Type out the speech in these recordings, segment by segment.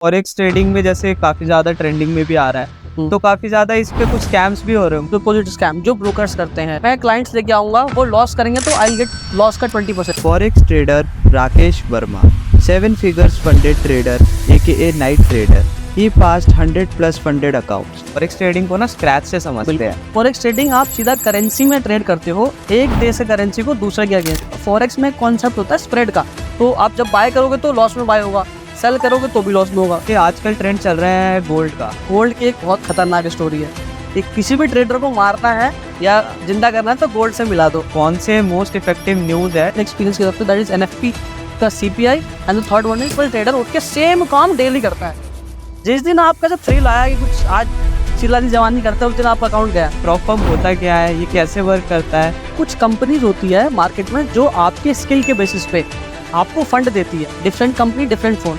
Forex trading में जैसे काफी ज्यादा ट्रेंडिंग में भी आ रहा है, तो काफी ज्यादा इस पे कुछ स्कैम्स भी हो रहे हैं। डिपॉजिट स्कैम जो ब्रोकर्स करते हैं, मैं क्लाइंट्स लेके आऊंगा, वो लॉस करेंगे तो आई गेट लॉस का 20%। Forex trader Rakesh Verma, 7 figures funded trader aka night trader, he passed 100+ funded accounts। Forex trading को ना स्क्रैच से समझते हैं। फॉरेक्स ट्रेडिंग आप सीधा करेंसी में ट्रेड करते हो, एक देश से करेंसी को दूसरे के अगेंस्ट। फॉरेक्स में कॉन्सेप्ट होता है स्प्रेड का, तो आप जब बाय करोगे तो लॉस में बाय होगा, सेल करोगे तो भी लॉस में होगा। कि आजकल ट्रेंड चल रहा है गोल्ड का। गोल्ड की एक बहुत खतरनाक स्टोरी है। एक किसी भी ट्रेडर को मारना है या जिंदा करना है तो गोल्ड से मिला दो। कौन से मोस्ट इफेक्टिव न्यूज है एक्सपीरियंस की तरफ से दैट इज एनएफपी का CPI and the third one is trader उठ के सेम काम डेली करता है। जिस दिन आपका जब थ्रिल आया कि कुछ आज चिल्लानी जवानी करता है, उस दिन आपका अकाउंट गया। प्रॉफर्म होता क्या है, ये कैसे वर्क करता है? कुछ कंपनीज होती है मार्केट में जो आपके स्किल के बेसिस पे आपको फंड देती है। डिफरेंट कंपनी डिफरेंट फोन,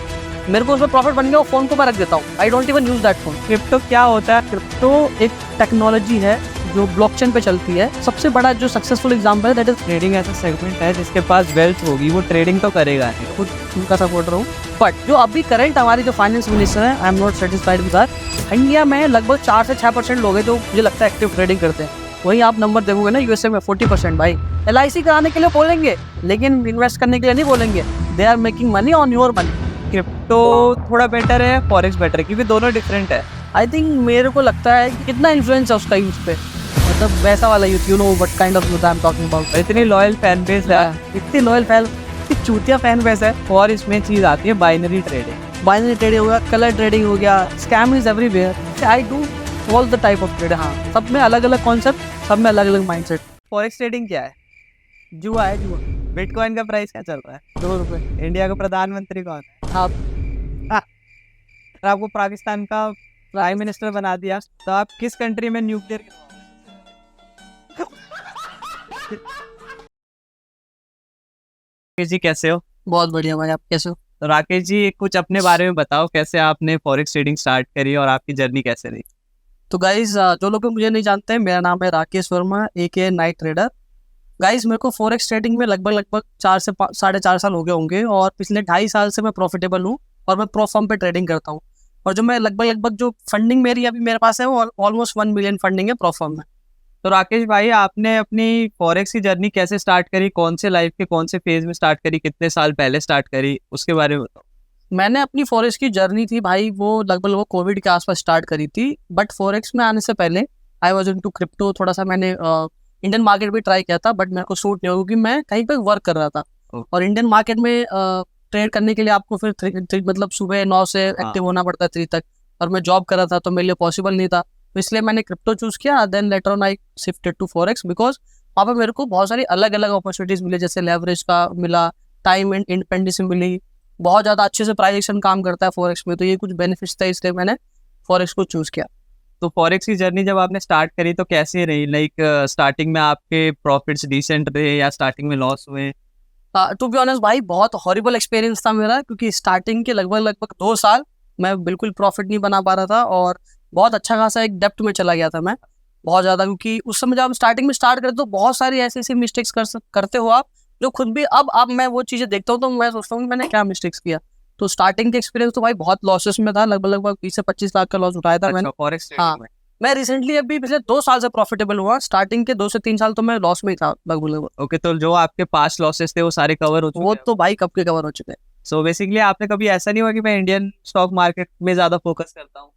मेरे को उसमें प्रॉफिट बन गया, वो फोन को मैं रख देता हूँ। I don't even use that phone. Crypto क्या होता है? क्रिप्टो एक टेक्नोलॉजी है जो ब्लॉकचेन पे चलती है। सबसे बड़ा जो सक्सेसफुल एग्जांपल है दैट इज ट्रेडिंग। ऐसा सेगमेंट है जिसके पास वेल्थ होगी वो ट्रेडिंग तो करेगा नहीं। खुद उनका सपोर्टर हूँ। बट जो अभी करंट हमारी जो फाइनेंस मिनिस्टर है, I am not satisfied with that. India में लगभग 4 से 6% लोग हैं जो मुझे लगता है एक्टिव ट्रेडिंग करते हैं। वहीं आप नंबर देखोगे ना यूएसए में 40%। भाई LIC कराने के लिए बोलेंगे लेकिन इन्वेस्ट करने के लिए नहीं बोलेंगे। They are making money on your money. Crypto थोड़ा बेटर है, फॉरेक्स बेटर है, क्योंकि दोनों डिफरेंट है। आई थिंक मेरे को लगता है कि कितना इन्फ्लुएंस है उसका यूथ पे, मतलब वैसा वाला youth, you know what kind of youth I am talking about. इतनी लॉयल फैन बेस है, इतनी लॉयल फैन, इतनी चूतिया फैन बेस है। और इसमें चीज आती है बाइनरी ट्रेडिंग। बाइनरी ट्रेडिंग हो गया, कलर ट्रेडिंग हो गया, scam is everywhere. I do all the type of trade. हाँ, सब में अलग अलग कॉन्सेप्ट, सब में अलग अलग माइंडसेट। फॉरेक्स ट्रेडिंग क्या है? जुआ है जुआ। बिटकॉइन का प्राइस क्या चल रहा है? 2 रुपये। इंडिया का प्रधानमंत्री कौन है? आप अगर आपको पाकिस्तान का प्राइम मिनिस्टर बना दिया तो आप किस कंट्री में न्यूक्लियर जी कैसे हो? बहुत बढ़िया भाई, आप कैसे हो? तो राकेश जी कुछ अपने बारे में बताओ, कैसे आपने फॉरेक्स ट्रेडिंग स्टार्ट करी और आपकी जर्नी कैसे रही? तो गाइज जो लोग मुझे नहीं जानते हैं, मेरा नाम है Rakesh Verma aka night trader. Guys मेरे को फॉरेक्स ट्रेडिंग में लगभग 4 से 4.5 साल हो गए होंगे और पिछले 2.5 साल से मैं प्रॉफिटेबल हूँ और मैं प्रो फॉर्म पे ट्रेडिंग करता हूँ। और जो मैं लगभग जो फंडिंग मेरी अभी मेरे पास है वो ऑलमोस्ट 1 मिलियन फंडिंग है प्रो फॉर्म में। तो राकेश भाई आपने अपनी फॉरेक्स की जर्नी कैसे स्टार्ट करी? कौन से लाइफ के कौन से फेज में स्टार्ट करी? कितने साल पहले स्टार्ट करी? उसके बारे में बताओ। मैंने अपनी फॉरेक्स की जर्नी थी भाई, वो लगभग कोविड के आसपास स्टार्ट करी थी। बट फॉरेक्स में आने से पहले आई वॉज इनटू क्रिप्टो। थोड़ा सा मैंने इंडियन मार्केट भी ट्राई किया था, बट मेरे को सूट नहीं हुआ क्योंकि मैं कहीं पे वर्क कर रहा था। और इंडियन मार्केट में ट्रेड करने के लिए आपको फिर मतलब सुबह 9 से एक्टिव होना पड़ता है 3 तक, और मैं जॉब कर रहा था तो मेरे लिए पॉसिबल नहीं था। तो इसलिए मैंने क्रिप्टो चूज किया। Then later on I shifted to forex because वहाँ पर मेरे को बहुत सारी अलग अलग अपॉर्चुनिटीज मिली, जैसे लेवरेज का मिला, टाइम एंड इंडिपेंडेंस मिली, बहुत ज़्यादा अच्छे से प्राइस एक्शन काम करता है फॉरेक्स में। तो ये कुछ बेनिफिट्स था, इसलिए मैंने फॉरेक्स को चूज किया। तो फॉरेक्स की जर्नी जब आपने स्टार्ट करी तो कैसे रही? लाइक स्टार्टिंग में आपके प्रॉफिट्स डिसेंट रहे या स्टार्टिंग में लॉस हुए? टू बी ऑनेस्ट भाई, बहुत हॉरिबल एक्सपीरियंस था मेरा, क्योंकि स्टार्टिंग के लगभग 2 साल मैं बिल्कुल प्रॉफिट नहीं बना पा रहा था और बहुत अच्छा खासा एक डेप्ट में चला गया था मैं, बहुत ज़्यादा। क्योंकि उस समय जब हम स्टार्टिंग में स्टार्ट करते तो बहुत सारी ऐसी मिस्टेक्स करते हो आप, जो खुद भी अब मैं वो चीज़ें देखता हूँ तो मैं सोचता हूँ कि मैंने क्या मिस्टेक्स किया। तो स्टार्टिंग के एक्सपीरियंस तो भाई बहुत लॉसेस में था, लगभग 20 से 25 लाख का लॉस उठाया था मैंने फॉरेक्स हाँ, मैं रिसेंटली अभी पिछले 2 साल से प्रॉफिटेबल हुआ। स्टार्टिंग के 2 से 3 साल तो मैं लॉस में ही था लगभग। ओके, तो जो आपके पास्ट लॉसेस थे वो सारे कवर हो चुके? वो तो भाई कब के कवर हो चुके हैं। सो बेसिकली आपने कभी ऐसा नहीं हुआ कि मैं इंडियन स्टॉक मार्केट में ज्यादा फोकस करता हूँ?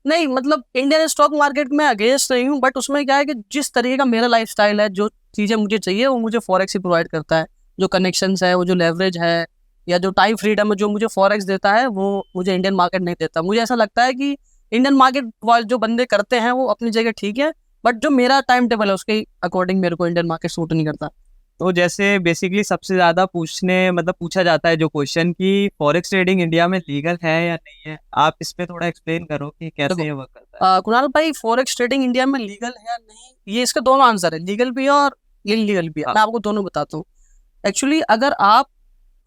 नहीं, मतलब इंडियन स्टॉक मार्केट में अगेंस्ट नहीं हूँ, बट उसमें क्या है कि जिस तरीके का मेरा लाइफस्टाइल है, जो चीज़ें मुझे चाहिए वो मुझे फॉरेक्स ही प्रोवाइड करता है। जो कनेक्शंस है, वो जो लेवरेज है, या जो टाइम फ्रीडम है जो मुझे फॉरेक्स देता है, वो मुझे इंडियन मार्केट नहीं देता। मुझे ऐसा लगता है कि इंडियन मार्केट वाले जो बंदे करते हैं वो अपनी जगह ठीक है, बट जो मेरा टाइम टेबल है उसके अकॉर्डिंग मेरे को इंडियन मार्केट सूट नहीं करता। तो जैसे बेसिकली सबसे ज्यादा पूछा जाता है जो क्वेश्चन कि फॉरेक्स ट्रेडिंग इंडिया में लीगल है या नहीं है, आप इस पे थोड़ा एक्सप्लेन करो कि कैसे ये वर्क करता है। कुणाल भाई, फॉरेक्स ट्रेडिंग इंडिया में लीगल है या नहीं, ये इसका दोनों आंसर है, लीगल भी है और इलीगल भी है। मैं आपको दोनों बताता हूँ। एक्चुअली अगर आप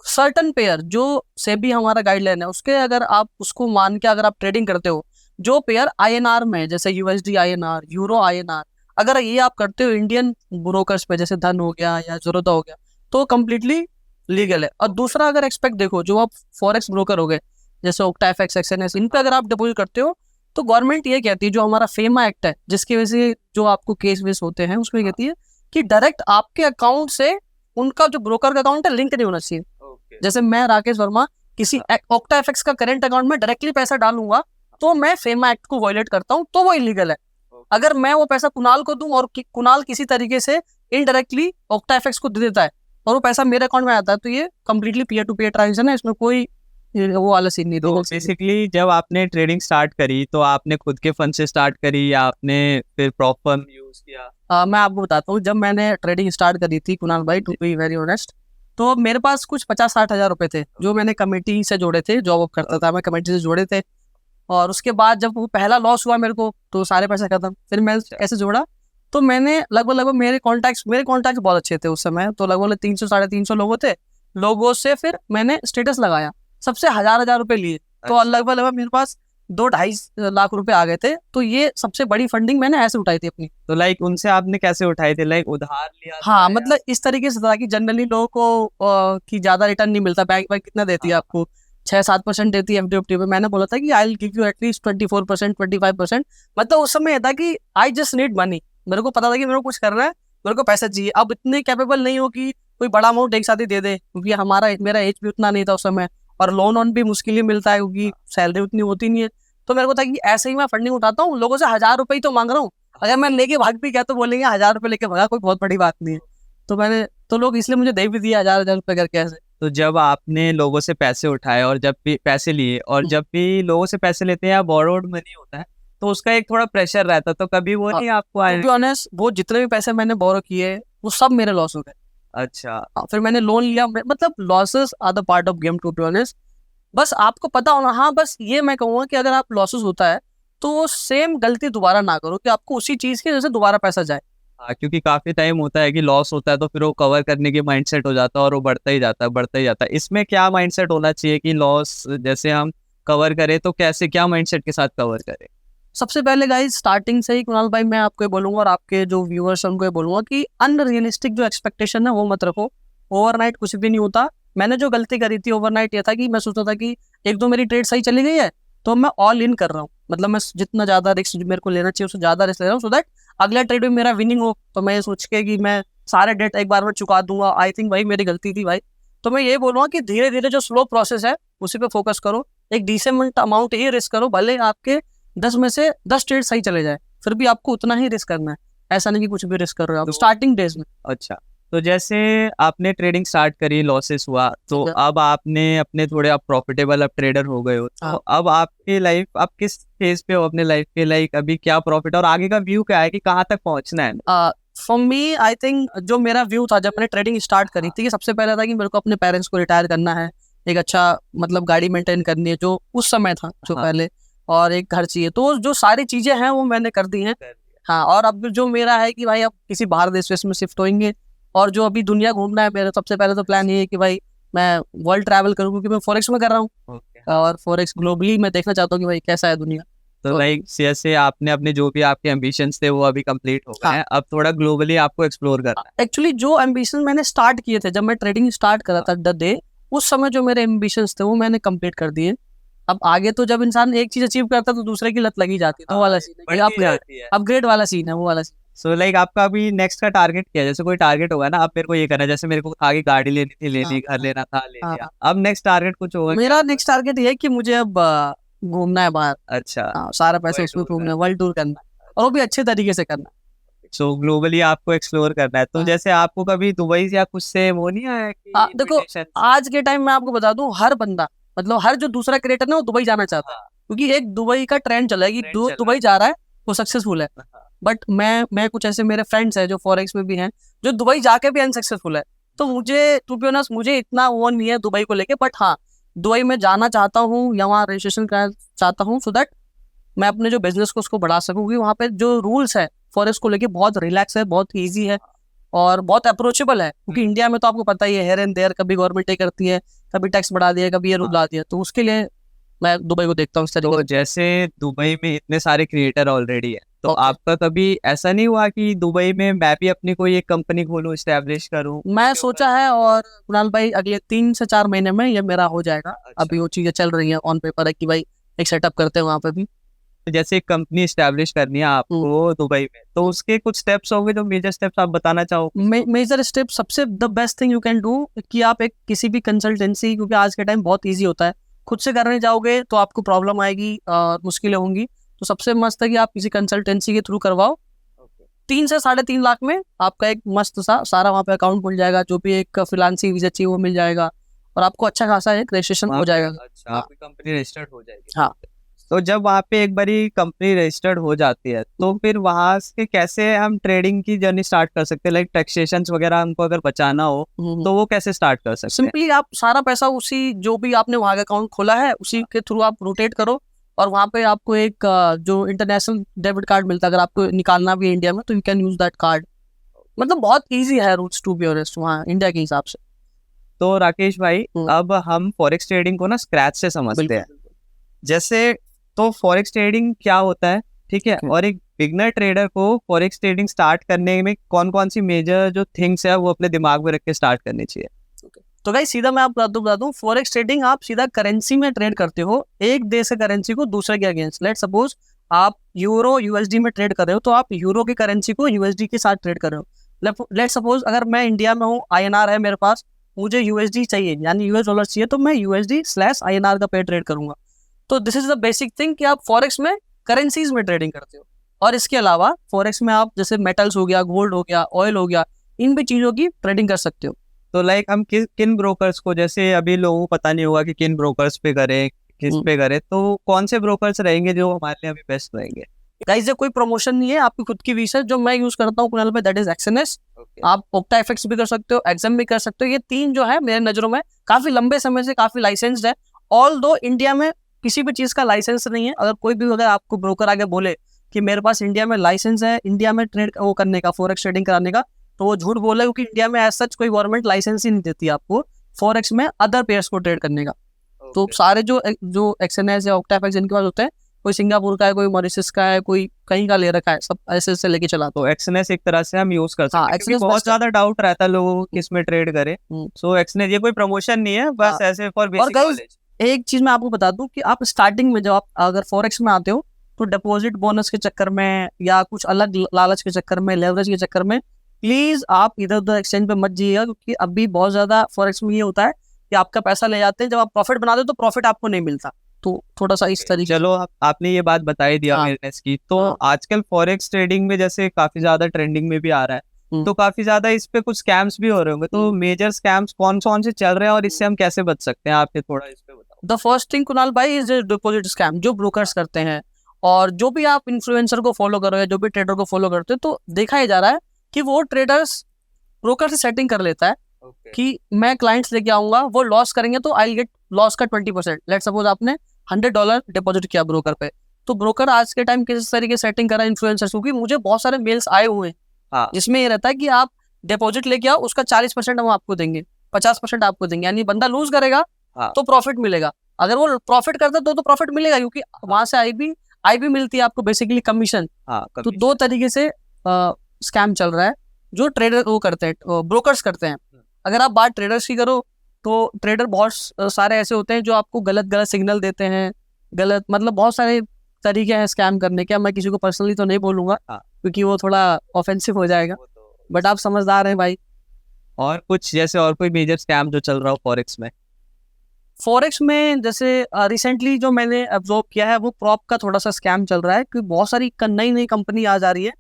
सर्टन पेयर, जो सेबी हमारा गाइडलाइन है उसके, अगर आप उसको मान के अगर आप ट्रेडिंग करते हो, जो पेयर INR में, जैसे USD INR, यूरो INR, अगर ये आप करते हो इंडियन ब्रोकर्स पे, जैसे धन हो गया या ज़रोदा हो गया, तो कम्प्लीटली लीगल है। और दूसरा अगर एक्सपेक्ट देखो, जो आप फॉरेक्स ब्रोकर हो गए, जैसे OctaFX, XNS, इन पे अगर आप डिपॉजिट करते हो तो गवर्नमेंट ये कहती है, जो हमारा फेमा एक्ट है जिसकी वजह से जो आपको केस वेस होते हैं उसमें कहती है कि डायरेक्ट आपके अकाउंट से उनका जो ब्रोकर का अकाउंट है लिंक नहीं होना चाहिए। जैसे मैं राकेश वर्मा किसी OctaFX का करंट अकाउंट में डायरेक्टली पैसा डालूंगा तो मैं फेमा एक्ट को वायलेट करता हूँ, तो वो इलीगल है। अगर मैं वो पैसा कुणाल को दूं और कुणाल किसी तरीके से इनडायरेक्टली OctaFX को दे देता है और वो पैसा मेरे अकाउंट में आता है, तो ये completely peer to peer transaction है, इसमें कोई वो वाला सीन नहीं। तो बेसिकली जब आपने ट्रेडिंग स्टार्ट करी तो आपने खुद के फंड से स्टार्ट करी या आपने फिर प्रॉपर यूज किया? मैं आपको बताता हूँ, जब मैंने ट्रेडिंग स्टार्ट करी थी कुणाल भाई, टू बी वेरी ऑनेस्ट, तो मेरे पास कुछ 50-60 हज़ार रुपए थे जो मैंने कमेटी से जोड़े थे, जॉब करता था मैं, कमेटी से जोड़े थे। और उसके बाद जब वो पहला लॉस हुआ मेरे को तो सारे पैसे खत्म। फिर मैं कैसे जोड़ा, तो मैंने लगभग मेरे कॉन्टैक्ट्स बहुत अच्छे थे उस समय, तो लगभग 300-350 लोगों थे। लोगों से फिर मैंने स्टेटस लगाया, सबसे 1000 रुपए लिए, तो लगभग मेरे पास 2-2.5 लाख रुपए आ गए थे। तो ये सबसे बड़ी फंडिंग मैंने ऐसे उठाई थी अपनी। तो लाइक उनसे आपने कैसे उठाए थे? लाइक उधार लिया? हाँ, मतलब इस तरीके से था कि जनरली लोगों को कि ज्यादा रिटर्न नहीं मिलता, बैंक कितना देती है आपको, 6-7% देती है FD पे। मैंने बोला था कि I will give you at least 24%, 25%। मतलब उस समय था कि आई जस्ट नीड मनी, मेरे को पता था कि मेरे को कुछ करना है, मेरे को पैसा चाहिए। अब इतने कैपेबल नहीं हो कि कोई बड़ा अमाउंट एक साथ ही दे दे, क्योंकि मेरा एज भी उतना नहीं था उस समय, और लोन भी मुश्किल ही मिलता है क्योंकि सैलरी उतनी होती नहीं है। तो मेरे को था कि ऐसे ही मैं फंडिंग उठाता हूँ, लोगों से 1000 रुपए ही तो मांग रहा हूँ, अगर मैं लेके भाग भी गया तो बोलेंगे 1000 रुपए लेके भागा, कोई बहुत बड़ी बात नहीं है। तो लोग इसलिए मुझे दे भी दिए 1000 रुपए करके ऐसे। तो जब आपने लोगों से पैसे उठाए और जब भी पैसे लिए, और जब भी लोगों से पैसे लेते हैं या बोरोड मनी होता है, तो उसका एक थोड़ा प्रेशर रहता है, तो कभी वो नहीं आपको आया? टू बी ऑनेस्ट, वो जितने भी पैसे मैंने बोरो किए वो सब मेरे लॉस हो गए। अच्छा। फिर मैंने लोन लिया, मतलब losses are the part of game, to be honest. बस आपको पता होना, हाँ बस ये मैं कहूँगा कि अगर आप लॉसेस होता है तो सेम गलती दोबारा ना करो कि आपको उसी चीज की वजह से दोबारा पैसा जाए। हाँ, क्योंकि काफी टाइम होता है कि लॉस होता है तो फिर वो कवर करने की माइंडसेट हो जाता है और वो बढ़ता ही जाता है, बढ़ता ही जाता है। इसमें क्या माइंडसेट होना चाहिए कि लॉस जैसे हम कवर करें तो कैसे, क्या माइंडसेट के साथ कवर करें? सबसे पहले गाइस, स्टार्टिंग से ही कुणाल भाई मैं आपको ये बोलूंगा और आपके जो व्यूअर्स हैं उनको ये बोलूंगा कि अनरियलिस्टिक जो एक्सपेक्टेशन है वो मत रखो। ओवरनाइट कुछ भी नहीं होता। मैंने जो गलती करी थी ओवरनाइट ये था कि मैं सोचता था कि एक दो मेरी ट्रेड सही चली गई है तो मैं ऑल इन कर रहा हूँ, मतलब मैं जितना ज्यादा रिस्क मेरे को लेना चाहिए उससे ज्यादा रिस्क ले रहा हूँ, सो दैट अगला ट्रेड में मेरा विनिंग हो। तो मैं सोच के कि मैं सारे डेट एक बार में चुका दूंगा, आई थिंक भाई मेरी गलती थी भाई। तो मैं ये बोलूँगा कि धीरे धीरे जो स्लो प्रोसेस है उसी पे फोकस करो, एक डिसेंट अमाउंट ही रिस्क करो, भले आपके 10 में से 10 ट्रेड सही चले जाए, फिर भी आपको उतना ही रिस्क करना है, ऐसा नहीं कि कुछ भी रिस्क कर रहे हो आप स्टार्टिंग डेज में। अच्छा, तो जैसे आपने ट्रेडिंग स्टार्ट करी, लॉसेस हुआ, तो अब आपने अपने थोड़े आप प्रॉफिटेबल अब ट्रेडर हो गए हो, तो अब आपकी लाइफ, आप किस फेज पे हो अपने लाइफ के? लाइक अभी क्या प्रॉफिट और आगे का व्यू क्या है कि कहाँ तक पहुंचना है? फॉर मी आई थिंक जो मेरा व्यू था जब मैंने ट्रेडिंग स्टार्ट करी थी, सबसे पहले था कि मेरे को अपने पेरेंट्स को रिटायर करना है, एक अच्छा मतलब गाड़ी मेंटेन करनी है जो उस समय था जो पहले, और एक घर चाहिए। तो जो सारी चीजें हैं वो मैंने कर दी हैं। हाँ, और अब जो मेरा है कि भाई अब किसी बाहर देश में शिफ्ट होंगे, और जो अभी दुनिया घूमना है मेरा, सबसे पहले तो प्लान ये है कि भाई मैं वर्ल्ड ट्रैवल करूँ, क्योंकि मैं फॉरेक्स में कर रहा हूँ और फॉरेक्स ग्लोबली मैं देखना चाहता हूँ कि भाई कैसा है दुनिया। तो लाइक जैसे आपने अपने जो भी आपके एम्बिशंस थे वो अभी कंप्लीट हो गए हैं, अब थोड़ा ग्लोबली आपको एक्सप्लोर करना है। एक्चुअली जो एम्बिशन मैंने स्टार्ट किए थे जब मैं ट्रेडिंग स्टार्ट करा था द डे, उस समय जो मेरे एम्बिशंस थे वो मैंने कंप्लीट कर दिए। अब आगे तो जब इंसान एक चीज अचीव करता है तो दूसरे की लत लगी जाती है, तो वाला सीन है, अपग्रेड वाला सीन है, वो वाला सीन। सो लाइक आपका अभी नेक्स्ट का टारगेट क्या है? जैसे कोई टारगेट होगा ना, अब मेरे को ये करना है, जैसे मेरे को आगे गाड़ी लेनी थी, लेनी, घर लेना था, ले लिया, अब नेक्स्ट टारगेट कुछ होगा? मेरा नेक्स्ट टारगेट ये है कि मुझे अब घूमना है बाहर। अच्छा, सारा पैसे उसमें घूमना है, वर्ल्ड टूर करना है, और वो भी अच्छे तरीके से करना है। सो ग्लोबली आपको एक्सप्लोर करना है। तो जैसे आपको कभी दुबई या कुछ से वो नहीं आया कि देखो आज के टाइम में आपको बता दूं, हर बंदा मतलब हर जो दूसरा क्रिएटर है वो दुबई जाना चाहता है, क्योंकि एक दुबई का ट्रेंड चला है कि दुबई जा रहा है वो सक्सेसफुल है। बट मैं कुछ ऐसे मेरे फ्रेंड्स हैं जो फॉरेक्स में भी हैं जो दुबई जाके भी अनसक्सेसफुल है। तो मुझे टू बी ऑनेस्ट मुझे इतना वो नहीं है दुबई को लेके, बट हाँ दुबई में जाना चाहता हूँ या वहाँ रजिस्ट्रेशन कराना चाहता हूँ, सो दैट मैं अपने जो बिजनेस को उसको बढ़ा सकूँ, क्योंकि वहाँ पे जो रूल्स है फॉरेक्स को लेके बहुत रिलैक्स है, बहुत ईजी है और बहुत अप्रोचेबल है। क्योंकि इंडिया में तो आपको पता ही है, हेयर एंड देयर, कभी गवर्नमेंट ये करती है, कभी टैक्स बढ़ा दिया, कभी ये रूल ला दिया, तो उसके लिए मैं दुबई को देखता हूँ इस तरीके। तो जैसे दुबई में इतने सारे क्रिएटर ऑलरेडी है, तो Okay. आपका कभी ऐसा नहीं हुआ कि दुबई में मैं भी अपनी कोई एक कंपनी खोलूं, स्टैब्लिश करूं? मैं सोचा है, और कुणाल भाई अगले 3 से 4 महीने में ये मेरा हो जाएगा। अच्छा। अभी वो चीजें चल रही हैं, ऑन पेपर है कि भाई एक सेटअप करते हैं वहाँ पे भी। तो जैसे एक कंपनी स्टैब्लिश करनी है आपको दुबई में, तो उसके कुछ स्टेप्स होंगे, जो मेजर स्टेप्स आप बताना चाहोगे? मेजर स्टेप, सबसे the best thing you can do कि आप एक किसी भी कंसल्टेंसी, क्योंकि आज के टाइम बहुत इजी होता है, खुद से करने जाओगे तो आपको प्रॉब्लम आएगी, मुश्किलें होंगी। तो सबसे मस्त है कि आप किसी कंसल्टेंसी के थ्रू करवाओ। 3 से 3.5 लाख में आपका एक मस्त सा सारा वहाँ पे अकाउंट खुल जाएगा, जो भी एक फ्रीलांसिंग वीजा चाहिए वो मिल जाएगा, और आपको अच्छा खासा एक रजिस्ट्रेशन हो जाएगा। अच्छा, आपकी कंपनी रजिस्टर्ड हो जाएगी। हाँ। तो जब वहाँ पे एक बारी कंपनी रजिस्टर्ड हो जाती है, तो फिर वहाँ से कैसे हम ट्रेडिंग की जर्नी स्टार्ट कर सकते हैं? लाइक टैक्सेशन वगैरह हमको अगर बचाना हो, तो वो कैसे स्टार्ट कर सकते हैं? सिंपली आप सारा पैसा उसी जो भी आपने वहाँ का अकाउंट खोला है उसी के थ्रू आप रोटेट करो, और वहाँ पे आपको एक जो इंटरनेशनल डेबिट कार्ड मिलता है, अगर आपको निकालना भी है इंडिया में तो you can use that card. मतलब बहुत इजी है रूट्स, टू बी ऑनेस्ट, वहाँ इंडिया के हिसाब से। तो राकेश भाई, अब हम फॉरेक्स ट्रेडिंग को ना स्क्रैच से समझते हैं। जैसे तो फॉरेक्स ट्रेडिंग क्या होता है, ठीक है, और एक बिगनर ट्रेडर को फॉरेक्स ट्रेडिंग स्टार्ट करने में कौन कौन सी मेजर जो थिंग्स है वो अपने दिमाग में रख के स्टार्ट करनी चाहिए? तो गाइस सीधा मैं आपको बता दूं, फॉरेक्स ट्रेडिंग आप सीधा करेंसी में ट्रेड करते हो, एक देश के करेंसी को दूसरे के अगेंस्ट। लेट सपोज आप यूरो यूएसडी में ट्रेड कर रहे हो, तो आप यूरो की करेंसी को यूएसडी के साथ ट्रेड कर रहे हो। लेट सपोज अगर मैं इंडिया में हूँ, आईएनआर है मेरे पास, मुझे यूएसडी चाहिए यानी यूएस डॉलर चाहिए, तो मैं यूएसडी/आईएनआर का पेयर ट्रेड करूंगा। तो this is the basic thing कि आप फॉरेक्स में करेंसीज में ट्रेडिंग करते हो। और इसके अलावा फॉरेक्स में आप जैसे मेटल्स हो गया, गोल्ड हो गया, ऑयल हो गया, इन भी चीजों की ट्रेडिंग कर सकते हो। तो लाइक हम किन ब्रोकर्स को, जैसे अभी लोगों को पता नहीं होगा कि किन ब्रोकर्स पे करें, किस पे करें, तो कौन से ब्रोकर्स रहेंगे जो हमारे लिए अभी बेस्ट रहेंगे? गाइस ये कोई प्रमोशन नहीं है, आपकी खुद की रिसर्च जो मैं यूज करता हूँ कुणाल भाई, दैट इज एक्सएनएस। आप ओक्टा एफएक्स भी कर सकते हो, एग्जाम भी कर सकते हो। ये 3 जो है मेरे नजरों में काफी लंबे समय से काफी लाइसेंस्ड है। ऑल दो इंडिया में किसी भी चीज का लाइसेंस नहीं है। अगर आपको ब्रोकर आगे बोले कि मेरे पास इंडिया में लाइसेंस है इंडिया में ट्रेड वो करने का, फॉरेक्स ट्रेडिंग कराने का, तो वो झूठ बोला, क्योंकि इंडिया में एज सच कोई गवर्नमेंट लाइसेंस ही नहीं देती आपको फॉरेक्स में अदर पेयर्स को ट्रेड करने का। तो सारे जो एक्सएनएस या ओक्टा एफएक्स इनके पास होते हैं, कोई सिंगापुर का है, कोई मॉरिशस का है, कोई कहीं का ले रखा है, सब ऐसे लेके चला। तो एक्सएनएस एक तरह से हम यूज कर सकते हैं, क्योंकि बहुत ज्यादा डाउट रहता है लोगों को किस में ट्रेड करे। सो एक्सएनएस, ये कोई प्रमोशन नहीं है, बस ऐसे फॉर बेसिक नॉलेज। एक चीज मैं आपको बता दूं कि आप स्टार्टिंग में जब आप अगर फॉरेक्स में आते हो, तो डिपॉजिट बोनस के चक्कर में या कुछ अलग लालच के चक्कर में, लेवरेज के चक्कर में प्लीज आप इधर उधर एक्सचेंज पे मत जाइएगा, क्योंकि अभी बहुत ज्यादा फॉरेक्स में ये होता है कि आपका पैसा ले जाते हैं, जब आप प्रॉफिट बनाते हो तो प्रॉफिट आपको नहीं मिलता। तो थोड़ा सा इस तरीके। चलो, आपने ये बात बता ही दिया अवेयरनेस की। तो आजकल फॉरेक्स ट्रेडिंग में जैसे काफी ज्यादा ट्रेंडिंग में भी आ रहा है, तो काफी ज्यादा इस पे कुछ स्कैम्स भी हो रहे होंगे। तो मेजर स्कैम्स कौन कौन से चल रहे हैं और इससे हम कैसे बच सकते हैं? आप ये थोड़ा इस पे बताओ। द फर्स्ट थिंग कुणाल भाई इज डिपॉजिट स्कैम, जो ब्रोकर्स करते हैं। और जो भी आप इन्फ्लुएंसर को फॉलो करो या जो भी ट्रेडर को फॉलो करते हो, तो देखा ही जा रहा है कि वो ट्रेडर्स ब्रोकर से सेटिंग कर लेता है कि मैं क्लाइंट्स लेके आऊंगा, वो लॉस करेंगे तो आई गेट लॉस का 20%। लेट सपोज आपने $100 डिपॉजिट किया ब्रोकर पे, तो ब्रोकर आज के टाइम किस तरीके से सेटिंग करा इन्फ्लुएंसर्स, क्योंकि मुझे बहुत सारे मेल्स आए हुए हैं जिसमें ये रहता है कि आप डिपॉजिट लेके आओ, उसका 40% हम आपको देंगे, 50% आपको देंगे, यानी बंदा लूज करेगा तो प्रॉफिट मिलेगा। अगर वो प्रॉफिट करता तो प्रॉफिट मिलेगा, क्योंकि वहां से आई भी मिलती है आपको, बेसिकली कमीशन। तो 2 तरीके से स्कैम चल रहा है जो ट्रेडर वो करते हैं, ब्रोकर्स करते हैं। अगर आप बात ट्रेडर्स की करो, तो ट्रेडर बहुत सारे ऐसे होते हैं जो आपको गलत सिग्नल देते हैं, मतलब बहुत सारे तरीके हैं स्कैम करने के। मैं किसी को पर्सनली तो नहीं बोलूंगा क्योंकि वो थोड़ा ऑफेंसिव हो जाएगा, बट आप समझदार हैं भाई। और कुछ जैसे और कोई मेजर स्कैम जो चल रहा हो फॉरेक्स में? फॉरेक्स में जैसे रिसेंटली जो मैंने ऑब्जर्व किया है, वो प्रॉप का थोड़ा सा स्कैम चल रहा है, क्योंकि बहुत सारी नई कंपनी आ जा रही है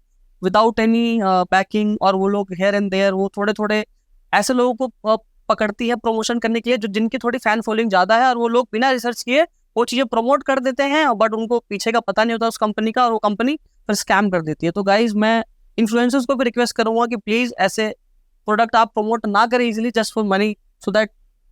विदाउट एनी बैकिंग, और वो लोग हेयर एंड देयर वो थोड़े ऐसे लोगों को पकड़ती है प्रमोशन करने के लिए, जो जिनकी थोड़ी फैन फॉलोइंग ज्यादा है, और वो लोग बिना रिसर्च किए वो चीजें प्रमोट कर देते हैं, बट उनको पीछे का पता नहीं होता उस कंपनी का, और वो कंपनी फिर स्कैम कर देती है। तो गाइज मैं इन्फ्लुएंसर्स को भी रिक्वेस्ट करूंगा कि प्लीज ऐसे प्रोडक्ट आप प्रमोट ना करें easily just for money, so that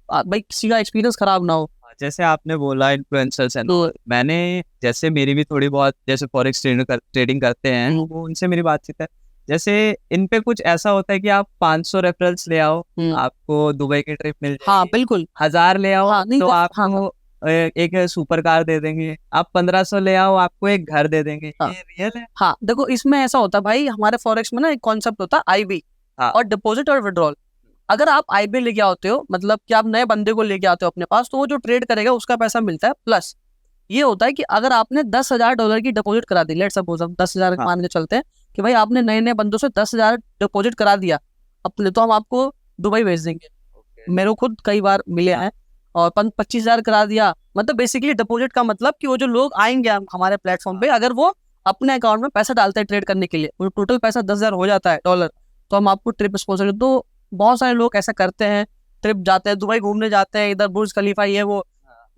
भाई किसी का एक्सपीरियंस खराब ना हो। जैसे आपने बोला इन्फ्लुएंसर्स है, तो मैंने जैसे मेरी भी थोड़ी बहुत जैसे फॉरेक्स ट्रेडिंग करते हैं, वो उनसे मेरी बातचीत है। जैसे इन पे कुछ ऐसा होता है कि आप 500 रेफरल्स ले आओ, आपको दुबई की ट्रिप मिल जाएगी। बिल्कुल। 1000 ले आओ, तो आपको एक सुपर कार दे देंगे, आप 1500 ले आओ आपको एक घर दे देंगे, हाँ। ये रियल है? हाँ देखो, इसमें ऐसा होता है भाई, हमारे फॉरेक्स में ना एक कॉन्सेप्ट होता है आईबी, हाँ। और डिपॉजिट और विड्रॉल। अगर आप आईबी लेके आते हो, मतलब कि आप नए बंदे को लेके आते हो अपने पास, तो वो जो ट्रेड करेगा उसका पैसा मिलता है। प्लस ये होता है कि अगर आपने $10,000 की डिपॉजिट करा दी, लेट्स सपोज हम 10,000 हाँ। मान के चलते हैं कि भाई आपने नए नए बंदों से 10,000 डिपॉजिट करा दिया अपने, तो हम आपको दुबई भेज देंगे। मेरे को खुद कई बार मिले हैं। और 25,000 करा दिया, मतलब बेसिकली डिपॉजिट का मतलब कि वो जो लोग आएंगे हमारे प्लेटफॉर्म पे, अगर वो अपने अकाउंट में पैसा डालते हैं ट्रेड करने के लिए, वो टोटल पैसा 10,000 हो जाता है डॉलर, तो हम आपको ट्रिप स्पॉन्सर। तो बहुत सारे लोग ऐसा करते हैं, ट्रिप जाते हैं, दुबई घूमने जाते हैं, इधर बुर्ज खलीफा ये वो,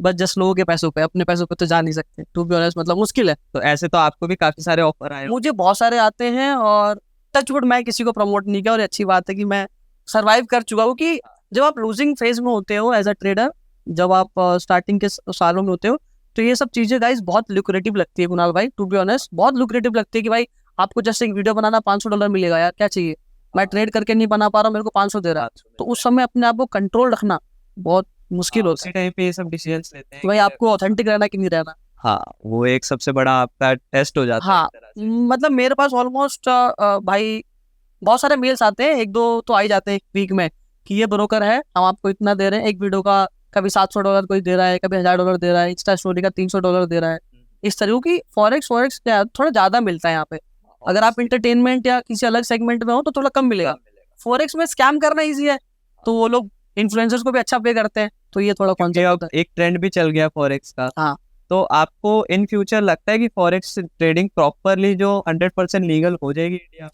बस जस्ट लोगों के पैसों पे, अपने पैसों पे तो जा नहीं सकते। टू बी ऑनेस्ट मतलब मुश्किल है। तो ऐसे तो आपको भी काफी सारे ऑफर आए होंगे। मुझे बहुत सारे आते हैं, और टचवुड मैं किसी को प्रमोट नहीं किया, और अच्छी बात है कि मैं सर्वाइव कर चुका हूँ। कि जब आप लूजिंग फेज में होते हो एज अ ट्रेडर, जब आप स्टार्टिंग के सालों में होते हो, तो ये सब चीजें गाइस बहुत लुक्रेटिव लगती है कुणाल भाई, टू बी ऑनेस्ट बहुत लुक्रेटिव लगती है कि भाई आपको जस्ट एक वीडियो बनाना $500 मिलेगा, यार क्या चाहिए, मैं ट्रेड करके नहीं बना पा रहा हूँ, मेरे को 500 दे रहा है। तो उस समय अपने आप को कंट्रोल रखना बहुत मुश्किल होता उसी टाइम पे ये सब डिसीजंस लेते है हैं कि भाई कि आपको ऑथेंटिक रहना कि नहीं रहना। हाँ, वो एक सबसे बड़ा आपका टेस्ट हो जाता है हाँ एक तरह से। मतलब मेरे पास ऑलमोस्ट भाई बहुत सारे मेल्स आते हैं, एक दो तो आ ही जाते हैं एक वीक में, कि ये ब्रोकर है, हम आपको इतना दे रहे हैं एक वीडियो का, कभी $700 कोई दे रहा है, कभी $1,000 दे रहा है, इंस्टा स्टोरी का $300 दे रहा है। इस तरह की फॉरेक्स थोड़ा ज्यादा मिलता है यहाँ पे। अगर आप इंटरटेनमेंट या किसी अलग सेगमेंट में हो तो थोड़ा कम मिलेगा। फॉरेक्स में स्कैम करना इजी है, तो वो लोग इन्फ्लुएंसर्स को भी अच्छा पे करते हैं, तो ये थोड़ा क्योंकि कॉन्सेप्ट अब एक ट्रेंड भी चल गया फॉरेक्स का। हाँ। तो आपको इन फ्यूचर लगता है कि फॉरेक्स ट्रेडिंग प्रॉपरली जो 100% लीगल हो जाएगी इंडिया में?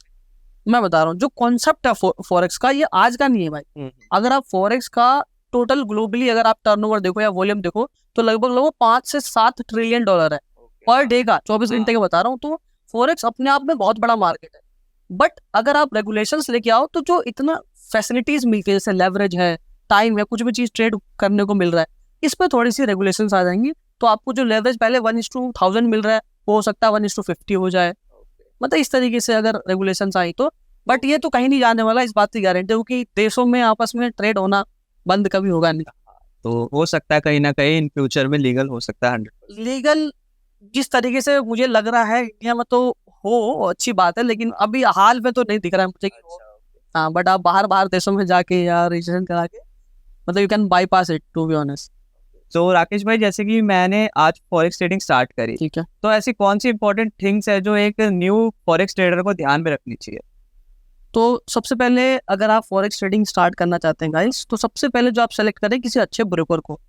मैं बता रहा हूँ, जो कॉन्सेप्ट है फॉरेक्स का, ये आज का नहीं है भाई। अगर आप फॉरेक्स का टोटल ग्लोबली अगर आप टर्नओवर देखो या वॉल्यूम देखो, तो लगभग 5 से 7 ट्रिलियन डॉलर है पर डे का, 24 घंटे का बता रहा हूँ। तो फॉरेक्स अपने आप में बहुत बड़ा मार्केट है, बट अगर आप रेगुलेशंस लेके आओ, तो जो इतना फैसिलिटीज मिलती है, जैसे लेवरेज है, टाइम है, कुछ भी चीज ट्रेड करने को मिल रहा है, इस पर थोड़ी सी रेगुलेशंस आ जाएंगी, तो आपको जो लेवरेज पहले 1:1000 मिल रहा है, वो हो सकता है 1:50 हो जाए। मतलब इस तरीके से अगर रेगुलेशंस आई तो, बट ये तो कहीं नहीं जाने वाला, इस बात की गारंटी है, क्योंकि देशों में आपस में ट्रेड होना बंद कभी होगा नहीं। तो हो सकता है कहीं ना कहीं इन फ्यूचर में लीगल हो सकता है 100%। लीगल जिस तरीके से मुझे लग रहा है इंडिया में तो हो, अच्छी बात है, लेकिन अभी हाल में तो नहीं दिख रहा है मुझे कि हो। हाँ बट आप बाहर देशों में जाके या रजिस्ट्रेशन करा के, मतलब you can bypass it, to be honest. तो राकेश भाई, जैसे कि मैंने आज फॉरेक्स ट्रेडिंग स्टार्ट करी, ठीक है, तो ऐसी कौन सी इंपॉर्टेंट थिंग्स है जो एक न्यू फॉरेक्स ट्रेडर को ध्यान में रखनी चाहिए? तो सबसे पहले अगर आप फॉरेक्स ट्रेडिंग स्टार्ट करना चाहते हैं गाइस, तो सबसे पहले जो आप सेलेक्ट करें किसी अच्छे ब्रोकर को।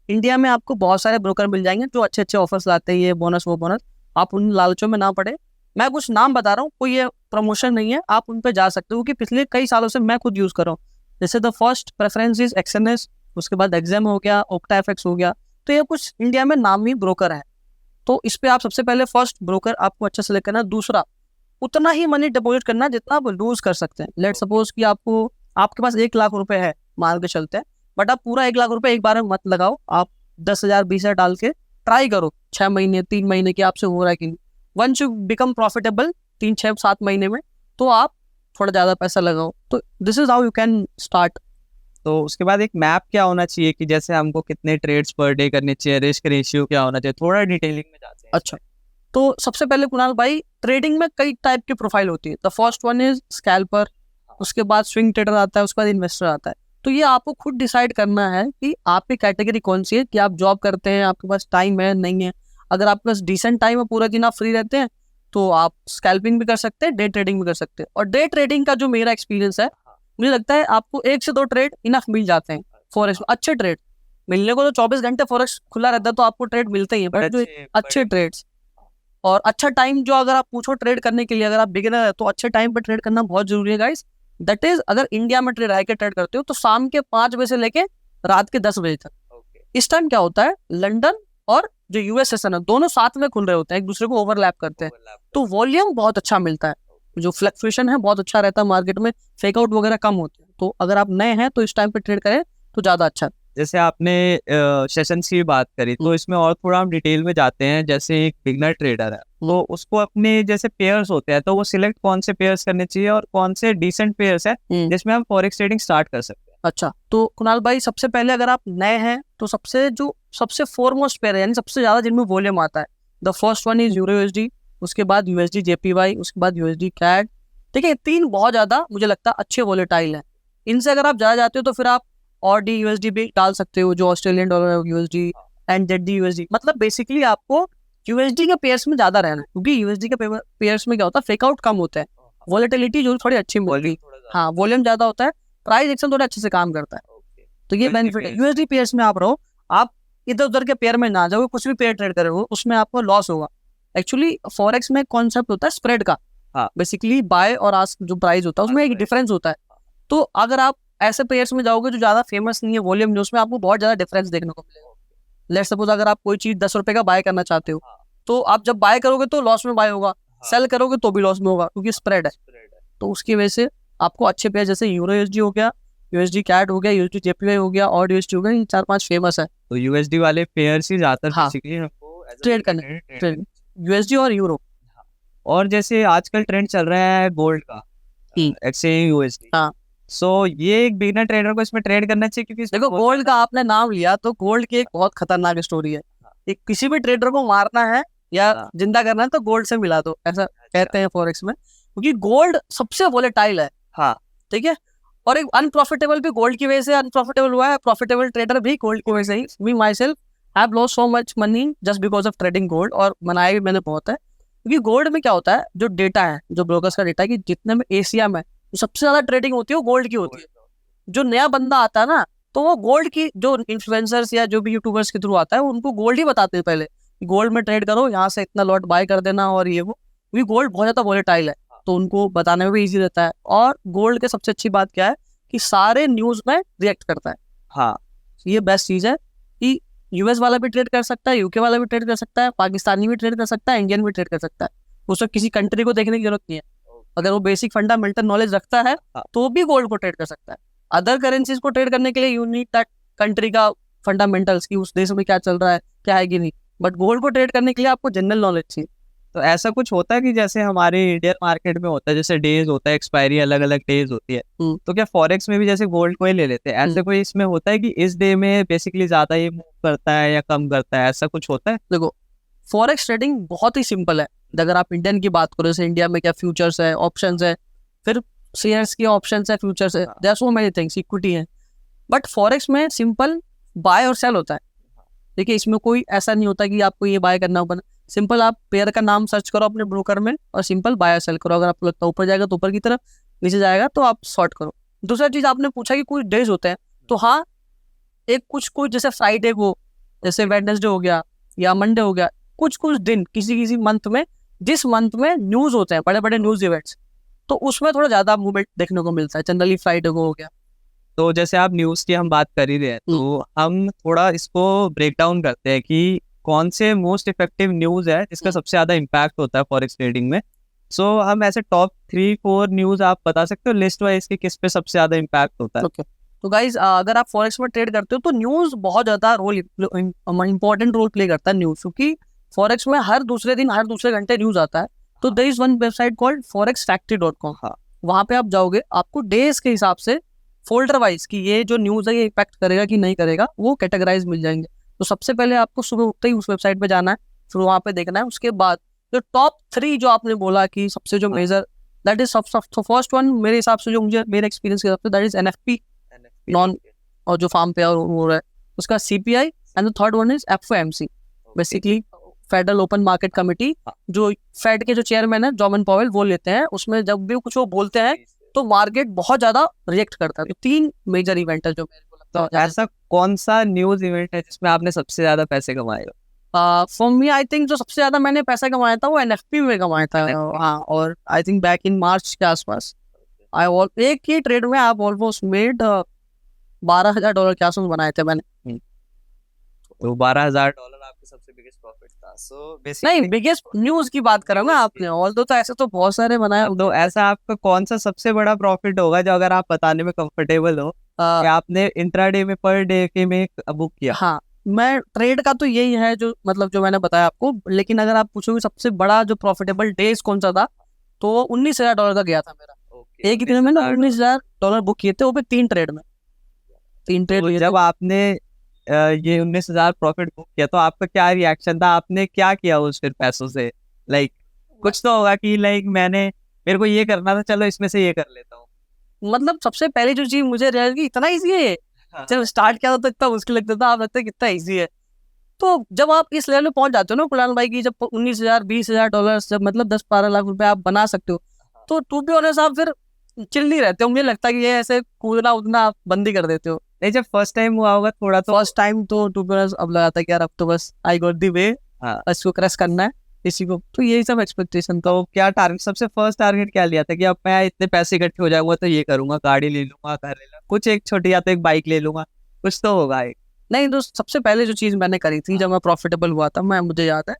इंडिया में आपको बहुत सारे ब्रोकर मिल जाएंगे जो अच्छे अच्छे ऑफर्स लाते हैं, ये बोनस वो बोनस, आप उन लालचों में ना पड़े। मैं कुछ नाम बता रहा हूँ, कोई ये प्रमोशन नहीं है, आप उन पे जा सकते हो, क्योंकि पिछले कई सालों से मैं खुद यूज कर रहा हूँ। जैसे द फर्स्ट प्रेफरेंस इज एक्सएनएस, उसके बाद एग्जाम हो गया, ओक्टाएफएक्स हो गया, तो ये कुछ इंडिया में नामी ब्रोकर है। तो इस पे आप सबसे पहले फर्स्ट ब्रोकर आपको अच्छा सेलेक्ट करना। दूसरा, उतना ही मनी डिपॉजिट करना जितना आप लूज कर सकते हैं। लेट सपोज कि आपके पास 1 लाख रुपए है, मान के चलते हैं, बट आप पूरा 1 लाख रुपए एक बार में मत लगाओ, आप 10,000 20,000 डाल के ट्राई करो 6 महीने 3 महीने की आपसे हो रहा है कि नहीं। वंस यू बिकम प्रॉफिटेबल 3 6 7 महीने में, तो आप थोड़ा ज्यादा पैसा लगाओ। तो this is how you can start. तो उसके बाद एक मैप क्या होना चाहिए कि जैसे हमको कितने ट्रेड्स पर डे करने चाहिए, रिस्क रेशियो क्या होना चाहिए, थोड़ा डिटेलिंग में जाते हैं। अच्छा, तो सबसे पहले कुणाल भाई, ट्रेडिंग में कई टाइप की प्रोफाइल होती है। The first one is scalper, उसके बाद स्विंग ट्रेडर आता है, उसके बाद इन्वेस्टर आता है। तो ये आपको खुद डिसाइड करना है कि आपकी कैटेगरी कौन सी है, कि आप जॉब करते हैं, आपके पास टाइम है नहीं है। अगर आपके पास डिसेंट टाइम है, पूरा दिन आप फ्री रहते हैं, तो आप स्कैल्पिंग भी कर सकते हैं, डे ट्रेडिंग भी कर सकते हैं। और डे ट्रेडिंग का जो मेरा एक्सपीरियंस है, मुझे लगता है आपको 1 से 2 ट्रेड इनफ मिल जाते हैं फॉरेक्स में। अच्छे ट्रेड मिलने को तो 24 घंटे फॉरेक्स खुला रहता है, तो आपको ट्रेड मिलते ही है, बट जो अच्छे ट्रेड्स और अच्छा टाइम, जो अगर आप पूछो ट्रेड करने के लिए, अगर आप बिगिनर है तो अच्छे टाइम पे ट्रेड करना बहुत जरूरी है गाइस। दैट इज, अगर इंडिया में ट्रेड आके ट्रेड करते हो तो शाम के 5 बजे से लेके रात के 10 बजे तक। इस टाइम क्या होता है, लंदन और जो यूएस सेशन है, दोनों साथ में खुल रहे होते हैं, एक दूसरे को ओवरलैप करते हैं, तो वॉल्यूम बहुत अच्छा मिलता है, जो फ्लक्चुएशन है बहुत अच्छा रहता है मार्केट में, फेकआउट वगैरह कम होते हैं। तो अगर आप नए हैं तो इस टाइम पे ट्रेड करें तो ज्यादा अच्छा है। जैसे आपने सेशंस की बात करी, तो इसमें और थोड़ा हम डिटेल में जाते हैं। जैसे एक बिगनर ट्रेडर है, तो उसको अपने जैसे पेयर्स होते हैं, तो वो सिलेक्ट कौन से पेयर्स करने चाहिए और कौन से डिसेंट पेयर्स है जिसमें हम फॉरेक्स ट्रेडिंग स्टार्ट कर सकते हैं? अच्छा, तो कुणाल भाई सबसे पहले अगर आप नए हैं तो सबसे फोरमोस्ट पेयर है, यानी सबसे ज्यादा जिनमें वॉल्यूम आता है, the first one is euro USD, उसके बाद यूएसडी जेपीवाई, उसके बाद यूएसडी कैड। ठीक है, तीन बहुत ज्यादा मुझे लगता है अच्छे वॉलेटाइल हैं। इनसे अगर आप ज्यादा जाते हो तो फिर आप और डी यूएसडी भी डाल सकते हो, जो Australian dollar USD, and Z D USD. मतलब बेसिकली आपको यूएसडी के पेयर्स में ज्यादा रहना है, क्योंकि यूएसडी के पेयर्स में क्या होता है, फेक आउट कम होता है, वॉलेटिलिटी जो थोड़ी अच्छी मिलती है, हाँ वॉल्यूम ज्यादा होता है, प्राइस एक्शन थोड़ा अच्छे से काम करता है। तो ये बेनिफिट है यूएसडी पेयर्स में। आप रहो, आप इधर उधर के पेयर में ना जाओ, कुछ भी पेयर ट्रेड करे हो उसमें आपको लॉस होगा। एक्चुअली फॉरेक्स में कॉन्सेप्ट होता है स्प्रेड का, बेसिकली बाय और आस्क जो प्राइस होता है उसमें एक डिफरेंस होता है। तो अगर आप ऐसे पेयर्स में जाओगे जो ज्यादा फेमस नहीं है वॉल्यूम, जो उसमें आपको बहुत ज्यादा डिफरेंस देखने को मिलेगा। लेट्स सपोज अगर आप कोई चीज 10 रुपए का बाय करना चाहते हो, तो आप जब बाय करोगे तो लॉस में बाय होगा, सेल करोगे तो भी लॉस में होगा, क्योंकि स्प्रेड है। तो उसकी वजह से आपको अच्छे पेयर जैसे यूरो यूएसडी हो गया, यूएसडी कैट हो गया, यूएसडी जेपीवाई हो गया, और यूएसडी हो गया, ये 4-5 फेमस है। तो यूएसडी वाले पेयर्स ही ज्यादातर हाँ, बेसिकली हमको ट्रेड करने, यूएसडी और यूरो। और जैसे आजकल ट्रेंड चल रहा है गोल्ड का, एक्सचेंज यूएसडी। हाँ, सो ये एक बिगिनर ट्रेडर को इसमें ट्रेड करना चाहिए, क्योंकि देखो गोल्ड का आपने नाम लिया तो गोल्ड की एक बहुत खतरनाक स्टोरी है। एक किसी भी ट्रेडर को मारना है या जिंदा करना है तो गोल्ड से मिला दो, ऐसा कहते हैं फॉरेक्स में, क्योंकि गोल्ड सबसे वोलेटाइल है। हाँ, ठीक है, और एक अनप्रॉफिटेबल भी गोल्ड की वजह से अनप्रॉफिटेबल हुआ है, प्रॉफिटेबल ट्रेडर भी गोल्ड की वजह से ही। Me myself have lost so much money just because of trading gold, और बनाया भी मैंने बहुत है। क्योंकि गोल्ड में क्या होता है, जो डेटा है, जो ब्रोकर्स का डेटा है, कि जितने में एशिया में सबसे ज्यादा ट्रेडिंग होती है वो गोल्ड की होती है। जो नया बंदा आता है ना, तो वो गोल्ड की, जो इन्फ्लुएंसर्स या जो भी यूट्यूबर्स के थ्रू आता है, उनको गोल्ड ही बताते हैं पहले, गोल्ड में ट्रेड करो, यहाँ से इतना लॉट बाय कर देना और ये वो, क्योंकि गोल्ड बहुत ज्यादा वॉलेटाइल है, तो उनको बताने में भी इजी रहता है। और गोल्ड के सबसे अच्छी बात क्या है कि सारे न्यूज में रिएक्ट करता है। हाँ, ये बेस्ट चीज है कि यूएस वाला भी ट्रेड कर सकता है, यूके वाला भी ट्रेड कर सकता है, पाकिस्तानी भी ट्रेड कर सकता है, इंडियन भी ट्रेड कर सकता है। उसको किसी कंट्री को देखने की जरूरत नहीं है। अगर वो बेसिक फंडामेंटल नॉलेज रखता है तो भी गोल्ड को ट्रेड कर सकता है। अदर करेंसीज को ट्रेड करने के लिए यू नीड दैट कंट्री का फंडामेंटल्स, की उस देश में क्या चल रहा है, क्या है कि नहीं। बट गोल्ड को ट्रेड करने के लिए आपको जनरल नॉलेज चाहिए। तो ऐसा कुछ होता है कि जैसे हमारे इंडियन मार्केट में होता है, जैसे डेज होता है, एक्सपायरी अलग अलग डेज होती है, तो क्या फॉरेक्स में भी जैसे गोल्ड को ही ले लेते हैं, ऐसे कोई इसमें होता है कि इस डे में बेसिकली ज्यादा ये मूव करता है या कम करता है, ऐसा कुछ होता है? देखो, फॉरेक्स ट्रेडिंग बहुत ही सिंपल है। अगर आप इंडियन की बात करो, जैसे इंडिया में क्या फ्यूचर्स है, ऑप्शंस है, फिर शेयर्स की ऑप्शंस है, फ्यूचर्स है, there are so many things, equity है। बट फॉरेक्स में सिंपल बाय और सेल होता है। देखिए, इसमें कोई ऐसा नहीं होता कि आपको ये बाय करना होगा। सिंपल आप पेयर का नाम सर्च करो अपने ब्रोकर में और सिंपल बाय और सेल करो। अगर आपको लगता है ऊपर जाएगा तो ऊपर की तरफ, नीचे जाएगा तो आप शॉर्ट करो। दूसरा चीज आपने पूछा कि कुछ डेज होते हैं, तो हाँ, एक कुछ जैसे फ्राइडे को, जैसे वेडनेसडे हो गया या मंडे हो गया, कुछ दिन किसी मंथ में, जिस मंथ में न्यूज होते हैं, बड़े बड़े न्यूज इवेंट्स, तो उसमें थोड़ा ज्यादा मूवमेंट देखने को मिलता है। जनरली फ्राइडे को हो गया। तो जैसे आप न्यूज की हम बात कर ही रहे हैं, तो हम थोड़ा इसको ब्रेक डाउन करते हैं कि कौन से मोस्ट इफेक्टिव न्यूज है जिसका सबसे ज्यादा इम्पैक्ट होता है फॉरेक्स ट्रेडिंग में। सो हम ऐसे टॉप 3-4 न्यूज आप बता सकते हो लिस्ट वाइज कि किस पे सबसे ज्यादा इम्पैक्ट होता है? तो गाइज, अगर आप फॉरेक्स में ट्रेड करते हो तो न्यूज बहुत ज्यादा इंपॉर्टेंट रोल प्ले करता है न्यूज, क्योंकि फॉरेक्स में हर दूसरे दिन, हर दूसरे घंटे न्यूज आता है। तो there is one website called forexfactory.com। वहां पे आप जाओगे, आपको डेज के हिसाब से फोल्डर वाइज कि ये जो न्यूज है ये इम्पैक्ट करेगा कि नहीं करेगा, वो कैटेगराइज मिल जाएंगे। तो सबसे पहले आपको सुबह उठते ही उस वेबसाइट पे जाना है, फिर वहां पे देखना है। उसके बाद जो टॉप 3 जो आपने बोला कि सबसे जो major, that is first one मेरे हिसाब से, जो मुझे मेरे एक्सपीरियंस के हिसाब से, दैट इज NFP नॉन, और जो फार्म पे और हो रहा है उसका CPI, and the third one is FOMC, basically federal open market committee, जो फेड के जो चेयरमैन है जॉर्मन पॉवेल, वो लेते हैं। उसमें जब भी कुछ वो बोलते हैं तो मार्केट बहुत ज्यादा रिएक्ट करता है। तो 3 मेजर इवेंट है जो मेरे को लगता है। ऐसा कौन सा न्यूज इवेंट है जिसमें आपने सबसे ज्यादा पैसे कमाए? फॉर मी, आई थिंक जो सबसे ज्यादा मैंने पैसा कमाया था वो NFP में कमाया था। हाँ, और आई थिंक बैक इन मार्च के आसपास एक ही ट्रेड में आप ऑलमोस्ट मेड $12,000 के आसपास बनाए थे मैंने। तो $12,000 आपके सबसे बिगेस्ट प्रॉफिट था। सो बेसिकली नहीं, बिगेस्ट न्यूज की बात कर रहा हूँ ना आपने, ऑल्दो तो ऐसे तो बहुत सारे बनाए। तो ऐसा आपका कौन सा सबसे बड़ा प्रॉफिट होगा जो अगर आप बताने में कंफर्टेबल हो कि आपने इंट्राडे में पर डे के में बुक किया? हाँ, मैं ट्रेड का तो यही है जो, मतलब जो मैंने बताया आपको। लेकिन अगर आप पूछोगे सबसे बड़ा जो प्रॉफिटेबल डेज कौन सा था, तो $19,000 का गया था मेरा। एक ही दिन में ना $19,000 बुक किए थे, वो भी 3 ट्रेड में। 3 ट्रेड तो लिए थे। जब आपने ये 19,000 प्रॉफिट बुक किया तो आपका क्या रिएक्शन था, आपने क्या किया उस फिर पैसों से? लाइक कुछ तो होगा कि लाइक मेरे को ये करना था, चलो इसमें से ये कर लेता हूँ। मतलब सबसे पहली जो चीज मुझे रियलाइज की इतना ईजी है ये। हाँ। जब स्टार्ट किया था तो इतना मुश्किल लगता था, आप लगता है कितना ईजी है। तो जब आप इस लेवल में पहुंच जाते हो ना कुणाल भाई की, जब 19,000 20,000 डॉलर, जब मतलब 10-12 लाख रुपए आप बना सकते हो, तो टू बी ऑनेस्ट आप फिर चिल नहीं रहते हो। मुझे लगता है कि ये ऐसे कूदना उदना आप बंद ही कर देते हो। नहीं, जब फर्स्ट टाइम हुआ होगा थोड़ा तो फर्स्ट टाइम तो टू बी ऑनेस्ट अब लगा था कि यार अब तो बस आई गॉट दी वे, हाँ। इसको क्रैश करना है इसी को, तो यही सब एक्सपेक्टेशन था। तो क्या टारगेट, सबसे फर्स्ट टारगेट क्या लिया था कि अब मैं इतने पैसे इकट्ठे हो जाऊंगा तो ये करूंगा, गाड़ी ले लूंगा, घर ले लूंगा, कुछ एक छोटी या तो एक बाइक ले लूंगा, कुछ तो होगा एक। नहीं तो सबसे पहले जो चीज मैंने करी थी जब मैं प्रॉफिटेबल हुआ था, मुझे याद है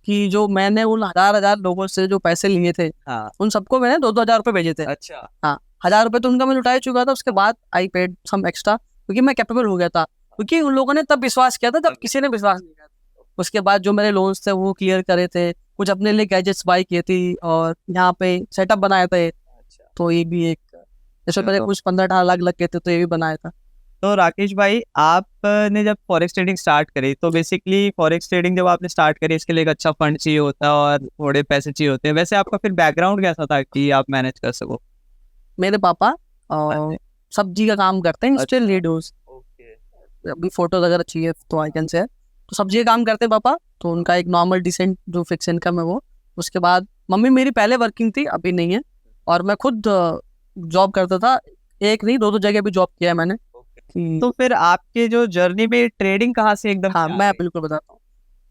कि जो मैंने उन हजार लोगों से जो पैसे लिए थे, हाँ। उन सबको मैंने 2-2 हजार रुपए भेजे थे। अच्छा। हाँ, 1,000 रुपए तो उनका मैं लुटा ही चुका था। उसके बाद आई पेड सम एक्स्ट्रा, क्योंकि मैं कैपेबल हो गया था, क्योंकि उन लोगों ने तब विश्वास किया था जब किसी ने विश्वास नहीं किया था। उसके बाद जो मेरे लोन्स थे वो क्लियर करे थे, कुछ अपने लिए गैजेट्स बाई किए थी, और यहाँ पे सेटअप बनाया था। अच्छा। तो ये भी एक, जैसे पहले कुछ 15-18 लाख लग गए थे, तो ये भी बनाया था। तो राकेश भाई, आपने जब फॉरेक्स ट्रेडिंग स्टार्ट करी तो बेसिकली फॉरेक्स ट्रेडिंग जब आपने स्टार्ट करी इसके लिए एक अच्छा फंड चाहिए होता है और थोड़े पैसे चाहिए होते हैं। वैसे आपका फिर बैकग्राउंड कैसा था कि आप मैनेज कर सको? मेरे पापा सब्जी का काम करते हैं, स्टिल अच्छा। लीडर्स। ओके। अभी फोटोज अगर चाहिए तो आई कैन से, तो सब्जी का काम करते हैं पापा, तो उनका एक नॉर्मल डिसेंट जो फिक्स इनकम है वो। उसके बाद मम्मी मेरी पहले वर्किंग थी, अभी नहीं है, और मैं खुद जॉब करता था। एक नहीं, 2-2 जगह भी जॉब किया है मैंने। तो फिर आपके जो जर्नी में ट्रेडिंग कहाँ से एकदम हाँ, से आ मैं गई? बिल्कुल बताता हूँ।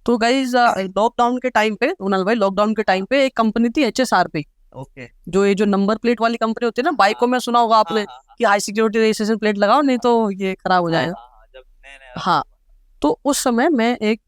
तो गाइज लॉकडाउन के टाइम पे, कुणाल भाई, लॉकडाउन के टाइम पे एक कंपनी थी HSRP, ओके। जो ये जो नंबर प्लेट वाली कंपनी होती है ना, बाइकों में सुना होगा आपने कि हाई सिक्योरिटी रजिस्ट्रेशन प्लेट लगाओ नहीं तो ये खराब हो जाएगा। जब नया हाँ, तो उस समय मैं एक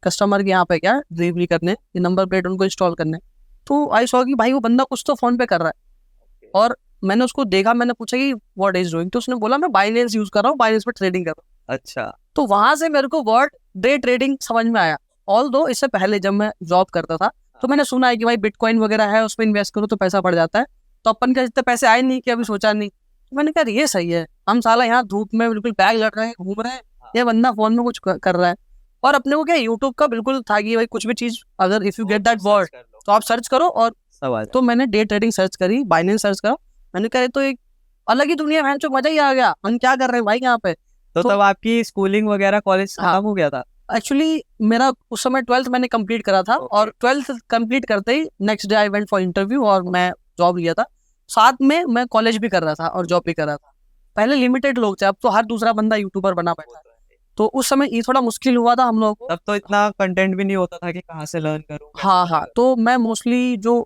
कस्टमर के यहाँ पे गया डिलीवरी करने, ये नंबर प्लेट उनको इंस्टॉल करने। तो आई सॉ कि भाई वो बंदा कुछ तो फोन पे कर रहा है, और मैंने उसको देखा, मैंने पूछा कि व्हाट इज डूइंग, तो उसने बोला मैं बाइनेंस यूज कर रहा हूँ, बाइनेंस पे ट्रेडिंग कर रहा हूँ। अच्छा। तो वहां से मेरे को वर्ड डे ट्रेडिंग समझ में आया। ऑल दो इससे पहले जब मैं जॉब करता था तो मैंने सुना है कि भाई बिटकॉइन वगैरह है, उसमें इन्वेस्ट करो तो पैसा बढ़ जाता है, तो अपन का इतने पैसे आए नहीं कि अभी सोचा नहीं। तो मैंने कहा ये सही है, हम साला यहाँ धूप में बिल्कुल बैग लड़ रहे हैं, घूम रहे हैं, ये बंदा फोन में कुछ कर रहा है। और अपने को क्या यूट्यूब का बिल्कुल था कि भाई कुछ भी चीज अगर if you get that word तो आप सर्च करो, और सवाल। तो मैंने डे ट्रेडिंग सर्च करी, बाइनेंस सर्च करा। मैंने कहा ये तो एक अलग ही दुनिया है, जो मजा ही आ गया, हम क्या कर रहे हैं भाई यहाँ पे। तो तो- तब आपकी स्कूलिंग वगैरह कॉलेज हाँ। खत्म हो गया था? एक्चुअली मेरा उस समय 12th मैंने कंप्लीट करा था, और 12th कंप्लीट करते ही next day I went for interview और मैं जॉब लिया था। साथ में मैं कॉलेज भी कर रहा था और जॉब भी कर रहा था। पहले लिमिटेड लोग थे, अब तो हर दूसरा बंदा यूट्यूबर बना बैठा है। तो उस समय ये थोड़ा मुश्किल हुआ था हम लोगों को। तब तो इतना कंटेंट भी नहीं होता था कि कहाँ से लर्न करूँ। हाँ, तो मैं मोस्टली जो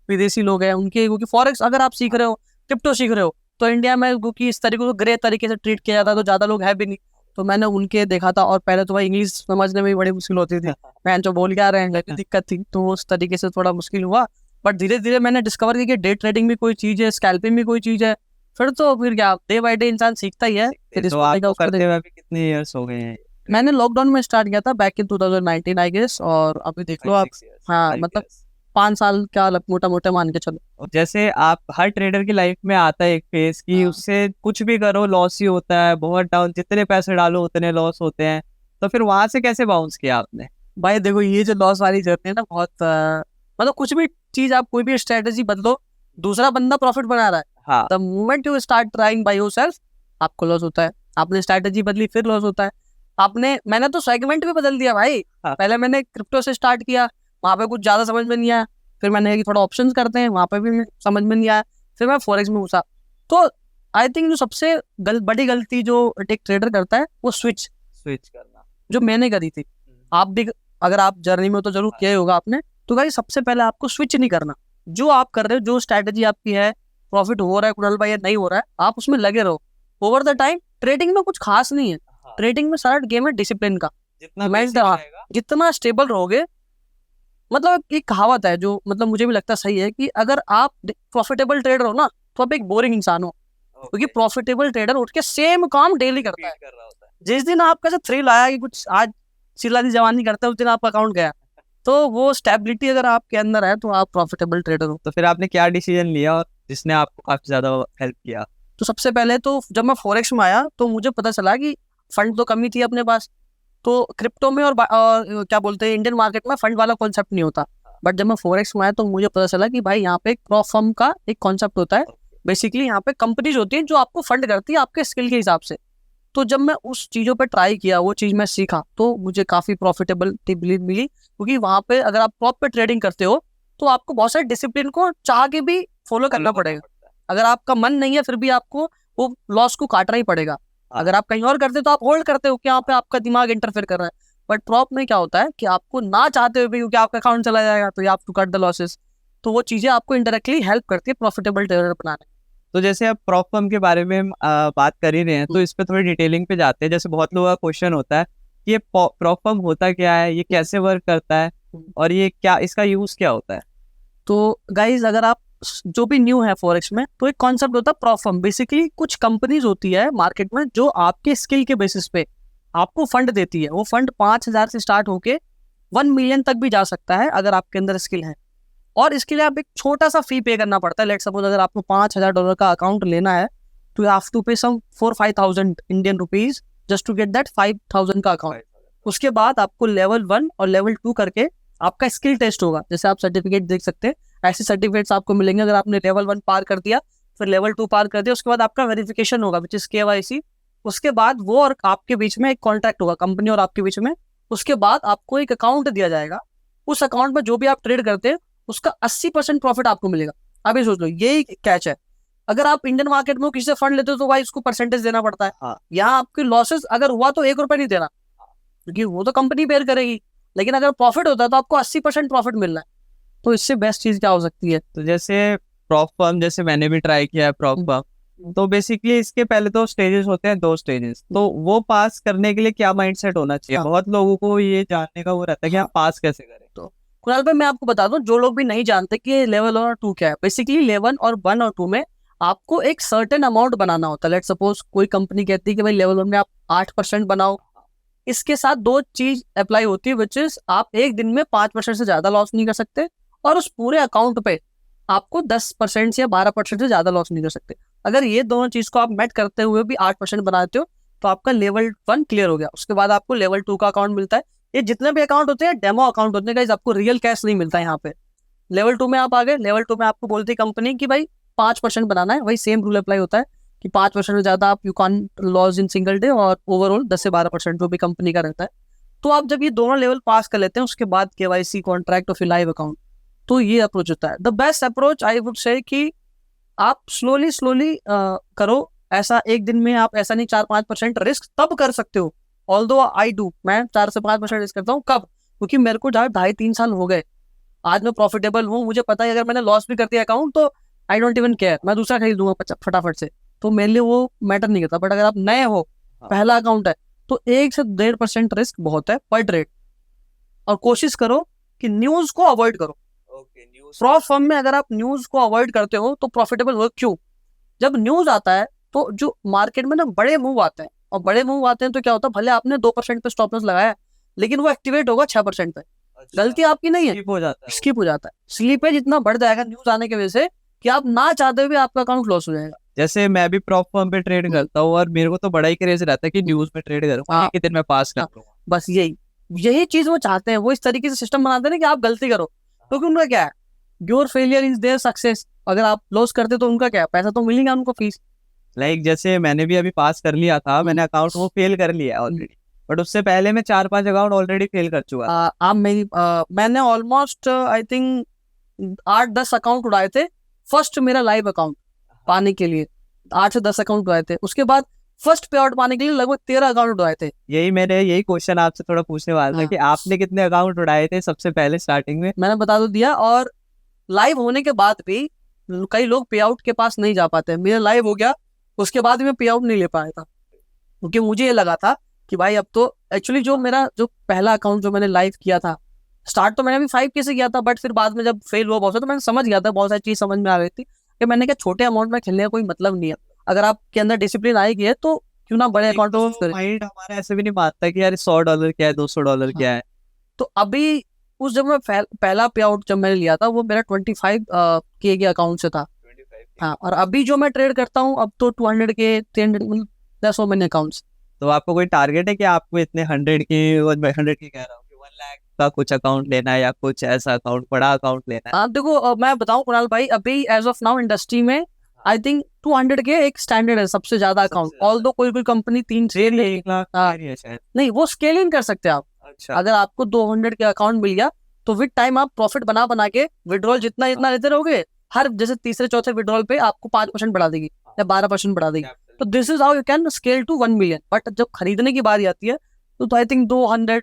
विदेशी लोग हैं उनके, क्योंकि फॉरेक्स अगर आप सीख रहे हो, क्रिप्टो सीख रहे हो, तो इंडिया में क्योंकि इस तरीके को ग्रे तरीके से ट्रीट किया जाता है तो ज्यादा लोग है भी नहीं। तो मैंने उनके देखा था, और पहले तो भाई इंग्लिश समझने में भी बड़ी मुश्किल होती थी, मैं जो बोल क्या रहे हैं, दिक्कत थी, तो उस तरीके से थोड़ा मुश्किल हुआ। बट धीरे धीरे मैंने डिस्कवर किया कि डे ट्रेडिंग भी कोई चीज है, स्कैल्पिंग भी कोई चीज है। फिर क्या, डे बाय डे इंसान सीखता ही है। फिर तो इसको आपको देखा, उसको करते देखा। हुए अभी कितने इयर्स हो गए हैं? मैंने लॉकडाउन में स्टार्ट किया था बैक इन 2019 आई गेस, और अभी देख लो आप, 5-6 years, हाँ 5 मतलब years। 5 साल क्या मोटा मोटा मान के चलो। और जैसे आप, हर ट्रेडर की लाइफ में आता है एक फेज कि हाँ। उससे कुछ भी करो लॉस ही होता है, बहुत डाउन, जितने पैसे डालो उतने लॉस होते हैं। तो फिर वहां से कैसे बाउंस किया आपने? भाई देखो, ये जो लॉस वाली जर्नी है ना, बहुत मतलब कुछ भी चीज आप कोई भी स्ट्रेटेजी बदलो, दूसरा बंदा प्रॉफिट बना रहा है, हाँ। The moment you start trying by yourself आपको लॉस होता है। आपने स्ट्रेटेजी बदली फिर लॉस होता है। मैंने तो सेगमेंट भी बदल दिया भाई। हाँ। पहले मैंने क्रिप्टो से स्टार्ट किया, वहां पे कुछ ज्यादा समझ में नहीं आया। फिर मैंने कि थोड़ा ऑप्शंस करते हैं, वहां पे भी समझ में नहीं आया। फिर मैं फॉरेक्स में घुसा। तो आई थिंक जो सबसे बड़ी गलती जो एक ट्रेडर करता है वो स्विच करना, जो मैंने करी थी। आप भी अगर आप जर्नी में हो तो जरूर किया ही होगा आपने। तो भाई सबसे पहले आपको स्विच नहीं करना। जो आप कर रहे हो, जो स्ट्रैटेजी आपकी है, प्रॉफिट हो रहा है कुणाल भाई या नहीं हो रहा है, आप उसमें लगे रहो ओवर द टाइम। ट्रेडिंग में कुछ खास नहीं है। ट्रेडिंग में सारा गेम है डिसिप्लिन का। जितना मैं basic रहेगा। जितना स्टेबल रहोगे, मतलब एक कहावत है जो मतलब मुझे भी लगता सही है कि अगर आप प्रॉफिटेबल ट्रेडर हो ना तो आप एक बोरिंग इंसान हो, क्योंकि प्रॉफिटेबल ट्रेडर उठ के सेम काम डेली करता है। कर रहा होता है। जिस दिन आपका से थ्रिल आया कि कुछ आज चिल्लाती जवानी करता है, उस दिन आपका अकाउंट गया। तो वो स्टेबिलिटी अगर आपके अंदर है तो आप प्रॉफिटेबल ट्रेडर हो। तो फिर आपने क्या डिसीजन लिया और जिसने आपको काफी ज्यादा हेल्प किया? तो सबसे पहले तो जब मैं फॉरेक्स में आया तो मुझे पता चला कि फंड तो कम ही थी अपने पास, तो क्रिप्टो में और क्या बोलते हैं इंडियन मार्केट में फंड वाला कॉन्सेप्ट नहीं होता। बट जब मैं फॉरेक्स में आया तो मुझे पता चला कि भाई यहाँ पे एक प्रॉप फर्म का एक कॉन्सेप्ट होता है। बेसिकली यहाँ पे कंपनीज होती है जो आपको फंड करती है आपके स्किल के हिसाब से। तो जब मैं उस चीज़ों पे ट्राई किया, वो चीज़ मैं सीखा, तो मुझे काफ़ी प्रॉफिटेबिलिटी मिली, क्योंकि वहाँ पे अगर आप प्रॉप पे ट्रेडिंग करते हो तो आपको बहुत सारे डिसिप्लिन को चाह के भी फॉलो करना पड़ेगा। अगर आपका मन नहीं है फिर भी आपको वो लॉस को काटना ही पड़ेगा। अगर आप कहीं और करते हो तो आप होल्ड करते हो कि यहाँ पे आपका दिमाग इंटरफेयर कर रहा है। बट प्रॉप में क्या होता है कि आपको ना चाहते हुए भी, क्योंकि आपका अकाउंट चला जाएगा तो आप टू कट द लॉसेस, तो वो चीज़ें आपको इनडायरेक्टली हेल्प करती है प्रॉफिटेबल ट्रेडर बनाने। तो जैसे आप प्रॉप फर्म के बारे में बात कर ही रहे हैं, तो इस पे थोड़ी डिटेलिंग पे जाते हैं। जैसे बहुत लोगों का क्वेश्चन होता है कि ये प्रॉप फर्म होता क्या है, ये कैसे वर्क करता है, और ये क्या, इसका यूज क्या होता है? तो गाइज अगर आप जो भी न्यू है फॉरेक्स में, तो एक कॉन्सेप्ट होता है प्रॉप फर्म। बेसिकली कुछ कंपनीज होती है मार्केट में जो आपके स्किल के बेसिस पे आपको फंड देती है। वो फंड 5,000 से स्टार्ट होके 1 मिलियन तक भी जा सकता है अगर आपके अंदर स्किल है। और इसके लिए आप एक छोटा सा फी पे करना पड़ता है। लेट सपोज अगर आपको $5,000 का अकाउंट लेना है तो you have to pay some 4-5,000 Indian rupees just to get that 5,000 का अकाउंट। उसके बाद आपको लेवल 1 और लेवल 2 करके आपका स्किल टेस्ट होगा। जैसे आप सर्टिफिकेट देख सकते हैं, ऐसे सर्टिफिकेट्स आपको मिलेंगे अगर आपने लेवल 1 पार कर दिया, फिर लेवल 2 पार कर दिया, उसके बाद आपका वेरिफिकेशन होगा विच इज KYC। उसके बाद वो और आपके बीच में एक कॉन्ट्रैक्ट होगा, कंपनी और आपके बीच में। उसके बाद आपको एक अकाउंट दिया जाएगा, उस अकाउंट में जो भी आप ट्रेड करते हैं उसका 80% प्रॉफिट आपको मिलेगा। अब ये सोच लो, यही कैच है। अगर आप इंडियन मार्केट में किसी से फंड लेते हो तो भाई उसको परसेंटेज देना पड़ता है। यहाँ आपके लॉसेस अगर हुआ तो ₹1 नहीं देना, क्योंकि वो तो कंपनी बेयर करेगी। लेकिन अगर प्रॉफिट होता है तो आपको 80% प्रॉफिट मिल रहा है। तो इससे बेस्ट चीज क्या हो सकती है? तो जैसे प्रॉप फर्म, जैसे मैंने भी ट्राई किया है प्रॉप फर्म, तो बेसिकली इसके पहले तो स्टेजेस होते हैं, 2 स्टेजेस। तो वो पास करने के लिए क्या माइंडसेट होना चाहिए? बहुत लोगों को ये जानने का वो रहता है कि आप पास कैसे करें। तो कुणाल भाई मैं आपको बता दूं, जो लोग भी नहीं जानते कि लेवल 1 और 2 क्या है, बेसिकली लेवल 1 और 2 में आपको एक सर्टेन अमाउंट बनाना होता है। लेट सपोज कोई कंपनी कहती है कि भाई लेवल 1 में आप 8% बनाओ। इसके साथ 2 चीज अप्लाई होती है, विच इज आप एक दिन में 5% से ज्यादा लॉस नहीं कर सकते, और उस पूरे अकाउंट पे आपको 10% या 12% से ज्यादा लॉस नहीं कर सकते। अगर ये दोनों चीज को आप मेट करते हुए भी 8% बनाते हो तो आपका लेवल 1 क्लियर हो गया। उसके बाद आपको लेवल 2 का अकाउंट मिलता है। ये जितने भी अकाउंट होते हैं डेमो अकाउंट होते हैं गाइस, आपको रियल कैश नहीं मिलता है यहाँ पे। लेवल 2 में आप आ गए, लेवल 2 में आपको बोलती है कंपनी कि भाई 5% बनाना है। वही सेम रूल अप्लाई होता है कि 5% से ज्यादा आप you can't loss in single day, और ओवरऑल 10 से 12% जो भी कंपनी का रहता है। तो आप जब ये दोनों लेवल पास कर लेते हैं उसके बाद KYC, कॉन्ट्रैक्ट और फिर लाइव अकाउंट, तो ये अप्रोच होता है। The best approach I would say कि आप स्लोली करो। ऐसा एक दिन में आप ऐसा नहीं 4-5% रिस्क तब कर सकते हो। ऑल्दो आई डू, मैं 4 से 5% रिस्क करता हूँ। कब? क्योंकि मेरे को 2.5-3 साल हो गए, आज मैं प्रॉफिटेबल हूँ। मुझे पता है अगर मैंने लॉस भी कर दिया अकाउंट तो आई डोंट इवन केयर, मैं दूसरा खरीद लूंगा फटाफट से। तो मेरे लिए वो मैटर नहीं करता। बट अगर आप नए हो, पहला अकाउंट है, तो 1 से 1.5% रिस्क बहुत है पर ट्रेड। और कोशिश करो कि न्यूज को अवॉइड करो। प्रॉप फर्म में अगर आप न्यूज को अवॉइड करते हो तो प्रॉफिटेबल हो। क्यों? जब न्यूज आता है तो जो मार्केट में ना बड़े मूव आते हैं, और बड़े मूव आते हैं तो क्या होता है, भले आपने 2% पे स्टॉप लॉस लगाया लेकिन वो एक्टिवेट होगा 6% पे। गलती आपकी नहीं है, स्किप हो जाता है। स्लीपेज इतना बढ़ जाएगा न्यूज आने की वजह से कि आप ना चाहते हुए आपका अकाउंट लॉस हो जाएगा। जैसे मैं भी प्रॉप फर्म पे ट्रेड करता हूँ और मेरे को तो बड़ा ही क्रेज रहता है कि न्यूज में ट्रेड करूँ, एक दिन में पास कर लूंगा। बस यही चीज वो चाहते हैं। वो इस तरीके से सिस्टम बनाते हैं कि आप गलती करो, क्योंकि उनका क्या है, your failure is their success. अगर आप लॉस करते तो उनका क्या, पैसा तो मिलेगा उनको, फीस। लाइक जैसे मैंने भी अभी पास कर लिया था, मैंने अकाउंट वो फेल कर लिया ऑलरेडी, बट उससे पहले मैं 4-5 अकाउंट ऑलरेडी फेल कर चुका। आप मैंने ऑलमोस्ट आई थिंक 8-10 अकाउंट उड़ाए थे फर्स्ट मेरा लाइव अकाउंट पाने के लिए। 8 से 10 अकाउंट उड़ाए थे। उसके बाद फर्स्ट पे आउट पाने के लिए लगभग 13 अकाउंट उड़ाए थे। यही क्वेश्चन आपसे थोड़ा पूछने वाला था कि आपने कितने अकाउंट उड़ाए थे सबसे पहले स्टार्टिंग में? मैंने बता तो दिया। और लाइव होने के बाद भी कई लोग पे आउट के पास नहीं जा पाते। मेरा लाइव हो गया, उसके बाद भी मैं पे आउट नहीं ले पाया था, क्योंकि मुझे ये लगा था कि भाई अब तो एक्चुअली जो मेरा जो पहला अकाउंट जो मैंने लाइव किया था, स्टार्ट तो मैंने भी 5K से किया था, बट फिर बाद में जब फेल हुआ बहुत, तो मैंने समझ गया था, बहुत सारी चीज समझ में आ गई थी कि मैंने क्या छोटे अमाउंट में खेलने का कोई मतलब नहीं है। अगर आपके अंदर डिसिप्लिन आई गई है तो क्यों ना बड़े अकाउंट तो माइंड हमारा ऐसे भी नहीं मानता कि यार $100 क्या है, $200 क्या है। तो अभी उस जब मैं पहला पे आउट जब मैंने लिया था वो मेरा 25K के अकाउंट से था। हाँ, और अभी जो मैं ट्रेड करता हूँ अब तो 200 के 300 मतलब there's so many accounts। तो आपको कोई टारगेट है कि आपको इतने 100 की 100 की कह रहा हूँ कि 1 लाख का कुछ अकाउंट लेना है, या कुछ ऐसा अकाउंट, बड़ा अकाउंट लेना है? हाँ देखो, मैं बताऊँ कुणाल भाई, अभी एज ऑफ नाउ इंडस्ट्री में आई थिंक 200 के एक स्टैंडर्ड है सबसे ज्यादा सबसे अकाउंट। ज्यादा। ऑल दो कोई कंपनी 3 डेली 1 लाख हाँ, दे रही है शायद। नहीं वो स्केलिंग कर सकते हैं आप। अच्छा। अगर आपको 200 के अकाउंट मिल गया तो विद टाइम आप प्रॉफिट बना बना के विड्रॉल जितना जितना लेते रहोगे, हर जैसे तीसरे चौथे विड्रॉल पे आपको 5% बढ़ा देगी या 12% बढ़ा देगी। तो this is how you can scale to 1 million. But जब खरीदने की बारी आती है तो आई थिंक 200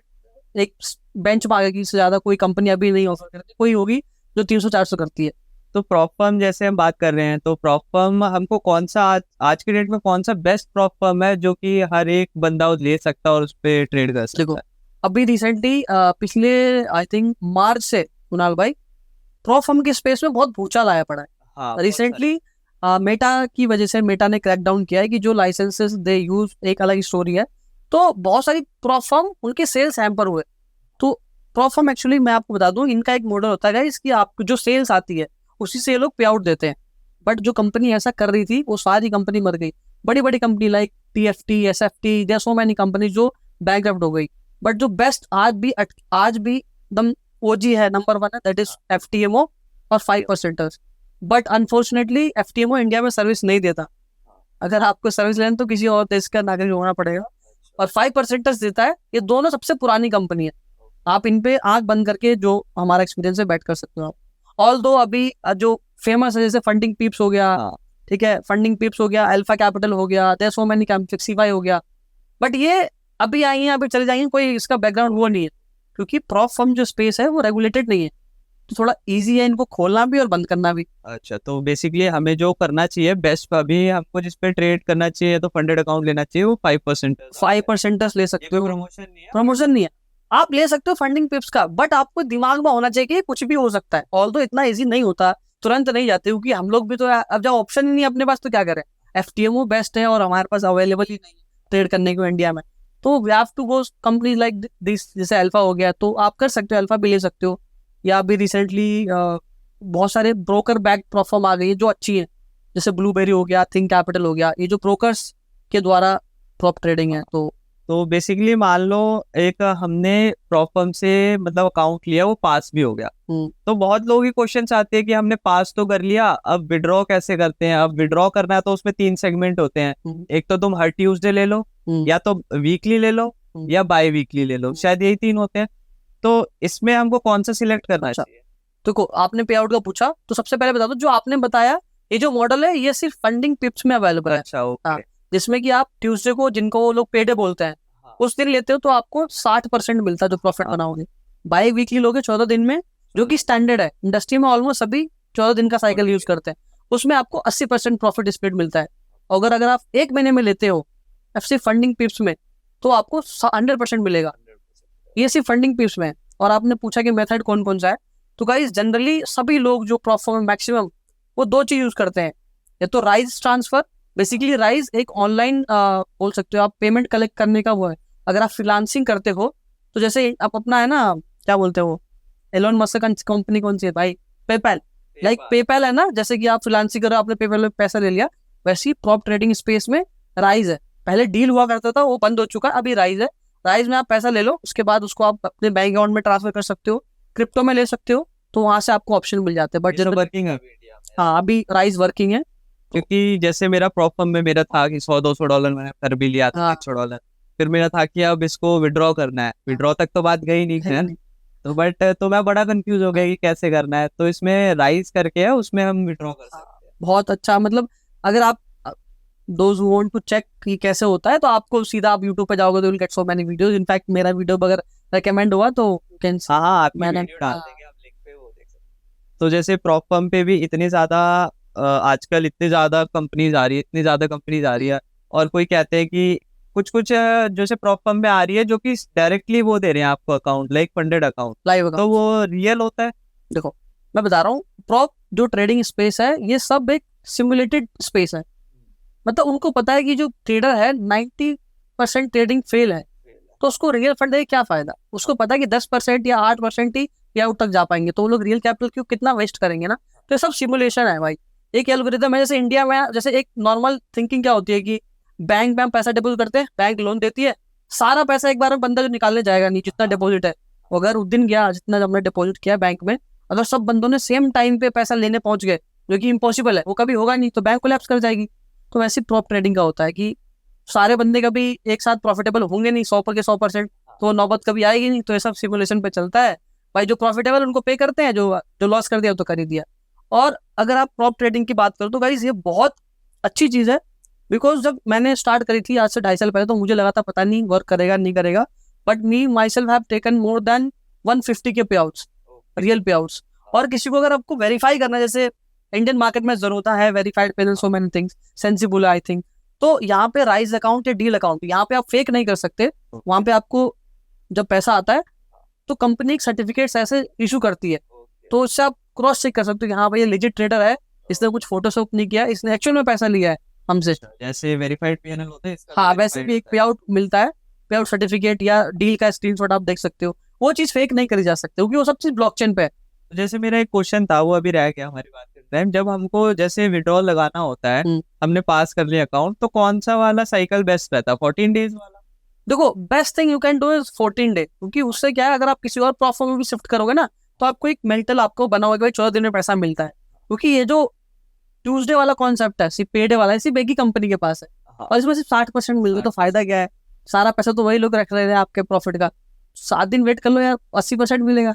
एक बेंच मार्क की से ज्यादा कोई कंपनी अभी नहीं ऑफर करती। कोई होगी जो 300-400 करती है। तो प्रॉप फर्म जैसे हम बात कर रहे हैं, तो प्रॉप फर्म हमको कौन सा आज के डेट में कौन सा बेस्ट प्रॉप फर्म है जो कि हर एक बंदा ले सकता है और उस पर ट्रेड कर सकता देखो, है? अभी रिसेंटली पिछले आई थिंक मार्च से कुणाल भाई प्रॉप फर्म के स्पेस में बहुत भूचाल आया पड़ा है। हाँ, रिसेंटली मेटा की वजह से मेटा ने क्रैक डाउन किया है कि जो लाइसेंसेस दे यूज, एक अलग स्टोरी है। तो बहुत सारी प्रॉप फर्म उनके सेल्स हैम्पर हुए। तो प्रॉप फर्म एक्चुअली मैं आपको बता दूं, इनका एक मॉडल होता है इसकी, आपको जो सेल्स आती है उसी से ये लोग पे आउट देते हैं। बट जो कंपनी ऐसा कर रही थी वो सारी कंपनी मर गई। बड़ी बड़ी company like TFT, SFT, there so many company जो बैंकरप्ट हो गई। बट जो बेस्ट आज भी एकदम OG है, नंबर 1 है, दैट इज FTMO और 5%ers। But unfortunately FTMO India में सर्विस नहीं देता। अगर आपको सर्विस लेना तो किसी और देश का नागरिक होना पड़ेगा। और 5%ers देता है। ये दोनों सबसे पुरानी कंपनी है। आप इन पे आंख बंद करके जो हमारा एक्सपीरियंस है बैठ कर सकते हो आप। ऑल दो अभी जो फेमस है जैसे फंडिंग पीप्स हो गया, ठीक है, फंडिंग पीप्स हो गया, अल्फा कैपिटल हो गया, देयर सो मेनी फ्लेक्सीफाई हो गया। बट ये अभी आई हैं, अभी चले जाएंगे, कोई इसका बैकग्राउंड वो नहीं है। क्योंकि प्रॉप फर्म जो स्पेस है वो रेगुलेटेड नहीं है, तो थोड़ा इजी है इनको खोलना भी और बंद करना भी। अच्छा, तो बेसिकली हमें जो करना चाहिए बेस्ट, अभी हमको जिस पे ट्रेड करना चाहिए तो फंडेड अकाउंट लेना चाहिए, वो 5%। 5%ers ले सकते हो। प्रमोशन नहीं है? प्रमोशन नहीं है, आप ले सकते हो फंडिंग पिप्स का। बट आपको दिमाग में होना चाहिए कि कुछ भी हो सकता है। ऑल तो इतना इजी नहीं होता, तुरंत नहीं जाते, क्योंकि हम लोग भी तो अब जब ऑप्शन ही नहीं है अपने पास तो क्या करें। FTMO बेस्ट है और हमारे पास अवेलेबल ही नहीं है ट्रेड करने को इंडिया में। तो we have to go company like this, जैसे अल्फा हो गया तो आप कर सकते हो, अल्फा भी ले सकते हो। या अभी रिसेंटली बहुत सारे ब्रोकर बैक प्लेटफॉर्म आ गई है जो अच्छी है, जैसे ब्लूबेरी हो गया, थिंक कैपिटल हो गया, ये जो ब्रोकर्स के द्वारा प्रॉप ट्रेडिंग है। तो बेसिकली मान लो एक हमने प्रॉप फर्म से मतलब अकाउंट लिया, वो पास भी हो गया, तो बहुत लोगों की क्वेश्चंस आते हैं कि हमने पास तो कर लिया, अब विड्रॉ कैसे करते हैं? अब विड्रॉ करना है तो उसमें 3 सेगमेंट होते हैं। एक तो तुम हर ट्यूसडे ले लो, या तो वीकली ले लो, या बाई वीकली ले लो, शायद यही 3 होते हैं। तो इसमें हमको कौन सा सिलेक्ट करना चाहिए? देखो, आपने पे आउट का पूछा तो सबसे पहले बता दो, जो आपने बताया ये जो मॉडल है ये सिर्फ फंडिंग पिप्स में अवेलेबल है। अच्छा, ओके। जिसमें कि आप ट्यूसडे को, जिनको वो लोग पेडे बोलते हैं, उस दिन लेते हो तो आपको 60% मिलता है जो प्रॉफिट बनाओगे। बाई वीकली लोगे 14 दिन में, जो कि स्टैंडर्ड है इंडस्ट्री में, ऑलमोस्ट सभी 14 दिन का साइकिल यूज करते हैं। उसमें आपको 80% प्रॉफिट स्प्लिट मिलता है। और अगर आप 1 महीने में लेते हो सिर्फ फंडिंग पिप्स में तो आपको 100% मिलेगा। ये सिर्फ फंडिंग पिप्स में है। और आपने पूछा कि मेथड कौन कौन सा है, तो गाइस जनरली सभी लोग जो प्रॉप फर्म मैक्सिमम वो 2 चीज यूज करते हैं। या तो राइज ट्रांसफर, बेसिकली राइज एक ऑनलाइन बोल सकते हो आप, पेमेंट कलेक्ट करने का वो है। अगर आप फ्रीलांसिंग करते हो तो जैसे आप अपना है ना, क्या बोलते हो, एलोन मस्क की कंपनी कौन सी है भाई, पेपैल। लाइक पेपैल है ना, जैसे कि आप फ्रीलांसिंग करो, आपने पेपैल में पैसा ले लिया, वैसे ही प्रॉप ट्रेडिंग स्पेस में राइज है। पहले डील हुआ करता था, वो बंद हो चुका है, अभी राइज है। राइज में आप पैसा ले लो, उसके बाद उसको आप अपने बैंक अकाउंट में ट्रांसफर कर सकते हो, क्रिप्टो में ले सकते हो, तो वहां से आपको ऑप्शन मिल जाते हैं। बट वर्किंग है इंडिया में? हाँ, अभी राइज वर्किंग है। क्योंकि जैसे मेरा प्रॉप फर्म में मेरा था कि $100-200 मैंने कर भी लिया था, $100। फिर मेरा था कि अब इसको विड्रॉ करना है, विड्रॉ तक तो बात गई नहीं है, तो मैं बड़ा कंफ्यूज हो गया कि कैसे करना है। तो इसमें राइज करके है, उसमें हम विड्रॉ कर सकते हैं। बहुत अच्छा, मतलब अगर आप those who want to check कि कैसे होता है तो आपको सीधा आप YouTube पे जाओगे तो will get so many videos. In fact मेरा वीडियो अगर रेकमेंड हुआ तो हाँ, आप वीडियो डाल देंगे, आप लिंक पे वो देख सकते हैं। तो जैसे प्रॉप फर्म पे भी इतनी ज्यादा आजकल इतनी ज्यादा कंपनीज आ रही है, और कोई कहते हैं कि कुछ जैसे प्रॉप फर्म में आ रही है जो कि डायरेक्टली वो दे रहे हैं आपको account, like funded account, live, तो वो रियल होता है? देखो मैं बता रहा हूँ, प्रॉप जो ट्रेडिंग स्पेस है ये सब एक सिमुलेटेड स्पेस है। मतलब उनको पता है कि जो ट्रेडर है 90% ट्रेडिंग फेल है, तो उसको रियल फंड है क्या फायदा। उसको पता है कि 10% या 8% ही पे आउट तक जा पाएंगे, तो वो लोग रियल कैपिटल क्यों कितना वेस्ट करेंगे ना। तो ये सब सिमुलेशन है भाई। एक एल्गोरिदम है, जैसे इंडिया में जैसे एक नॉर्मल थिंकिंग क्या होती है कि बैंक में हम पैसा डिपॉजिट करते हैं, बैंक लोन देती है, सारा पैसा एक बार में बंदा जो निकालने जाएगा नहीं, जितना डिपॉजिट है वो अगर उस दिन गया जितना हमने डिपॉजिट किया बैंक में, अगर सब बंदों ने सेम टाइम पे पैसा लेने पहुंच गए, जो कि इम्पॉसिबल है, वो कभी होगा नहीं, तो बैंक कोलैप्स कर जाएगी। तो वैसे प्रॉप ट्रेडिंग का होता है कि सारे बंदे कभी एक साथ प्रॉफिटेबल होंगे नहीं 100%, तो नौबत कभी आएगी नहीं, तो ये सब सिमुलेशन पे चलता है भाई। जो प्रॉफिटेबल उनको पे करते हैं, जो लॉस कर दिया तो कर ही दिया। और अगर आप प्रॉप ट्रेडिंग की बात करो तो गाइस ये बहुत अच्छी चीज़ है, बिकॉज जब मैंने स्टार्ट करी थी आज से 2.5 साल पहले, तो मुझे लगा था पता नहीं वर्क करेगा नहीं करेगा, but me myself have taken more than 150 के पे आउट्स, रियल पे आउट्स। और किसी को अगर आपको वेरीफाई करना है, जैसे इंडियन मार्केट में जरूरत है verified payment, so many things, sensible I think, तो यहाँ पे राइज अकाउंट या डील अकाउंट, यहाँ पे आप फेक नहीं कर सकते। वहाँ पे आपको जब पैसा आता है तो कंपनी एक सर्टिफिकेट्स ऐसे इशू करती है, तो उससे आप क्रॉस चेक कर सकते हो कि हाँ भाई ये लेजिट ट्रेडर है, इसने कुछ फोटोशॉप नहीं किया, इसने एक्चुअल में पैसा लिया है हमसे। जैसे वेरीफाइड पीएनएल होता है इसका हाँ, भी वैसे भी एक verified पे आउट मिलता है, पे आउट सर्टिफिकेट या डील का स्क्रीनशॉट आप देख सकते हो, वो चीज़ फेक नहीं करी जा सकती क्योंकि वो सब चीज़ ब्लॉकचेन पे है। है। जैसे मेरा एक क्वेश्चन था वो अभी रह गया हमारी बात करते टाइम, जब हमको जैसे विड्रॉल लगाना होता है, हमने पास कर लिया अकाउंट, तो कौन सा वाला साइकिल बेस्ट रहता है, 14 डेज वाला? देखो best thing you can do is 14 day, क्योंकि उससे क्या है, अगर आप किसी और प्लेटफॉर्म में भी शिफ्ट करोगे ना, तो आपको एक मेंटल आपको बना होगा कि भाई 14 दिन में पैसा मिलता है, क्योंकि ये जो ट्यूसडे वाला कॉन्सेप्ट है सिर्फ पेडे वाला है, सिर्फ एक ही कंपनी के पास है, और इसमें सिर्फ 60% मिल रहा है, तो फायदा क्या है, सारा पैसा तो वही लोग रख रहे हैं आपके प्रॉफिट का, 7 दिन वेट कर लो यार, 80% मिलेगा।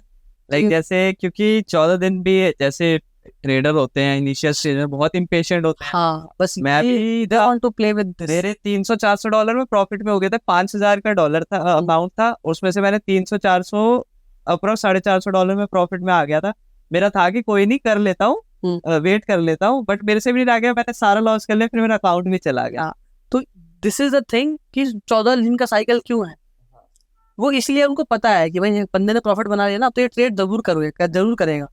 लाइक जैसे क्योंकि 14 दिन भी जैसे ट्रेडर होते हैं इनिशियल स्टेज में बहुत इम्पेशेंट होते हैं। हाँ, बस मैं भी they want to play with this. मेरे 300-400 डॉलर में प्रॉफिट में हो गए थे, 5,000 का डॉलर था अमाउंट था, उसमें से मैंने 300-400 अप्रोक्स $450 में प्रॉफिट में आ गया था। मेरा था कि कोई नहीं कर लेता हूँ, वेट कर लेता हूँ, बट मेरे से भी नहीं रह गया, मैंने सारा लॉस कर लिया, फिर मेरा अकाउंट भी चला गया। तो दिस इज द थिंग कि 14 दिन का साइकिल क्यों है, वो इसलिए उनको पता है कि भाई बंदे ने प्रॉफिट बना लिया ना, तो ये ट्रेड जरूर करेगा।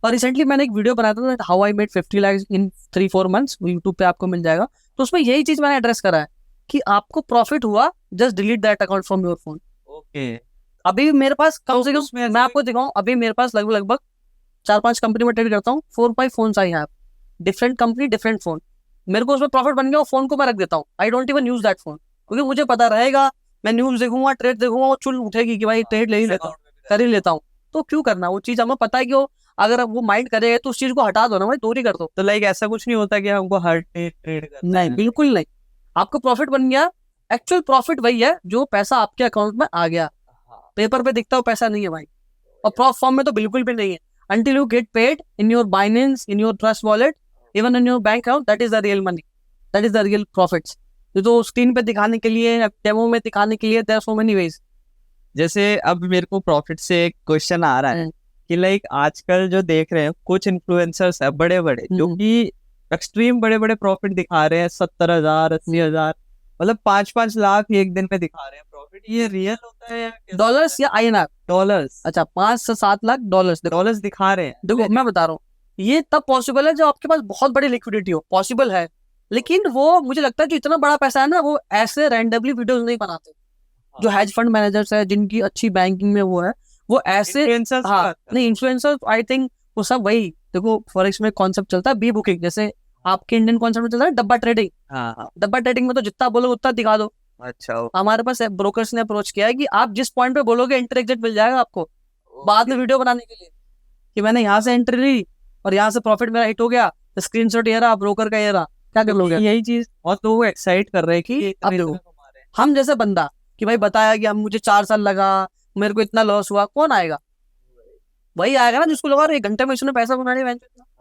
और रिसेंटली मैंने एक वीडियो बनाया था, how I made 50 lakh in 3-4 months, YouTube पे आपको मिल जाएगा, तो उसमें यही चीज मैंने एड्रेस करा है कि आपको प्रॉफिट हुआ, just delete that account from your phone. Okay, अभी मेरे पास कम से कम, मैं आपको दिखाऊं, अभी मेरे पास लगभग 4-5 कंपनी में ट्रेड करता हूँ, 4-5 phone I have, different company different phone, मेरे को उसमें प्रॉफिट बन गया, वो फोन को मैं रख देता हूँ, I don't even use that phone, क्योंकि मुझे पता रहेगा, मैं न्यूज देखूंगा, ट्रेड देखूंगा, वो चुल उठेगी कि भाई ट्रेड ले ही लेता हूँ, कर ही लेता हूँ, तो क्यों करना वो चीज, हमें पता है कि वो अगर वो माइंड करेगा तो उस चीज को हटा दो ना भाई, दूर ही कर दो। तो लाइक ऐसा कुछ नहीं होता कि हमको हर डे ट्रेड करना नहीं, है? बिल्कुल नहीं, आपको प्रॉफिट बन गया, एक्चुअल प्रॉफिट वही है जो पैसा आपके अकाउंट में आ गया, पेपर पे दिखता हो पैसा नहीं है भाई, और प्रॉप फॉर्म में तो बिल्कुल भी नहीं है। until you get paid in your Binance, in your Trust wallet, even in your bank account, that is the real money, that is the real profits। तो स्क्रीन पे दिखाने के लिए, डेमो में दिखाने के लिए, there are so many ways। जैसे अब मेरे को प्रॉफिट से एक क्वेश्चन आ रहा है कि लाइक आजकल जो देख रहे हैं कुछ इन्फ्लुएंसर्स है बड़े बड़े जो कि एक्सट्रीम बड़े बड़े प्रॉफिट दिखा रहे हैं, 70,000 80,000, मतलब 5-5 लाख एक दिन में दिखा रहे हैं प्रॉफिट, ये रियल होता है या डॉलर्स या INR? डॉलर्स। अच्छा, 5 से 7 लाख डॉलर्स दिखा रहे हैं। देखो मैं बता रहा हूँ, ये तब पॉसिबल है जब आपके पास बहुत बड़ी लिक्विडिटी हो, पॉसिबल है, लेकिन वो मुझे लगता है जो इतना बड़ा पैसा है ना, वो ऐसे रैंडमली वीडियोस नहीं बनाते, जो हेज फंड मैनेजर्स है, जिनकी अच्छी बैंकिंग में वो है, वो ऐसे हाँ नहीं, इन्फ्लुएंसर आई थिंक वो सब वही, देखो फॉरेक्स में कॉन्सेप्ट चलता है बी बुकिंग, जैसे आपके इंडियन कॉन्सेप्ट में चलता है डब्बा ट्रेडिंग। डब्बा ट्रेडिंग में तो जितना बोलो उतना दिखा दो। अच्छा, हमारे पास ब्रोकर्स ने अप्रोच किया है कि आप जिस पॉइंट पे बोलोगे एंट्री एग्जिट मिल जाएगा आपको, बाद में वीडियो बनाने के लिए कि मैंने यहाँ से एंट्री ली और यहाँ से प्रॉफिट मेरा हिट हो गया, स्क्रीनशॉट ये रहा, ब्रोकर का ये रहा, क्या कर लोगे? यही चीज बहुत लोगों को एक्साइट कर रहे हैं कि अब देखो, हम जैसे बंदा कि भाई बताया कि हम मुझे 4 साल लगा, मेरे को इतना लॉस हुआ, कौन आएगा? वही आएगा ना जिसको लगा 1 घंटे में इसने पैसा बना लिया,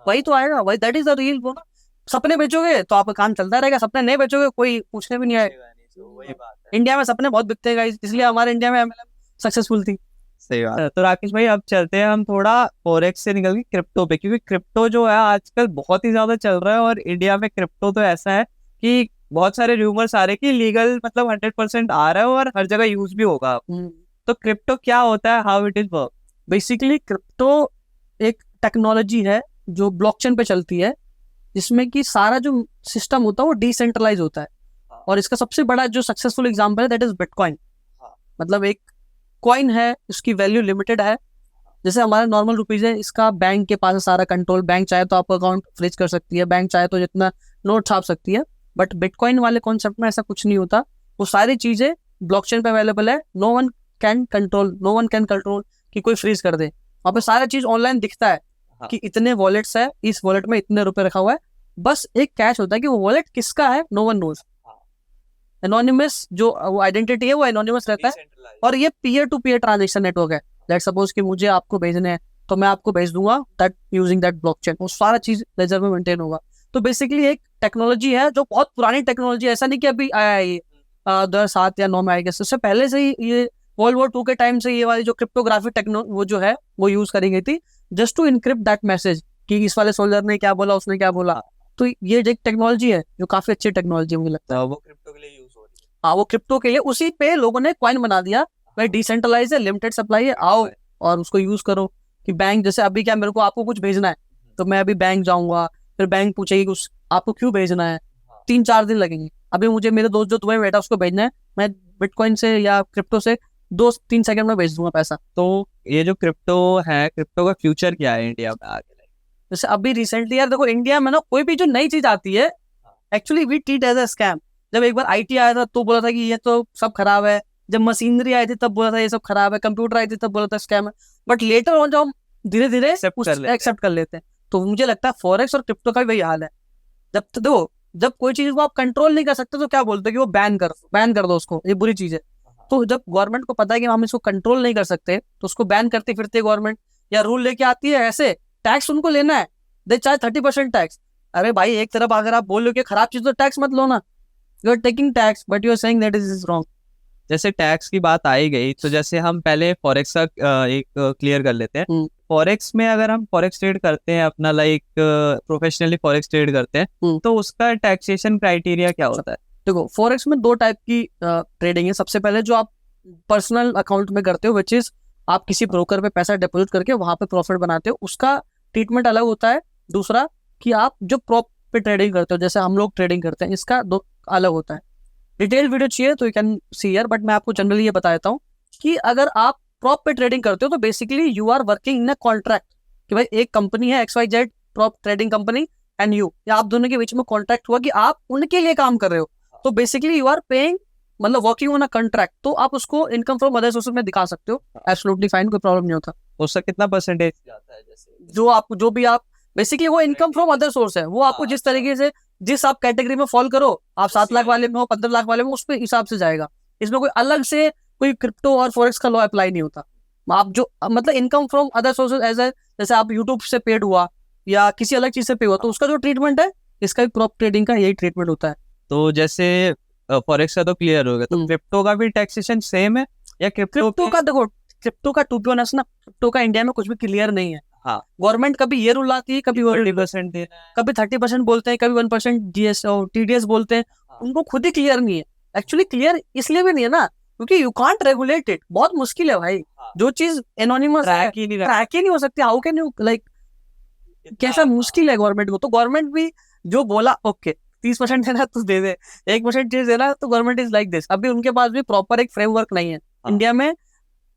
वही तो आएगा, वही दैट इज द रियल। वो ना सपने बेचोगे तो आपका काम चलता रहेगा, सपने नहीं बेचोगे कोई पूछने भी नहीं आएगा। वही बात है, इंडिया में सपने बहुत बिकते हैं गाइस, इसलिए हमारे इंडिया में MLM सक्सेसफुल थी। सही बात है। तो राकेश भाई अब चलते हैं हम थोड़ा फॉरेक्स से निकल के क्रिप्टो पे, क्योंकि क्रिप्टो जो है आजकल बहुत ही ज्यादा चल रहा है, और इंडिया में क्रिप्टो तो ऐसा है कि बहुत सारे रूमर्स आ रहे हैं कि लीगल मतलब 100% आ रहा है और हर जगह यूज भी होगा। तो क्रिप्टो क्या होता है, how it is work? Basically crypto एक टेक्नोलॉजी है जो ब्लॉकचेन पे चलती है, जिसमें कि सारा जो सिस्टम होता है वो डिसेंट्रलाइज होता है, और इसका सबसे बड़ा जो सक्सेसफुल एग्जांपल है दैट इज बिटकॉइन। मतलब एक कॉइन है, उसकी वैल्यू लिमिटेड है, जैसे हमारा नॉर्मल रुपीज है, इसका बैंक के पास है सारा कंट्रोल, बैंक चाहे तो आपका अकाउंट फ्रीज कर सकती है, बैंक चाहे तो जितना नोट छाप सकती है, बट बिटकॉइन वाले कॉन्सेप्ट में ऐसा कुछ नहीं होता। वो सारी चीजें ब्लॉकचेन पे अवेलेबल है, नो वन कैन कंट्रोल कि कोई फ्रीज कर दे। वहाँ पे सारा चीज ऑनलाइन दिखता है हाँ। कि इतने वॉलेट्स है, इस वॉलेट में इतने रुपए रखा हुआ है, बस एक कैश होता है कि वो वॉलेट किसका है, नो वन नोज। एनोनिमस जो वो आइडेंटिटी है वो एनोनिमस रहता है, और ये peer to peer transaction network है। लेट्स सपोज कि मुझे आपको भेजने हैं तो मैं आपको भेज दूंगा दैट यूजिंग दैट ब्लॉकचेन, वो सारा चीज लेजर में मेंटेन होगा। तो बेसिकली एक टेक्नोलॉजी है जो बहुत पुरानी टेक्नोलॉजी है, ऐसा नहीं कि अभी आया है ये 2007 या 9 में आएगा, उससे पहले से ही ये वर्ल्ड वॉर 2 के टाइम से ये वाली जो क्रिप्टोग्राफिक टेक्नोलॉजी वो जो है वो यूज करी गई थी just to encrypt that message कि इस वाले सोल्जर ने क्या बोला, उसने क्या बोला। तो ये एक टेक्नोलॉजी है जो काफी अच्छी टेक्नोलॉजी है मुझे लगता है। वो क्रिप्टो के लिए यूज हो रही है। हाँ, वो क्रिप्टो के लिए उसी पे लोगों ने कॉइन बना दिया, भाई डिसेंट्रलाइज है, लिमिटेड सप्लाई है, आओ और उसको यूज करो। कि बैंक जैसे अभी क्या मेरे को आपको कुछ भेजना है तो मैं अभी बैंक जाऊंगा, फिर बैंक पूछेगी कि आपको क्यों भेजना है, 3-4 दिन लगेंगे। अभी मुझे मेरे दोस्त जो दुबई में बैठा उसको भेजना है, मैं बिटकॉइन से या क्रिप्टो से 2-3 सेकंड में भेज दूंगा पैसा। तो ये जो क्रिप्टो है, क्रिप्टो का फ्यूचर क्या है इंडिया में आगे? जैसे अभी रिसेंटली यार देखो, इंडिया में ना कोई भी जो नई चीज आती है actually we treat as a scam. जब एक बार आईटी आया था तो बोला था कि ये तो सब खराब है, जब मशीनरी आई थी तब बोला था ये सब खराब है, कंप्यूटर आई थी तब बोला था स्कैम है, बट लेटर ऑन जब हम धीरे धीरे एक्सेप्ट कर लेते हैं। तो मुझे लगता है फॉरेक्स और क्रिप्टो का भी वही हाल है। जब तो देखो, जब कोई चीज को आप कंट्रोल नहीं कर सकते तो क्या बोलते हैं कि वो बैन कर दो उसको, ये बुरी चीज है। तो जब गवर्नमेंट को पता है कि हम इसको कंट्रोल नहीं कर सकते तो उसको बैन करते फिरते गवर्नमेंट, या रूल लेके आती है ऐसे, टैक्स उनको लेना है, दे चाहे 30% टैक्स। अरे भाई, एक तरफ अगर आप बोल रहे हो कि खराब चीज तो टैक्स मत लो ना, you are taking tax but you are saying that is wrong. जैसे टैक्स की बात आई गई तो जैसे हम पहले फॉरेक्स का एक क्लियर कर लेते हैं। फॉरेक्स में अगर हम फॉरेक्स ट्रेड करते हैं अपना, लाइक प्रोफेशनली फॉरेक्स ट्रेड करते हैं, तो उसका टैक्सेशन क्राइटेरिया क्या होता है? देखो, फॉरेक्स में 2 टाइप की ट्रेडिंग है। सबसे पहले जो आप पर्सनल अकाउंट में करते हो, विच इज आप किसी ब्रोकर पे पैसा डिपॉजिट करके वहां पे प्रॉफिट बनाते हो, उसका ट्रीटमेंट अलग होता है। दूसरा कि आप जो प्रॉप पे ट्रेडिंग करते हो, जैसे हम लोग ट्रेडिंग करते हैं, इसका 2 अलग होता है। डिटेल वीडियो चाहिए तो you can see here, but मैं आपको जनरली ये बता देता हूँ कि अगर आप प्रॉप पे ट्रेडिंग करते हो तो basically you are working in a contract, कि भाई एक कंपनी है XYZ prop trading company and you, या आप दोनों के बीच में कॉन्ट्रैक्ट हुआ कि आप उनके लिए काम कर रहे हो। तो बेसिकली यू आर पेइंग, मतलब वर्किंग ऑन अ कॉन्ट्रैक्ट, तो आप उसको इनकम फ्रॉम अदर सोर्सेज में दिखा सकते हो, एब्सोल्युटली फाइन, कोई प्रॉब्लम नहीं होता। उसका कितना परसेंटेज जाता है? जैसे जो भी आप बेसिकली वो इनकम फ्रॉम अदर सोर्स है, वो आपको जिस तरीके से, जिस आप कैटेगरी में फॉल करो, आप 7 लाख वाले में हो, 15 लाख वाले में, उस पे हिसाब से जाएगा। इसमें कोई अलग से कोई क्रिप्टो और फॉरेक्स का लॉ अप्लाई नहीं होता। आप जो मतलब income from other sources as a, जैसे आप यूट्यूब से पेड हुआ या किसी अलग चीज से पे हुआ, तो उसका जो ट्रीटमेंट है, इसका भी प्रॉप ट्रेडिंग का यही ट्रीटमेंट होता है। तो जैसे फॉरेक्स का तो क्लियर हो गया, तो क्रिप्टो का भी टैक्सेशन सेम है या क्रिप्टो का? देखो, क्रिप्टो का टू बी ऑनेस्ट ना, क्रिप्टो का इंडिया में कुछ भी क्लियर नहीं है। हाँ, गवर्नमेंट कभी ये रूल आती है, कभी 30% देना है, कभी 30% बोलते हैं, कभी 1% GS और TDS बोलते हैं। उनको खुद ही क्लियर नहीं है। एक्चुअली क्लियर इसलिए भी नहीं है ना क्योंकि यू कांट रेगुलेट इट, बहुत मुश्किल है भाई। जो चीज एनोनिमस ट्रैक ही नहीं हो सकती, हाउ कैन यू लाइक, कैसा मुश्किल है गवर्नमेंट को। तो गवर्नमेंट भी जो बोला ओके 30% देना तो दे दे, 1% चीज देना, तो गवर्नमेंट इज लाइक दिस। अभी उनके पास भी प्रॉपर एक फ्रेमवर्क नहीं है। इंडिया में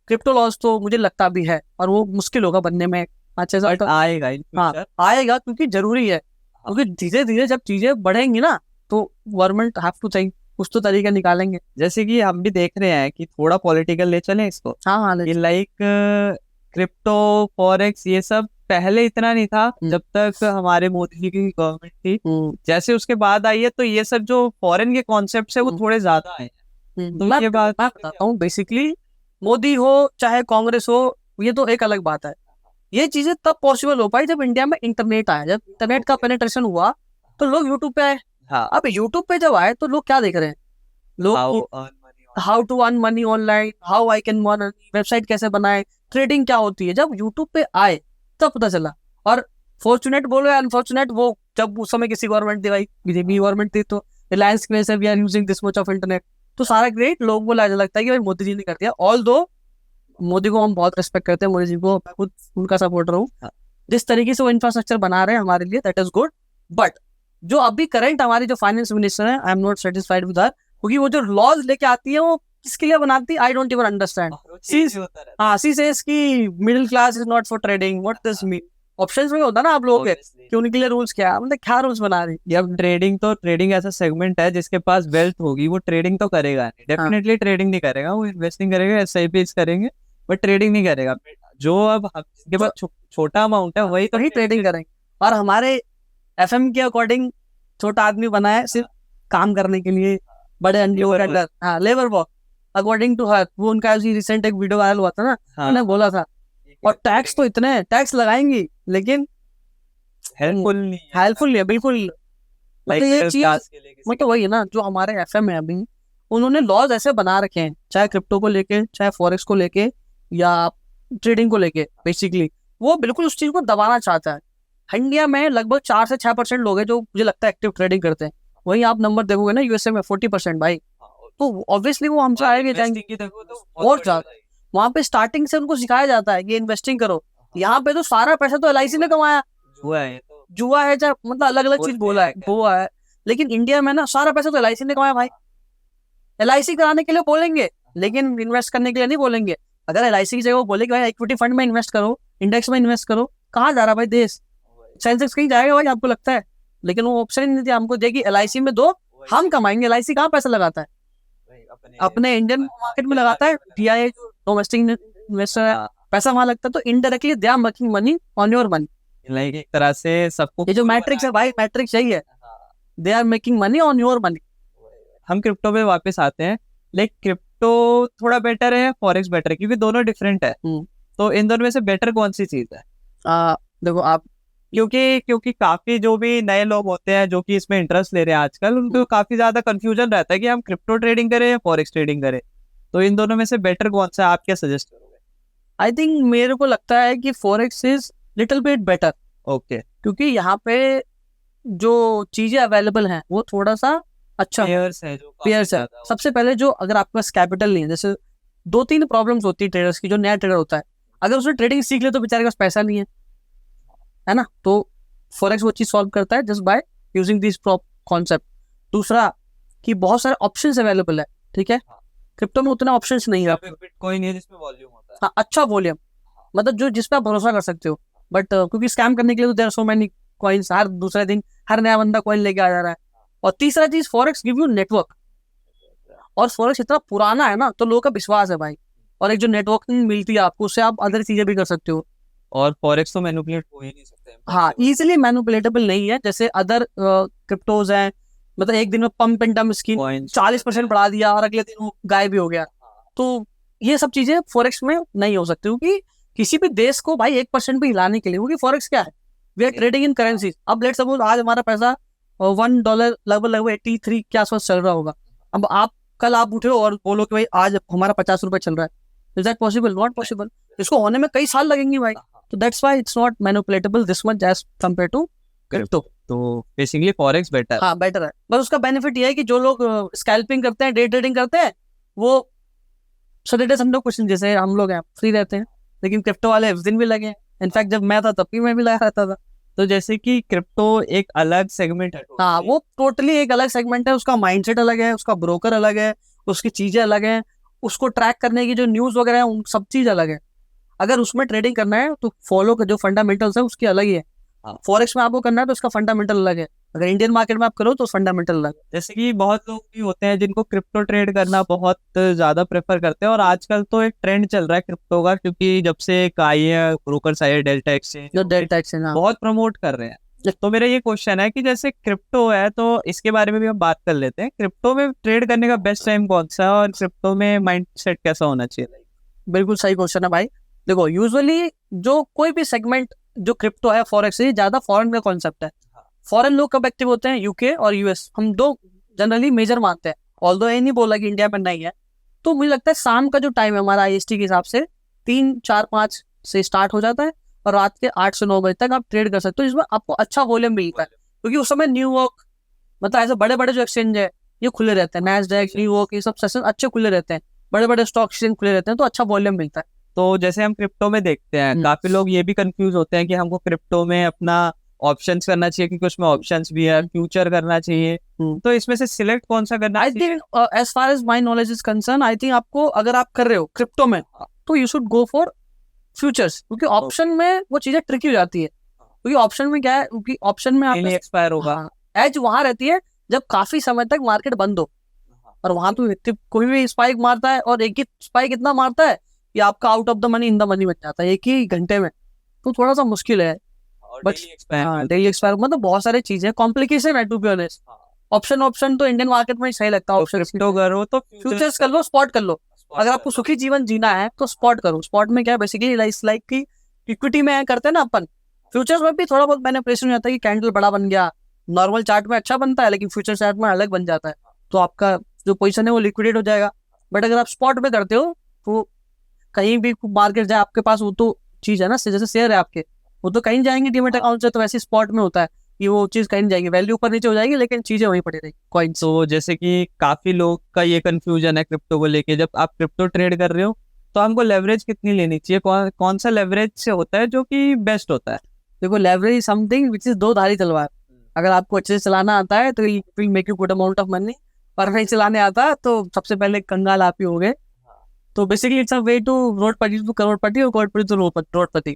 क्रिप्टो लॉस तो मुझे लगता भी है, और वो मुश्किल होगा बनने में। अच्छे से आएगा। हाँ, आएगा क्योंकि जरूरी है, क्योंकि धीरे धीरे जब चीजें बढ़ेंगी ना तो गवर्नमेंट हैव टू थिंक, कुछ तो तरीका निकालेंगे। जैसे कि हम भी देख रहे हैं कि थोड़ा पॉलिटिकल ले चले इसको। हाँ, लाइक क्रिप्टो फॉरेक्स ये सब पहले इतना नहीं था जब तक हमारे मोदी जी की गवर्नमेंट थी। जैसे उसके बाद आई है तो ये सब जो फॉरेन के कॉन्सेप्ट है वो थोड़े ज्यादा आए हैं। तो ये बात मैं बताता हूँ, बेसिकली मोदी हो चाहे कांग्रेस हो, ये तो एक अलग बात है। ये चीजें तब पॉसिबल हो पाई जब इंडिया में इंटरनेट आया, जब इंटरनेट का पेनिट्रेशन हुआ तो लोग यूट्यूब पे आए। हाँ, अब यूट्यूब पे जब आए तो लोग क्या देख रहे हैं, लोग how to earn money online, how I can earn, website कैसे बनाए, ट्रेडिंग क्या होती है, जब यूट्यूब पे आए तब पता चला। और फॉर्चुनेट बोलो या अनफॉर्चुनेट, वो जब उस समय किसी गवर्नमेंट थी, भाई बीजेपी गवर्नमेंट थी, तो रिलायंस की वजह से we are using this much of internet, तो सारा ग्रेट लोग बोला लगता है कि भाई मोदी जी ने कर दिया। ऑल दो मोदी को हम बहुत रिस्पेक्ट करते हैं, मोदी जी को मैं खुद उनका सपोर्टर हूँ। जिस तरीके से वो इंफ्रास्ट्रक्चर बना रहे हैं हमारे लिए, दैट इज गुड। बट जो अभी करंट हमारी जो फाइनेंस मिनिस्टर है, I am not satisfied with her, क्योंकि वो जो लॉज लेके आती है वो किसके लिए बनाती, आई डोंट इवन अंडरस्टैंड। चीज होता रहता हाँ, सी सेज की middle class is not for trading, what this mean? Options में होता ना आप लोगों के है। कि उनके लिए रूल्स क्या है, मतलब क्या रूल्स बना रही। अब ट्रेडिंग ऐसा सेगमेंट है जिसके पास वेल्थ होगी वो ट्रेडिंग तो करेगा नहीं, डेफिनेटली ट्रेडिंग नहीं करेगा, वो इन्वेस्टिंग करेगा, एसआईपीज करेंगे, बट ट्रेडिंग नहीं करेगा। जो अब जिसके पास छोटा अमाउंट है वही तो वही ट्रेडिंग करेंगे। और हमारे एफएम के अकॉर्डिंग छोटा आदमी बना है सिर्फ काम करने के लिए, बड़े एनजीओ के अंदर। हाँ, labour work according to her. वो उनका रिसेंट एक वीडियो वायरल हुआ था ना, उन्होंने बोला था और टैक्स तो इतने टैक्स लगाएंगी लेकिन हेल्पफुल नहीं है बिल्कुल। मतलब ये चीज मतलब वही है ना, जो हमारे एफएम है अभी, उन्होंने लॉज ऐसे बना रखे हैं, चाहे क्रिप्टो को लेके, चाहे फॉरेक्स को लेके, या ट्रेडिंग को लेके, बेसिकली वो बिल्कुल उस चीज को दबाना चाहता है। इंडिया में लगभग 4 से 6% लोग हैं जो मुझे लगता है एक्टिव ट्रेडिंग करते हैं। वहीं आप नंबर देखोगे ना यूएसए में 40% भाई, तो ऑब्वियसली वो हमसे आएंगे जाएंगे और ज्यादा। वहां पे स्टार्टिंग से उनको सिखाया जाता है कि इन्वेस्टिंग करो। यहाँ पे तो सारा पैसा तो एलआईसी ने कमाया, जुआ है चाहे मतलब अलग अलग चीज बोला है वो है, लेकिन इंडिया में ना सारा पैसा तो एलआईसी ने कमाया भाई। एलआईसी कराने के लिए बोलेंगे लेकिन इन्वेस्ट करने के लिए नहीं बोलेंगे। अगर एलआईसी की जगह वो बोले कि भाई इक्विटी फंड में इन्वेस्ट करो, इंडेक्स में इन्वेस्ट करो, कहाँ जा रहा भाई देश? सेंसेक्स कहीं जाएगा भाई आपको लगता है? लेकिन वो ऑप्शन नहीं दिया हमको, देखिए एलआईसी में दो, हम कमाएंगे। एलआईसी कहाँ पैसा लगाता है? अपने इंडियन मार्केट में लगाता है। टीआई जो डोमेस्टिक इन्वेस्टर है, पैसा वहां लगता है, तो indirectly they are making money on your money. Like एक तरह से सबको ये जो मैट्रिक्स है भाई, मैट्रिक्स यही है, they are making money on your money. हम क्रिप्टो पे वापस आते हैं, लाइक क्रिप्टो थोड़ा बेटर है, फॉरेक्स बेटर है, क्योंकि दोनों डिफरेंट है। तो इन दोनों में से बेटर कौन सी चीज है? देखो आप, क्योंकि काफी जो भी नए लोग होते हैं जो कि इसमें इंटरेस्ट ले रहे हैं आजकल, उनको काफी ज्यादा कंफ्यूजन रहता है कि हम क्रिप्टो ट्रेडिंग करें या फॉरेक्स ट्रेडिंग करें। तो इन दोनों में से बेटर कौन सा है, आप क्या सजेस्ट करोगे? आई थिंक मेरे को लगता है कि forex is little bit better. Okay, क्योंकि यहाँ पे जो चीजें अवेलेबल हैं वो थोड़ा सा अच्छा पेयर्स है। सबसे पहले जो, अगर आपके पास कैपिटल नहीं है, जैसे 2-3 प्रॉब्लम्स होती है ट्रेडर्स की, जो नया ट्रेडर होता है अगर उसने ट्रेडिंग सीख ले तो बेचारे के पास पैसा नहीं है ना, तो फॉरेक्स वो चीज सॉल्व करता है just by using this concept. दूसरा कि बहुत सारे ऑप्शंस अवेलेबल है, ठीक है, क्रिप्टो में उतना ऑप्शंस नहीं है। बिटकॉइन है जिसमें वॉल्यूम होता है, हाँ, अच्छा वॉल्यूम, मतलब जो जिस पे आप भरोसा कर सकते हो। बट क्योंकि स्कैम करने के लिए तो there are so many coins, हर दूसरे दिन हर नया बंदा कॉइन लेके आ जा रहा है। और तीसरा चीज, फॉरेक्स गिव यू नेटवर्क, और फॉरेक्स इतना पुराना है ना तो लोगों का विश्वास है भाई, और एक जो नेटवर्किंग मिलती है आपको, उससे आप अदर चीजें भी कर सकते हो। और फॉरेक्स तो मैनिपुलेट हो ही नहीं सकते। हाँ, इजीली मैनिपुलेटेबल नहीं है, जैसे अदर क्रिप्टोज हैं, मतलब एक दिन में पंप एंड डंप स्कीम 40% बढ़ा दिया और अगले दिन वो गायब भी हो गया। तो ये सब चीजें फॉरेक्स में नहीं हो सकती, क्योंकि किसी भी देश को भाई 1% भी हिलाने के लिए, क्योंकि फॉरेक्स क्या है, we are trading in currency. अब लेट्स सपोज आज हमारा पैसा $1 लगभग 83 के आसपास चल रहा होगा। अब आप कल आप उठे और बोलो कि भाई आज हमारा 50 रुपए चल रहा है, is that possible? Not possible. इसको होने में कई साल लगेंगे भाई। तो that's why it's not manipulatable this much as compare to crypto. तो बेसिकली फॉरेक्स बेटर। हाँ, बेटर है। बस उसका बेनिफिट ये है कि जो लोग स्कैल्पिंग करते हैं, डे ट्रेडिंग करते हैं, वो सैटरडे संडे कुछ जैसे हम लोग हैं फ्री रहते हैं, लेकिन क्रिप्टो वाले उस दिन भी लगे। इनफैक्ट जब मैं था तब भी मैं भी लगा रहता था। तो जैसे कि क्रिप्टो एक अलग सेगमेंट है, हाँ, वो टोटली एक अलग सेगमेंट है, उसका माइंडसेट अलग है, उसका ब्रोकर अलग है, उसकी चीजें अलग है, उसको ट्रैक करने की जो न्यूज वगैरह है उन सब चीज अलग है। अगर उसमें ट्रेडिंग करना है तो फॉलो का जो फंडामेंटल्स है उसकी अलग ही है। फॉरेक्स में आपको करना है तो उसका फंडामेंटल अलग है, अगर इंडियन मार्केट में आप करो तो फंडामेंटल अलग है। जैसे कि बहुत लोग भी होते हैं जिनको क्रिप्टो ट्रेड करना बहुत ज्यादा प्रेफर करते हैं, और आजकल तो एक ट्रेंड चल रहा है क्रिप्टो का, क्योंकि जब से एक आई है ब्रोकर्स आई है, डेल्टा एक्सचेंज, जो डेल्टा एक्सचेंज बहुत प्रमोट कर रहे हैं। तो मेरा ये क्वेश्चन है कि जैसे क्रिप्टो है तो इसके बारे में भी हम बात कर लेते हैं, क्रिप्टो में ट्रेड करने का बेस्ट टाइम कौन सा है, और क्रिप्टो में माइंडसेट कैसा होना चाहिए? बिल्कुल सही क्वेश्चन है भाई। देखो, यूजुअली जो कोई भी सेगमेंट जो क्रिप्टो है फॉरेक्स से, ज्यादा फॉरेन का कॉन्सेप्ट है। फॉरेन लोग कब एक्टिव होते हैं? यूके और यूएस, हम दो जनरली मेजर मानते हैं, ऑल्दो ये नहीं बोला कि इंडिया में नहीं है। तो मुझे लगता है शाम का जो टाइम है हमारा IST के हिसाब से 3, 4, 5 से स्टार्ट हो जाता है, और रात के 8 से 9 बजे तक आप ट्रेड कर सकते हो, जिसमें आपको अच्छा वॉल्यूम मिलता है, क्योंकि उस समय न्यूयॉर्क, मतलब ऐसे बड़े बड़े जो एक्सचेंज है ये खुले रहते हैं, नैस्डैक, न्यूयॉर्क, ये सब सेशन अच्छे खुले रहते हैं, बड़े बड़े स्टॉक एक्सचेंज खुले रहते हैं, तो अच्छा वॉल्यूम मिलता है। तो जैसे हम क्रिप्टो में देखते हैं, काफी लोग ये भी कंफ्यूज होते हैं कि हमको क्रिप्टो में अपना ऑप्शंस करना चाहिए क्योंकि उसमें ऑप्शंस भी है, फ्यूचर करना चाहिए, तो इसमें से सिलेक्ट कौन सा करना आई चाहिए? Think as far as my knowledge is concern, I think आपको अगर आप कर रहे हो क्रिप्टो में तो you should go for futures, क्योंकि ऑप्शन में वो चीजें ट्रिकी हो जाती है। क्योंकि ऑप्शन में क्या है, क्योंकि ऑप्शन में नहीं एक्सपायर होगा, एज वहां रहती है जब काफी समय तक मार्केट बंद हो, और वहां तो कोई भी स्पाइक मारता है, और एक ही स्पाइक इतना मारता है कि आपका out of the money in the money बन जाता है एक ही घंटे में, तो थोड़ा सा मुश्किल है। बट डेली एक्सपायर मतलब बहुत सारी चीजें कॉम्प्लिकेशन है टू बी ऑनेस्ट। ऑप्शन तो इंडियन मार्केट में ही सही लगता है, ऑप्शन क्रिप्टो करो तो फ्यूचर्स कर लो, स्पॉट कर लो। अगर आपको सुखी जीवन जीना है तो स्पॉट करो। स्पॉट में क्या है बेसिकली लाइक की इक्विटी में करते हैं ना अपन, फ्यूचर्स में भी थोड़ा बहुत मैनिपुलेशन हो जाता है कि कैंडल बड़ा बन गया, नॉर्मल चार्ट में अच्छा बनता है लेकिन फ्यूचर चार्ट में अलग बन जाता है, तो आपका जो पोजीशन है वो लिक्विडेट हो जाएगा। बट अगर आप स्पॉट में करते हो तो कहीं भी मार्केट जाए आपके पास वो तो चीज है ना, जैसे शेयर है आपके, वो तो कहीं जाएंगे डीमेट अकाउंट से, तो वैसे स्पॉट में होता है कि वो चीज कहीं नहीं जाएगी, वैल्यू ऊपर नीचे हो जाएगी लेकिन चीजें वहीं पड़ी रहेगी कॉइन्स। तो जैसे कि काफी लोग का ये कंफ्यूजन है क्रिप्टो को लेके, जब आप क्रिप्टो ट्रेड कर रहे हो तो हमको लेवरेज कितनी लेनी चाहिए, कौन सा लेवरेज से होता है जो कि बेस्ट होता है? देखो लेवरेज समथिंग विच इज दो धारी तलवार। अगर आपको अच्छे से चलाना आता है तो will make you good amount of money, पर नहीं चलाने आता तो सबसे पहले कंगाल आप ही हो गए। तो basically it's a way to रोडपति टू करोड़पति और करोड़पति टू रोडपति।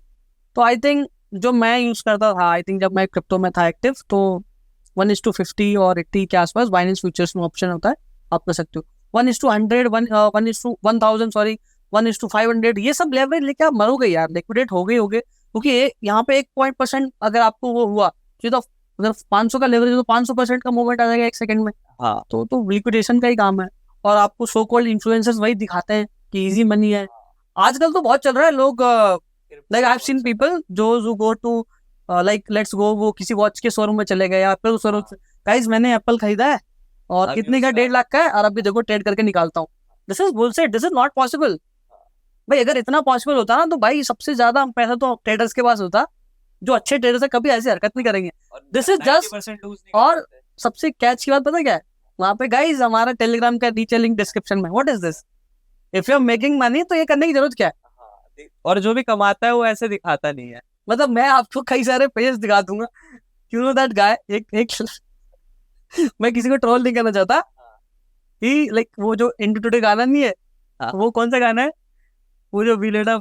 तो आई थिंक जो मैं यूज करता था, आई थिंक जब मैं क्रिप्टो में था एक्टिव, तो 1:50 और 80 के आसपास बाइनेंस फ्यूचर्स में ऑप्शन होता है, आप कर सकते हो 1:100 1:1000 सॉरी 1:500, ये सब लेवरेज लेके आप मरोगे यार, लिक्विडेट हो गए क्योंकि यहाँ पे 1% अगर आपको वो हुआ तो अगर 500 का लेवरेज तो 500% का मूवमेंट आ जाएगा एक सेकंड में। हाँ, तो लिक्विडेशन का ही काम है। और आपको सो कॉल्ड इन्फ्लुएंसर्स वही दिखाते हैं कि इजी मनी है। आजकल तो बहुत चल रहा है, लोग like I have seen people जो go to like let's go, वो किसी वॉच के शोरूम में चले गए या एप्पल शोरूम, गाइस मैंने एप्पल खरीदा है और कितने का 1.5 लाख का है, और अभी देखो ट्रेड करके निकालता हूँ। This is bullshit, this is not possible. भाई अगर इतना पॉसिबल होता ना तो भाई सबसे ज्यादा पैसा तो ट्रेडर्स के पास होता, जो अच्छे ट्रेडर्स है कभी ऐसी हरकत नहीं करेंगे। दिस इज जस्ट, और सबसे कैच की बात पता क्या है, वहां पे गाइस हमारा टेलीग्राम का नीचे लिंक डिस्क्रिप्शन में, what is this, if you are making money तो ये करने की जरूरत क्या है। और जो भी कमाता है वो ऐसे दिखाता नहीं है। मतलब मैं आपको कई सारे पेज दिखा दूंगा, यू नो दैट गाय, एक मैं किसी को ट्रोल नहीं करना चाहता, ही लाइक वो जो इंटू टुडे गाना नहीं है, वो कौन सा गाना है, वो जो विलेडा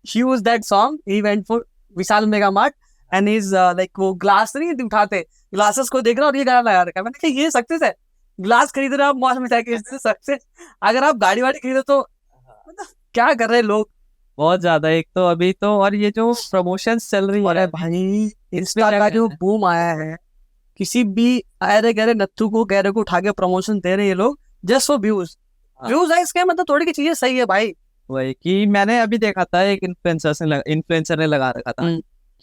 he was that song, he went for Vishal mega mart and is like वो ग्लास नहीं उठाते, ग्लासेस को देख रहा और ये गाना लगा रखा है। मैंने कहा ये सक्सेस है, ग्लास खरीद रहे हो आप मॉल में जाके, सक्सेस। अगर आप गाड़ी वाड़ी खरीदो तो मतलब क्या कर रहे हैं लोग, बहुत ज्यादा। एक तो अभी तो, और ये जो प्रमोशन चल रही है भाई, इंस्टा का जो बूम आया है, किसी भी अरे गहरे नत्थु को गहरे को उठा के प्रमोशन दे रहे हैं ये लोग जस्ट फॉर व्यूज। व्यूज है इसके, मतलब थोड़ी की चीजें सही है भाई। वही कि मैंने अभी देखा था एक इन्फ्लुएंसर ने लगा रखा था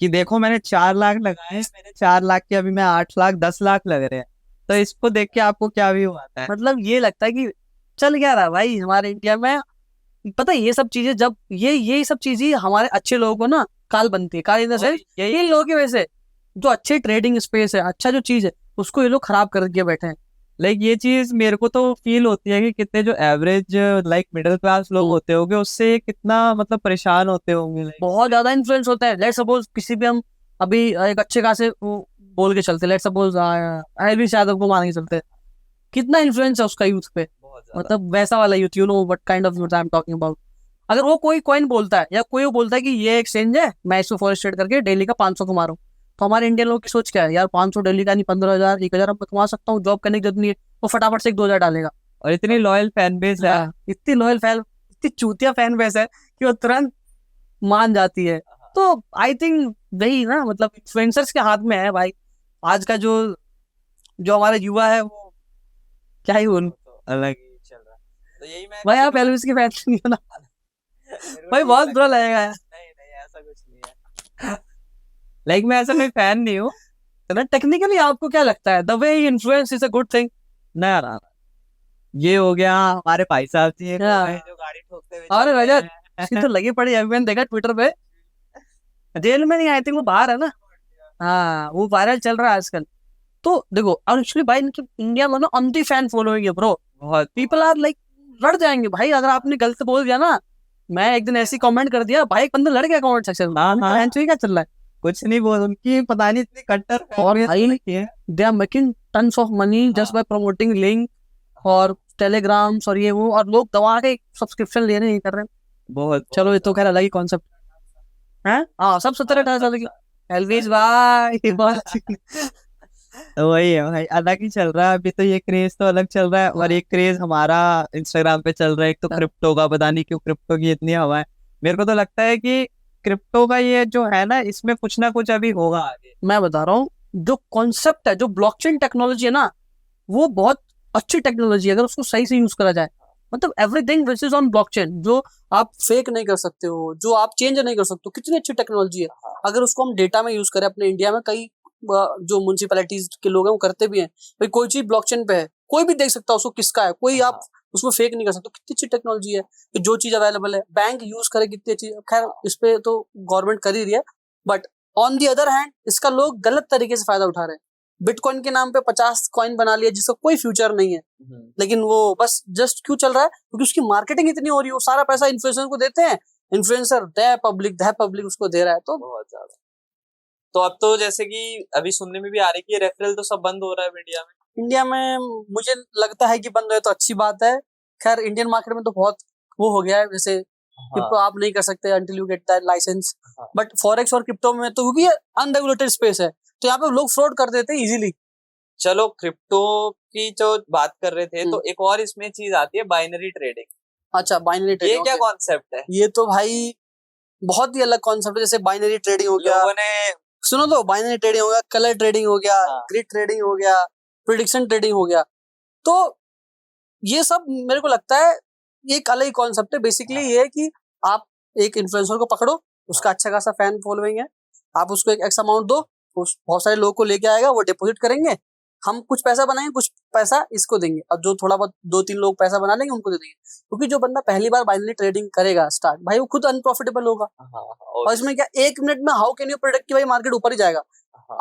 कि देखो मैंने 4 लाख लगाए, मेरे 4 लाख के अभी मैं 8 लाख 10 लाख लग रहे हैं, तो इसको देख के आपको क्या व्यू आता है? मतलब ये लगता है कि चल क्या रहा भाई हमारे इंडिया में। पता है ये सब चीजें जब ये सब चीजें हमारे अच्छे लोगों को ना काल बनती है, काल इन द सेंस यही लोगों की वजह से, जो अच्छे ट्रेडिंग स्पेस है, अच्छा जो चीज है उसको ये लोग खराब करके बैठे हैं। लाइक ये चीज मेरे को तो फील होती है कि कितने जो एवरेज लाइक मिडिल क्लास लोग होते होंगे उससे कितना मतलब परेशान होते होंगे, बहुत ज्यादा इन्फ्लुएंस होता है। लेट्स सपोज किसी भी हम अभी एक अच्छे खासे बोल के चलते, लेट्स सपोज एलवीस यादव को मान के चलते, कितना इन्फ्लुएंस है उसका यूथ पे, मतलब वैसा वाला youth, you know what kind of youth I am talking about. अगर वो कोई कॉइन बोलता है या कोई वो बोलता है कि ये एक्सचेंज है, मैं इसको फॉरेस्ट ट्रेड करके डेली का 500 कमा रहा हूँ, तो हमारे इंडियन लोग की सोच क्या है, यार 500 डेली का नहीं 15,000 1,000 मैं कमा सकता हूँ, जॉब करने की जरूरत नहीं है, वो फटाफट से 1-2 हज़ार डालेगा। और इतनी लॉयल फैन बेस है, इतनी लॉयल फैन, इतनी चूतिया फैन बेस है कि वो तुरंत मान जाती है। तो आई थिंक वही ना, मतलब इन्फ्लुएंसर्स के हाथ में है भाई आज का जो हमारा युवा है, वो क्या ही बोलूं, अलग ही चल रहा है। तो यही मैं भाई आप एलवीस की फैन नहीं हो ना भाई, बहुत बुरा लगेगा यार। नहीं ऐसा कुछ नहीं है, लाइक मैं ऐसा कोई फैन नहीं हूँ। ना टेक्निकली आपको क्या लगता है the way he influence is a good thing? नहीं आ रहा, ये हो गया हमारे भाई साहब जी जो गाड़ी ठोकते हुए, अरे रजत इसकी तो लगी पड़ी है, मैंने देखा ट्विटर पे, जेल में नहीं, आई थिंक वो बाहर है ना, हाँ वो वायरल चल रहा है आजकल। तो देखो और एक्चुअली भाई इनकी इंडिया में ना अंती फैन फॉलोइंग है ब्रो, बहुत पीपल आर लाइक लड़ जाएंगे भाई अगर आपने गलत बोल दिया ना। मैं एक दिन ऐसी कमेंट कर दिया भाई, एक बंदा लड़ गया कमेंट सेक्शन में, क्या चल रहा है, कुछ नहीं बोल, उनकी पता नहीं इतनी कट्टर और भाई है। They are making tons of money just by promoting link और टेलीग्राम्स और ये वो, और लोग दवा के सब्सक्रिप्शन ले रहे हैं, कर रहे हैं। बहुत चलो ये तो खैर अलग ही कॉन्सेप्ट है। हाँ सब 17-18 साल की एलवीज भाई तो वही है भाई, अलग ही चल रहा है अभी तो, ये क्रेज तो अलग चल रहा है। और एक क्रेज हमारा इंस्टाग्राम पे चल रहा है, एक तो क्रिप्टो का, पता नहीं क्यों क्रिप्टो की इतनी हवा है। मेरे को तो लगता है कि क्रिप्टो का ये जो है ना, इसमें कुछ ना कुछ अभी होगा आगे। मैं बता रहा हूँ, जो कॉन्सेप्ट है, जो ब्लॉकचेन टेक्नोलॉजी है ना, वो बहुत अच्छी टेक्नोलॉजी है अगर उसको सही से यूज करा जाए। मतलब everything which is on blockchain, जो आप फेक नहीं कर सकते हो, जो आप चेंज नहीं कर सकते हो, कितनी अच्छी टेक्नोलॉजी है। अगर उसको हम डेटा में यूज करें, अपने इंडिया में कई जो म्युनिसिपैलिटीज के लोग हैं वो करते भी हैं, भाई कोई चीज ब्लॉकचेन पे है, कोई भी देख सकता है उसको किसका है, कोई आप उसमें फेक नहीं कर सकते। कितनी अच्छी टेक्नोलॉजी है कि जो चीज अवेलेबल है बैंक यूज करे, कितनी अच्छी। खैर इस पे तो गवर्नमेंट कर ही रही है, but on the other hand इसका लोग गलत तरीके से फायदा उठा रहे हैं। बिटकॉइन के नाम पे 50 कॉइन बना लिया जिसका कोई फ्यूचर नहीं है, लेकिन वो बस जस्ट क्यों चल रहा है, क्योंकि उसकी मार्केटिंग इतनी हो रही है। वो सारा पैसा इन्फ्लुएंसर को देते हैं, इन्फ्लुएंसर द पब्लिक उसको दे रहा है। तो बहुत ज्यादा। तो अब तो जैसे कि अभी सुनने में भी आ रही है कि रेफरल तो सब बंद हो रहा है इंडिया में मुझे लगता है कि बंद है तो अच्छी बात है। खैर इंडियन मार्केट में तो बहुत वो हो गया है, जैसे क्रिप्टो आप नहीं कर सकते until you get that licence, but forex और क्रिप्टो में तो क्योंकि ये अनरेगुलेटेड स्पेस है तो यहाँ पे लोग फ्रॉड कर देते हैं इजीली। चलो क्रिप्टो की जो बात कर रहे थे, तो एक और इसमें चीज आती है बाइनरी ट्रेडिंग। अच्छा बाइनरी ट्रेडिंग, ये क्या कॉन्सेप्ट है? ये तो भाई बहुत ही अलग कॉन्सेप्ट है। जैसे बाइनरी ट्रेडिंग हो गया, लोगों ने सुनो तो, बाइनरी ट्रेडिंग हो गया, कलर ट्रेडिंग हो गया, ग्रिड ट्रेडिंग हो गया, प्रिडिक्शन ट्रेडिंग हो गया। तो ये सब मेरे को लगता है एक अलग ही कॉन्सेप्ट है। बेसिकली ये है कि आप एक इन्फ्लुएंसर को पकड़ो, उसका अच्छा खासा फैन फॉलोइंग है, आप उसको एक एक्स अमाउंट दो, बहुत सारे लोगों को लेके आएगा, वो डिपॉजिट करेंगे, हम कुछ पैसा बनाएंगे, कुछ पैसा इसको देंगे, और जो थोड़ा बहुत 2-3 लोग पैसा बना लेंगे उनको दे देंगे। क्योंकि जो बंदा पहली बार बाइनरी ट्रेडिंग करेगा स्टार्ट, भाई वो खुद अनप्रॉफिटेबल होगा। और इसमें क्या 1 मिनट में हाउ कैन यू प्रेडिक्ट कि भाई मार्केट ऊपर ही जाएगा।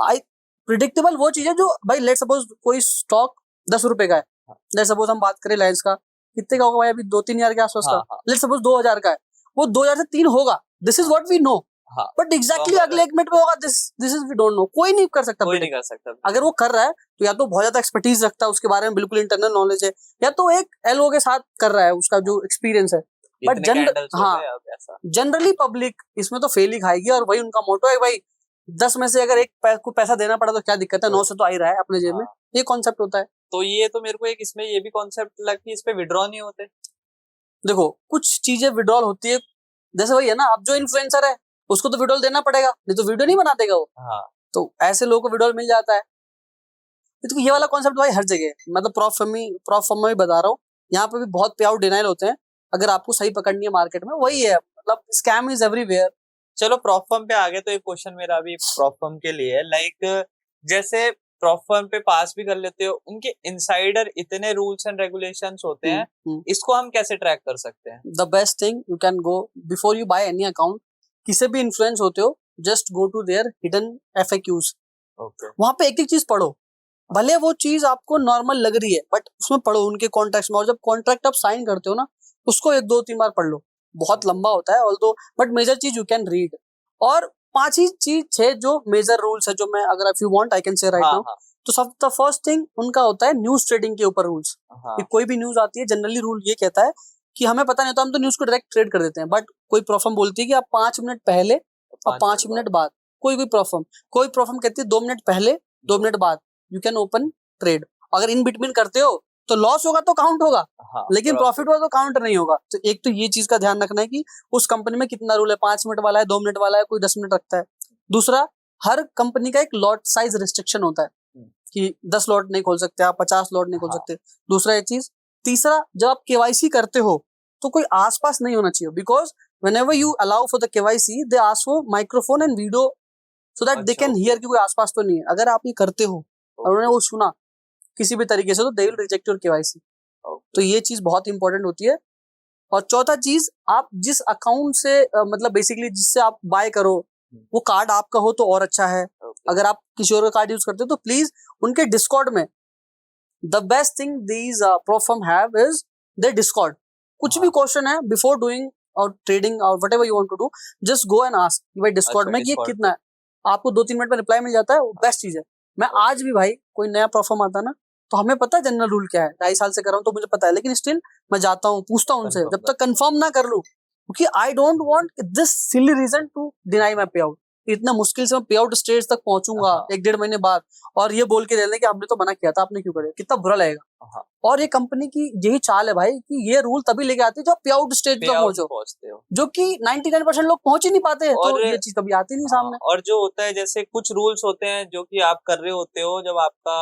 आई प्रिडिक्टेबल वो चीज है जो भाई लेट सपोज कोई स्टॉक 10 रुपए का है, लेट सपोज हम बात करें रिलायंस का, कितने का होगा भाई अभी 2-3 हजार के आसपास का, लेट सपोज 2000 का है, वो 2000 से 3 होगा, this is what we know. But exactly अगले 1 मिनट में होगा, this is we don't know, कोई नहीं कर सकता, कोई नहीं कर सकता। अगर वो कर रहा है तो या तो बहुत ज्यादा एक्सपर्टीज रखता है, उसके बारे में बिल्कुल इंटरनल नॉलेज है, या तो एक एलओ के साथ कर रहा है, उसका जो एक्सपीरियंस है। बट जनरली पब्लिक इसमें तो फेल ही खाएगी, और वही उनका मोटो है भाई 10 में से अगर एक को पैसा देना पड़ा तो क्या दिक्कत है, 9 से तो आ ही रहा है अपने जेब में, ये कॉन्सेप्ट होता है। तो ये तो मेरे को एक इसमें ये भी कॉन्सेप्ट लगा कि इस पे विड्रॉ नहीं होते। देखो कुछ चीजें विड्रॉल होती है, जैसे वही है ना, अब जो इन्फ्लुएंसर है उसको तो विड्रॉल देना पड़ेगा, नहीं तो वीडियो नहीं बना देगा वो। तो ऐसे लोगों को विड्रॉल मिल जाता है। तो ये वाला कॉन्सेप्ट भाई हर जगह, मतलब प्रॉफ फर्म में भी बता रहा हूँ, यहाँ पे भी बहुत पे आउट डिनाइल होते हैं, अगर आपको सही पकड़नी है मार्केट में, वही है, मतलब स्कैम इज एवरीवेयर। चलो प्रॉफ फर्म पे आगे, तो एक क्वेश्चन मेरा अभी प्रॉफ फर्म के लिए है, लाइक जैसे प्रॉफ फर्म पे पास भी कर लेते हो, उनके इनसाइडर इतने रूल्स एंड रेगुलेशंस होते हैं, इसको हम कैसे ट्रैक कर सकते हैं? The best thing you can go before you buy any account, किसी भी इन्फ्लुएंस होते हो, just go to their hidden FAQs, वहां पे एक एक चीज पढ़ो, भले वो चीज आपको नॉर्मल लग रही है बट उसमें पढ़ो उनके कॉन्ट्रैक्ट्स में, और जब कॉन्ट्रैक्ट आप साइन करते हो ना उसको 1-2-3 बार पढ़ लो, बहुत लंबा होता है ऑल्दो, बट मेजर चीज यू कैन रीड। और 5 ही चीज है जो मेजर रूल्स है, जो मैं अगर if you want I can say right now. तो सब द फर्स्ट थिंग उनका होता है न्यूज ट्रेडिंग के ऊपर रूल्स, कि कोई भी न्यूज आती है जनरली रूल ये कहता है कि हमें पता नहीं होता, हम तो न्यूज को डायरेक्ट ट्रेड कर देते हैं, बट कोई प्रॉफर्म बोलती है कि आप 5 मिनट पहले और 5 मिनट बाद, कोई प्रॉफर्म कहती है 2 मिनट पहले 2 मिनट बाद यू कैन ओपन ट्रेड। अगर इन बिटवीन करते हो तो लॉस होगा तो काउंट होगा, लेकिन प्रॉफिट होगा तो काउंट नहीं होगा। तो एक तो ये चीज का ध्यान रखना है कि उस कंपनी में कितना रूल है, 5 मिनट वाला है, 2 मिनट वाला है, कोई 10 मिनट रखता है। दूसरा, हर कंपनी का एक लॉट साइज रिस्ट्रिक्शन होता है कि 10 लॉट नहीं खोल सकते आप, 50 लॉट नहीं खोल सकते। दूसरा एक चीज। तीसरा, जब आप KYC करते हो तो कोई आसपास नहीं होना चाहिए, because whenever you allow for the KYC they ask for microphone and video so that they can hear कि कोई आसपास तो नहीं है। अगर आप ये करते हो और उन्होंने वो सुना किसी भी तरीके से, तो they will reject your KYC। तो ये चीज बहुत इंपॉर्टेंट होती है। और चौथा चीज, आप जिस अकाउंट से मतलब बेसिकली जिससे आप बाय करो वो कार्ड आपका हो तो और अच्छा है। अगर आप किसी और का कार्ड यूज करते हो तो प्लीज उनके डिस्कॉर्ड में, the best thing these prop firm have is their Discord. कुछ भी क्वेश्चन है बिफोर डूइंग और ट्रेडिंग और whatever you want to do, just go and ask भाई डिस्कॉर्ड में ये कितना है। आपको 2-3 मिनट में रिप्लाई मिल जाता है, वो बेस्ट चीज है। मैं आज भी भाई कोई नया परफॉर्म आता ना, तो हमें पता है जनरल रूल क्या है, 2.5 साल से कर रहा हूँ तो मुझे पता है, लेकिन स्टिल मैं जाता हूँ, पूछता हूँ उनसे, जब तक कंफर्म ना कर लूँ, क्योंकि I don't want this silly reason to deny my payout. इतना मुश्किल से मैं पे आउट स्टेज तक पहुंचूंगा 1-1.5 महीने बाद, और ये बोल के दे दें कि हमने तो मना किया था, आपने क्यों करे, कितना बुरा लगेगा। और ये कंपनी की यही चाल है भाई कि ये रूल तभी लेके आती है जब पे आउट स्टेज तक पहुंचते हो, जो कि 99% लोग पहुंच ही नहीं पाते, तो ये चीज कभी आती नहीं सामने। और जो होता है जैसे कुछ रूल्स होते हैं जो कि आप कर रहे होते हो जब आपका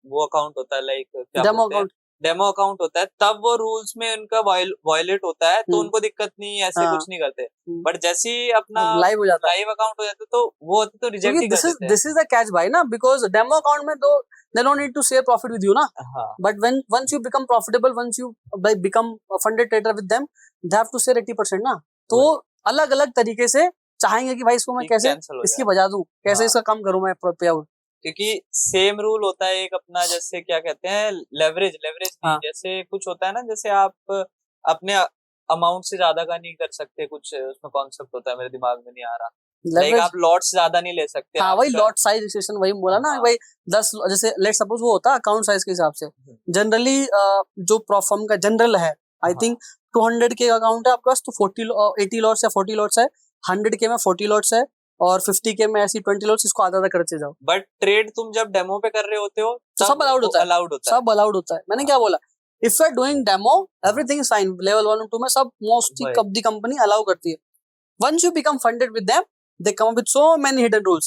वो अकाउंट होता है, लाइक डेमो अकाउंट होता है, तब वो रूल्स में उनका वायलेट होता है, तो उनको दिक्कत नहीं, ऐसे कुछ नहीं करते। बट जैसे ही अपना लाइव अकाउंट हो जाता है तो वो होता तो रिजेक्ट ही कर देते हैं। दिस इज द कैच भाई ना, बिकॉज डेमो अकाउंट में तो they don't need to share profit with you ना, but once you become profitable, once you become a funded trader with them, they have to share 80% ना, तो अलग अलग तरीके से चाहेंगे कि भाई इसको मैं कैसे इसकी बजा दूं, कैसे इसका कम करूं मैं पे आउट, क्योंकि सेम रूल होता है एक अपना, जैसे क्या कहते हैं लेवरेज जैसे कुछ होता है ना, जैसे आप अपने अमाउंट से ज्यादा का नहीं कर सकते, कुछ उसमें कॉन्सेप्ट होता है, मेरे दिमाग में नहीं आ रहा, लाइक आप लॉट्स ज्यादा नहीं ले सकते। हाँ वही लॉट साइज रिस्ट्रिक्शन, वही बोला ना भाई, 10 जैसे लेट सपोज वो होता है अकाउंट साइज के हिसाब से, जनरली जो प्रोफर्म का जनरल है, आई थिंक 200 के अकाउंट है आपके पास तो 80 लॉट्स या 40 लॉट्स है, 100 के में 40 लॉट्स है, और 50 के में ऐसी 20 लॉट्स, इसको आधा करते जाओ। बट ट्रेड तुम जब डेमो पे कर रहे होते हो तो सब अलाउड होता है, सब अलाउड होता है। मैंने क्या बोला, if you are doing demo everything is fine, level 1 और 2 में सब मोस्टली कब दी कंपनी अलाउ करती है। Once you become funded with them, they come up with so many hidden rules,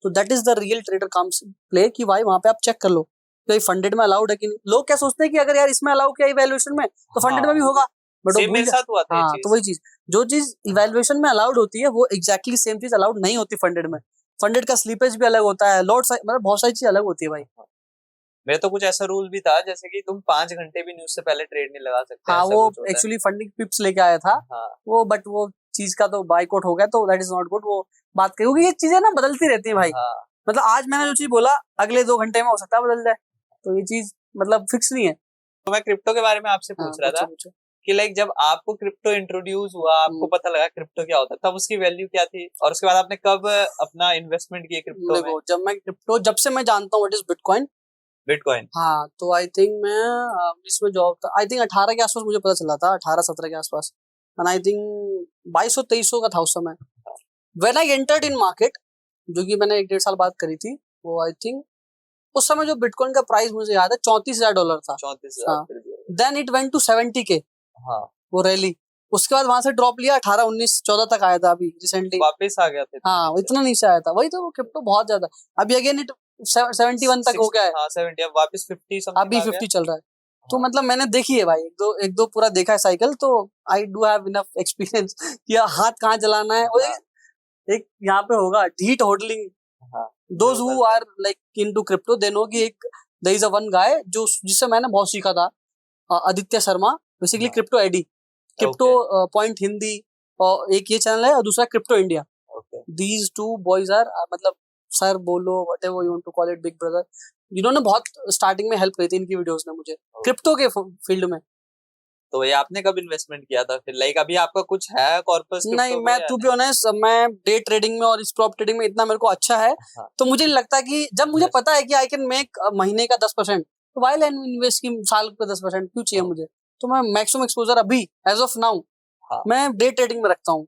तो that is the real trader comes play, कि भाई वहां पे आप चेक कर लो कि फंडेड में अलाउड है कि नहीं। लोग क्या सोचते हैं कि अगर यार इसमें अलाउ किया इवैल्यूएशन में तो फंडेड में भी होगा, बट मेरे साथ हुआ था तो वही चीज, जो चीज इवैल्यूएशन में अलाउड होती है वो एग्जैक्टली सेम चीज अलाउड नहीं होती फंडेड में। फंडेड का स्लीपेज भी अलग होता है, लॉट मतलब बहुत सारी चीज अलग होती है भाई। मेरे तो कुछ ऐसा रूल भी था जैसे कि तुम 5 घंटे भी न्यूज से पहले ट्रेड नहीं लगा सकते। हाँ वो एक्चुअली फंडिंग पिप्स लेके आया था वो, बट वो चीज का तो बाइकआउट हो गया, तो दैट इज नॉट गुड। वो बात कही, क्योंकि ये चीजें ना बदलती रहती है भाई। मतलब आज मैंने जो चीज बोला अगले 2 घंटे में हो सकता है बदल जाए, तो ये चीज मतलब फिक्स नहीं है। तो मैं क्रिप्टो के बारे में आपसे पूछ रहा था कि लाइक जब आपको क्रिप्टो इंट्रोड्यूस हुआ, आपको पता लगा क्रिप्टो क्या होता है, तब उसकी वैल्यू क्या थी, और उसके बाद आपने कब अपना इन्वेस्टमेंट किया क्रिप्टो में? जब से मैं जानता हूँ व्हाट इज बिटकॉइन, हाँ, तो आई थिंक मैं इसमें जॉब था, आई थिंक 18 के आसपास मुझे पता चला था, 18-17 के आसपास, एंड आई थिंक 2200-2300 का था उस समय। When I entered in market, जो कि मैंने 1-1.5 साल बात करी थी, वो आई थिंक उस समय जो बिटकॉइन का प्राइस मुझे याद है $34,000 था। 34,000। Then it went to 70K, वो रैली, उसके बाद वहां से ड्रॉप लिया, 18, 19, 14 तक आया था, अभी रिसेंटली वापस आ गया था। हाँ इतना नीचे आया था, वही तो क्रिप्टो बहुत ज्यादा, अभी अगेन इट 71 तक हो गया है। हाँ 70, अब वापस 50 समथिंग अभी 50 चल रहा है। तो मतलब मैंने देखी है भाई, एक दो पूरा देखा है साइकिल, तो I do have enough experience कि हाथ कहाँ चलाना है। एक यहाँ पे होगा heat holding, those who are like into crypto they know कि एक there is a one guy जो जिससे मैंने बहुत सीखा था, Aditya Sharma, basically crypto Adi, crypto point Hindi, और एक ये चैनल है, और दूसरा crypto India. These two boys are मतलब सर बोलो whatever you want to call it, big brother, जिन्होंने बहुत स्टार्टिंग में हेल्प करी थी इनकी वीडियोस ने मुझे क्रिप्टो के फील्ड में। तो ये आपने कब इन्वेस्टमेंट किया था फिर, लाइक अभी आपका कुछ है कॉर्पस? नहीं, मैं टू बी ऑनेस्ट, मैं डे ट्रेडिंग में और स्टॉक ट्रेडिंग में इतना मेरे को अच्छा है, तो मुझे लगता है कि जब मुझे पता है कि आई कैन मेक महीने का 10%, तो व्हाई आई इन्वेस्ट की साल पे 10% क्यों चाहिए मुझे? तो मैं मैक्सिमम एक्सपोजर अभी एज ऑफ नाउ मैं डे ट्रेडिंग में रखता हूँ।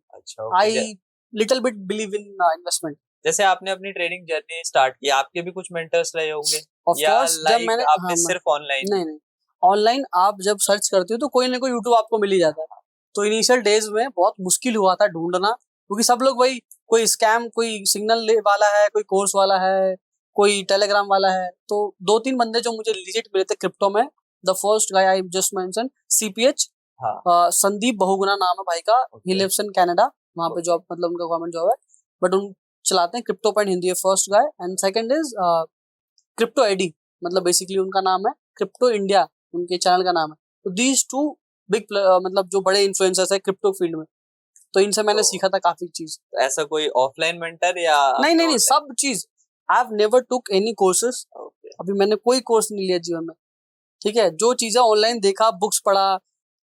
I little bit believe in investment. जैसे आपने अपनी ट्रेडिंग जर्नी स्टार्ट की, आपके भी कुछ मेंटर्स रहे होंगे या जब मैंने आपने सिर्फ ऑनलाइन? नहीं, ऑनलाइन आप जब सर्च करते हो तो कोई ना कोई यूट्यूब आपको मिल ही जाता है। तो इनिशियल डेज में बहुत मुश्किल हुआ था ढूंढना, क्योंकि सब लोग वही, कोई स्कैम, कोई सिग्नल वाला है, कोई कोर्स वाला है, कोई टेलीग्राम वाला है। तो 2-3 बंदे जो मुझे लिजिट मिले थे क्रिप्टो में, the first guy I just mention CPH, Sandeep Bahuguna नाम है भाई का, ही लिव्स इन कनाडा, वहां पे जॉब, मतलब उनका गवर्नमेंट जॉब है, बट उन चलाते हैं क्रिप्टो पॉइंट हिंदी है first guy, and second is crypto Adi, मतलब बेसिकली उनका नाम है, क्रिप्टो इंडिया उनके चैनल का नाम है। तो दीज टू बिग मतलब जो बड़े इन्फ्लुएंसर्स है क्रिप्टो फील्ड में, तो इनसे मैंने सीखा था काफी चीज। ऐसा कोई ऑफलाइन मेंटर या? नहीं, सब चीज, I have never took any courses, अभी मैंने कोई कोर्स नहीं लिया जीवन में, ठीक है। जो चीजें ऑनलाइन देखा, बुक्स पढ़ा,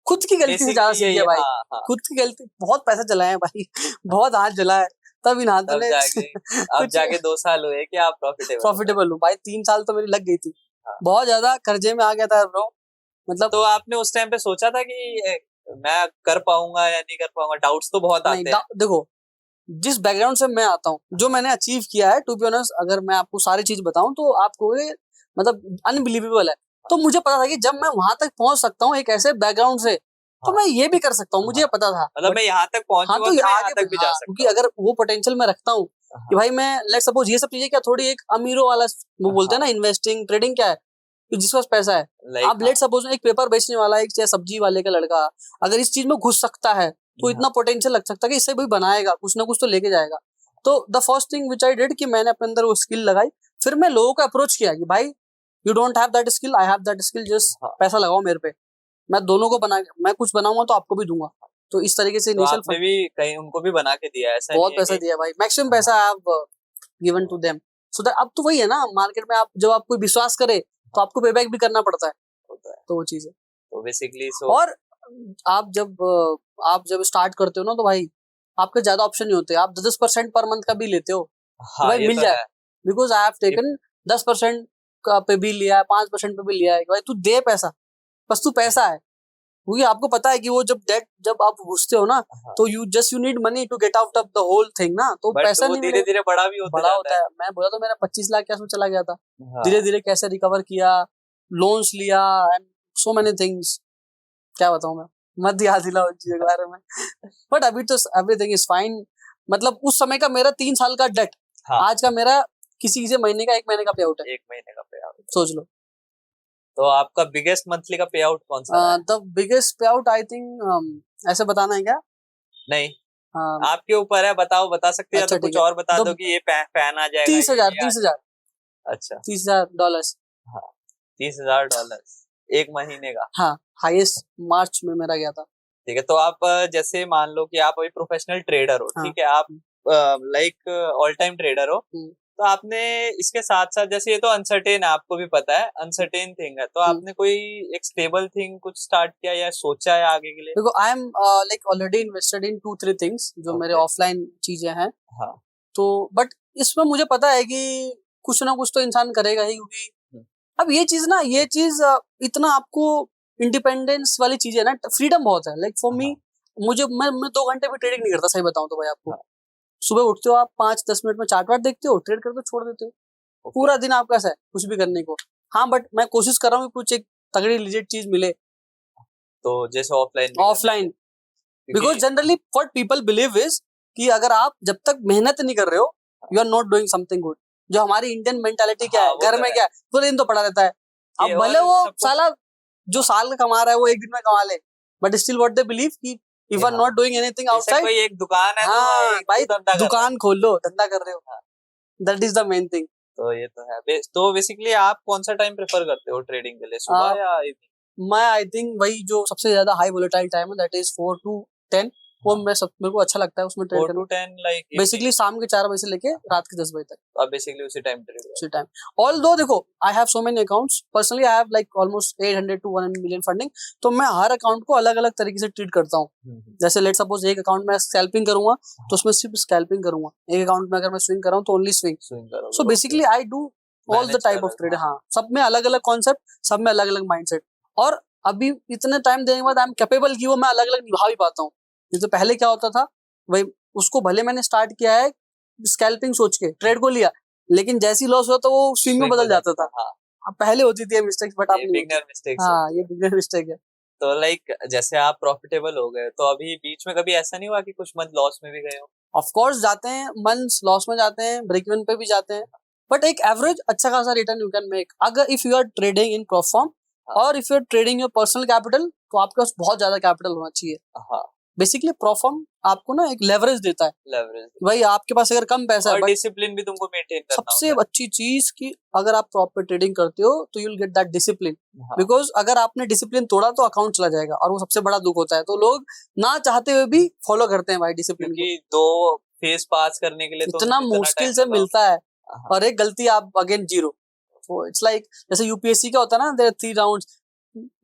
खुद की गलती से ज्यादा सीख गया भाई। खुद की गलती, बहुत पैसा चलाया है भाई बहुत हाथ जला है, तब इन हाथों तब ने जाके अब कुछ जाके 2 साल हुए कि आप प्रॉफिटेबल हूँ भाई। 3 साल तो मेरी लग गई थी, हाँ। बहुत ज्यादा कर्जे में आ गया था ब्रो। मतलब तो आपने उस टाइम पे सोचा था कि मैं कर पाऊंगा या नहीं कर पाऊंगा? डाउट्स तो बहुत नहीं, आते हैं। देखो जिस बैकग्राउंड से मैं आता हूँ, जो मैंने अचीव किया है, टू बी ऑनेस्ट अगर मैं आपको सारी चीज बताऊं तो आपको ये मतलब अनबिलीवेबल है। तो मुझे पता था कि जब मैं वहां तक पहुंच सकता हूँ एक ऐसे बैकग्राउंड से, तो हाँ। मैं ये भी कर सकता हूँ, मुझे ये पता था। मतलब But मैं यहाँ तक हाँ, पहुंचूंगा तो तो मैं यहाँ आगे तक भी जा क्योंकि सकता हूँ। अगर वो पोटेंशियल मैं रखता हूँ कि भाई मैं लेट्स सपोज ये सब चीजें क्या थोड़ी एक अमीरों वाला वो बोलते हैं ना, इन्वेस्टिंग ट्रेडिंग क्या है कि जिसके पास पैसा है। लाइक आप लेट सपोज एक पेपर बेचने वाला, एक चाहे सब्जी वाले का लड़का अगर इस चीज में घुस सकता है तो इतना पोटेंशियल लग सकता है कि इससे भी बनाएगा, कुछ ना कुछ तो लेके जाएगा। तो the first thing which I did कि मैंने अपने अंदर वो स्किल लगाई, फिर मैं लोगों को अप्रोच किया कि भाई you don't have that skill, I have that skill, just पैसा लगाओ मेरे पे, मैं दोनों को बना मैं कुछ बनाऊंगा तो आपको भी दूंगा। तो इस तरीके से तो इनिशियल आपने भी कहीं उनको भी बना के दिया, ऐसा बहुत नहीं है पैसा कि दिया भाई, मैक्सिमम पैसा I have given to them. So that अब तो वही है ना मार्केट में, आप जब आप कोई विश्वास करे तो आपको पे बैक भी करना पड़ता है, होता है। तो वो चीज है। तो बेसिकली सो और आप जब स्टार्ट करते हो ना तो भाई आपके ज्यादा ऑप्शन नहीं होते, आप 10% पर मंथ का भी लेते हो तो हाँ भाई ये मिल तो जाए। है। बिकॉज आई हैव टेकन 10% का पे भी लिया है, 5% पे भी लिया है, भाई तू दे पैसा, बस तू पैसा है। क्योंकि आपको पता है कि वो जब आप घुसते हो ना हाँ। तो you need money to get out of the whole thing ना, तो बट पैसा वो नहीं धीरे मिलेगा, धीरे बड़ा भी होता बड़ा जाता होता है। मैं बोला तो मेरा 25 लाख के आसपास चला गया था, हाँ। धीरे धीरे कैसे रिकवर किया, लोन्स लिया एंड सो मेनी थिंग्स, क्या बताऊं मैं, मत याद दिलाओ उन चीजों के बारे में। बट अभी तो एवरीथिंग इज फाइन। मतलब उस समय का मेरा 3 साल का डेट, हाँ। आज का मेरा किसी से महीने का 1 महीने का पे आउट है, 1 महीने का पे आउट। सोच लो। तो आपका बिगेस्ट मंथली का पे आउट कौन सा रहा है? द बिगेस्ट पे आउट आई थिंक ऐसे बताना है क्या? नहीं, um, आपके ऊपर है, बता सकते हैं, या अच्छा तो ठीक कुछ है, और बता तो दो कि ये फैन आ जाएगा, 30,000 ये आ 30,000 जाएगा। अच्छा, $30,000 हाँ, $30,000 1 महीने का। हाँ, हाईएस्ट मार्च में मेरा गया था। ठीक है, तो आप जैसे मान लो कि आप अभी प्रोफेशनल ट्रेडर हो, हाँ। ठीक है, आप लाइक ऑल टाइम ट्रेडर हो, तो आपने इसके साथ साथ, जैसे ये तो अनसर्टेन है, आपको भी पता है अनसर्टेन थिंग है, तो आपने कोई एक स्टेबल थिंग कुछ स्टार्ट किया या सोचा है आगे के लिए? देखो I am like already invested in 2-3 things जो मेरे ऑफलाइन चीजें हैं। हाँ। तो बट इसमें मुझे पता है कि कुछ ना कुछ तो इंसान करेगा ही, क्योंकि अब ये चीज ना, ये चीज इतना आपको इंडिपेंडेंस वाली चीज है ना, फ्रीडम बहुत है। लाइक फॉर मी, मैं 2 घंटे भी ट्रेडिंग नहीं करता, सही बताऊं तो भाई आपको। सुबह उठते हो आप 5-10 मिनट में चार्ट वार्ट देखते हो, ट्रेड करते हो, छोड़ देते हो, पूरा दिन आपका ऐसा है कुछ भी करने को। हाँ बट मैं कोशिश कर रहा हूँ कुछ एक तगड़ी लिजिट चीज मिले, तो जैसे offline. Because generally what people believe is कि अगर आप जब तक मेहनत नहीं कर रहे हो, you are not doing something good. जो हमारी इंडियन मेंटालिटी क्या है, घर में क्या है, पूरे दिन तो पड़ा रहता है। अब भले वो साला जो साल का कमा रहा है वो एक दिन में कमा ले, but still what they believe कि if are not doing anything outside, कोई एक दुकान है, हाँ तो भाई धंधा दुकान खोल लो, धंधा कर रहे हो, that is the main thing. तो ये तो है। तो बेसिकली आप कौन सा टाइम प्रेफर करते हो ट्रेडिंग के लिए, सुबह या इवनिंग? मैं आई थिंक वही जो सबसे ज्यादा हाई वोलेटाइल टाइम है, दैट इज 4 to 10, वो मेरे को अच्छा लगता है उसमें ट्रेड 4 to 10 लाइक बेसिकली शाम के 4 बजे से लेके रात के 10 बजे तक। तो आप बेसिकली उसी टाइम ट्रेड उसी टाइम, ऑल्दो देखो I have so many accounts, personally I have like almost 800 to 1 million funding, तो मैं हर अकाउंट को अलग अलग तरीके से ट्रीट करता हूँ। जैसे लेट सपोज एक अकाउंट में स्कैल्पिंग करूंगा तो उसमें सिर्फ स्कैल्पिंग करूंगा, एक अकाउंट में अगर मैं स्विंग कर रहा हूँ तो only swing. So basically I do all the type of trade. हाँ, सब में अलग अलग कॉन्सेप्ट, सब में अलग अलग माइंडसेट, और अभी इतने टाइम देने के बाद आई एम कैपेबल कि वो मैं अलग अलग निभा भी पाता हूँ। जैसे पहले क्या होता था, वही उसको भले मैंने स्टार्ट किया है स्कैल्पिंग सोच के, ट्रेड को लिया, लेकिन जैसी लॉस हुआ तो वो स्विंग में बदल जाता था। हाँ, पहले होती थी मिस्टेक्स, बट अब नहीं होती। हाँ, ये बिगनर मिस्टेक है। तो लाइक जैसे आप प्रॉफिटेबल हो गए, तो अभी बीच में कभी ऐसा नहीं हुआ कि कुछ मंथ लॉस में भी गए हो? ऑफ कोर्स जाते हैं, मंथ्स लॉस में जाते हैं, ब्रेक इवन पे भी जाते हैं, बट एक एवरेज अच्छा खासा रिटर्न यू कैन मेक अगर if you are trading in prop firm, और if you are trading your personal capital, तो आपके पास बहुत ज्यादा कैपिटल होना चाहिए। हाँ, बेसिकली प्रोफॉर्म आपको ना एक लेवरेज देता है, लेवरेज भाई आपके पास अगर कम पैसा है, और डिसिप्लिन भी तुमको मेंटेन करना सबसे होता अच्छी चीज कि अगर आप प्रॉपर ट्रेडिंग करते हो तो you will get that discipline. Because अगर आपने डिसिप्लिन तोड़ा तो अकाउंट चला जाएगा, और वो सबसे बड़ा दुख होता है। तो लोग ना चाहते हुए भी फॉलो करते हैं भाई डिसिप्लिन, क्योंकि 2 फेज पास करने के लिए इतना मुश्किल से मिलता है, और एक गलती आप अगेन जीरो। तो इट्स लाइक जैसे यूपीएससी का होता है ना, देयर 3 राउंड्स,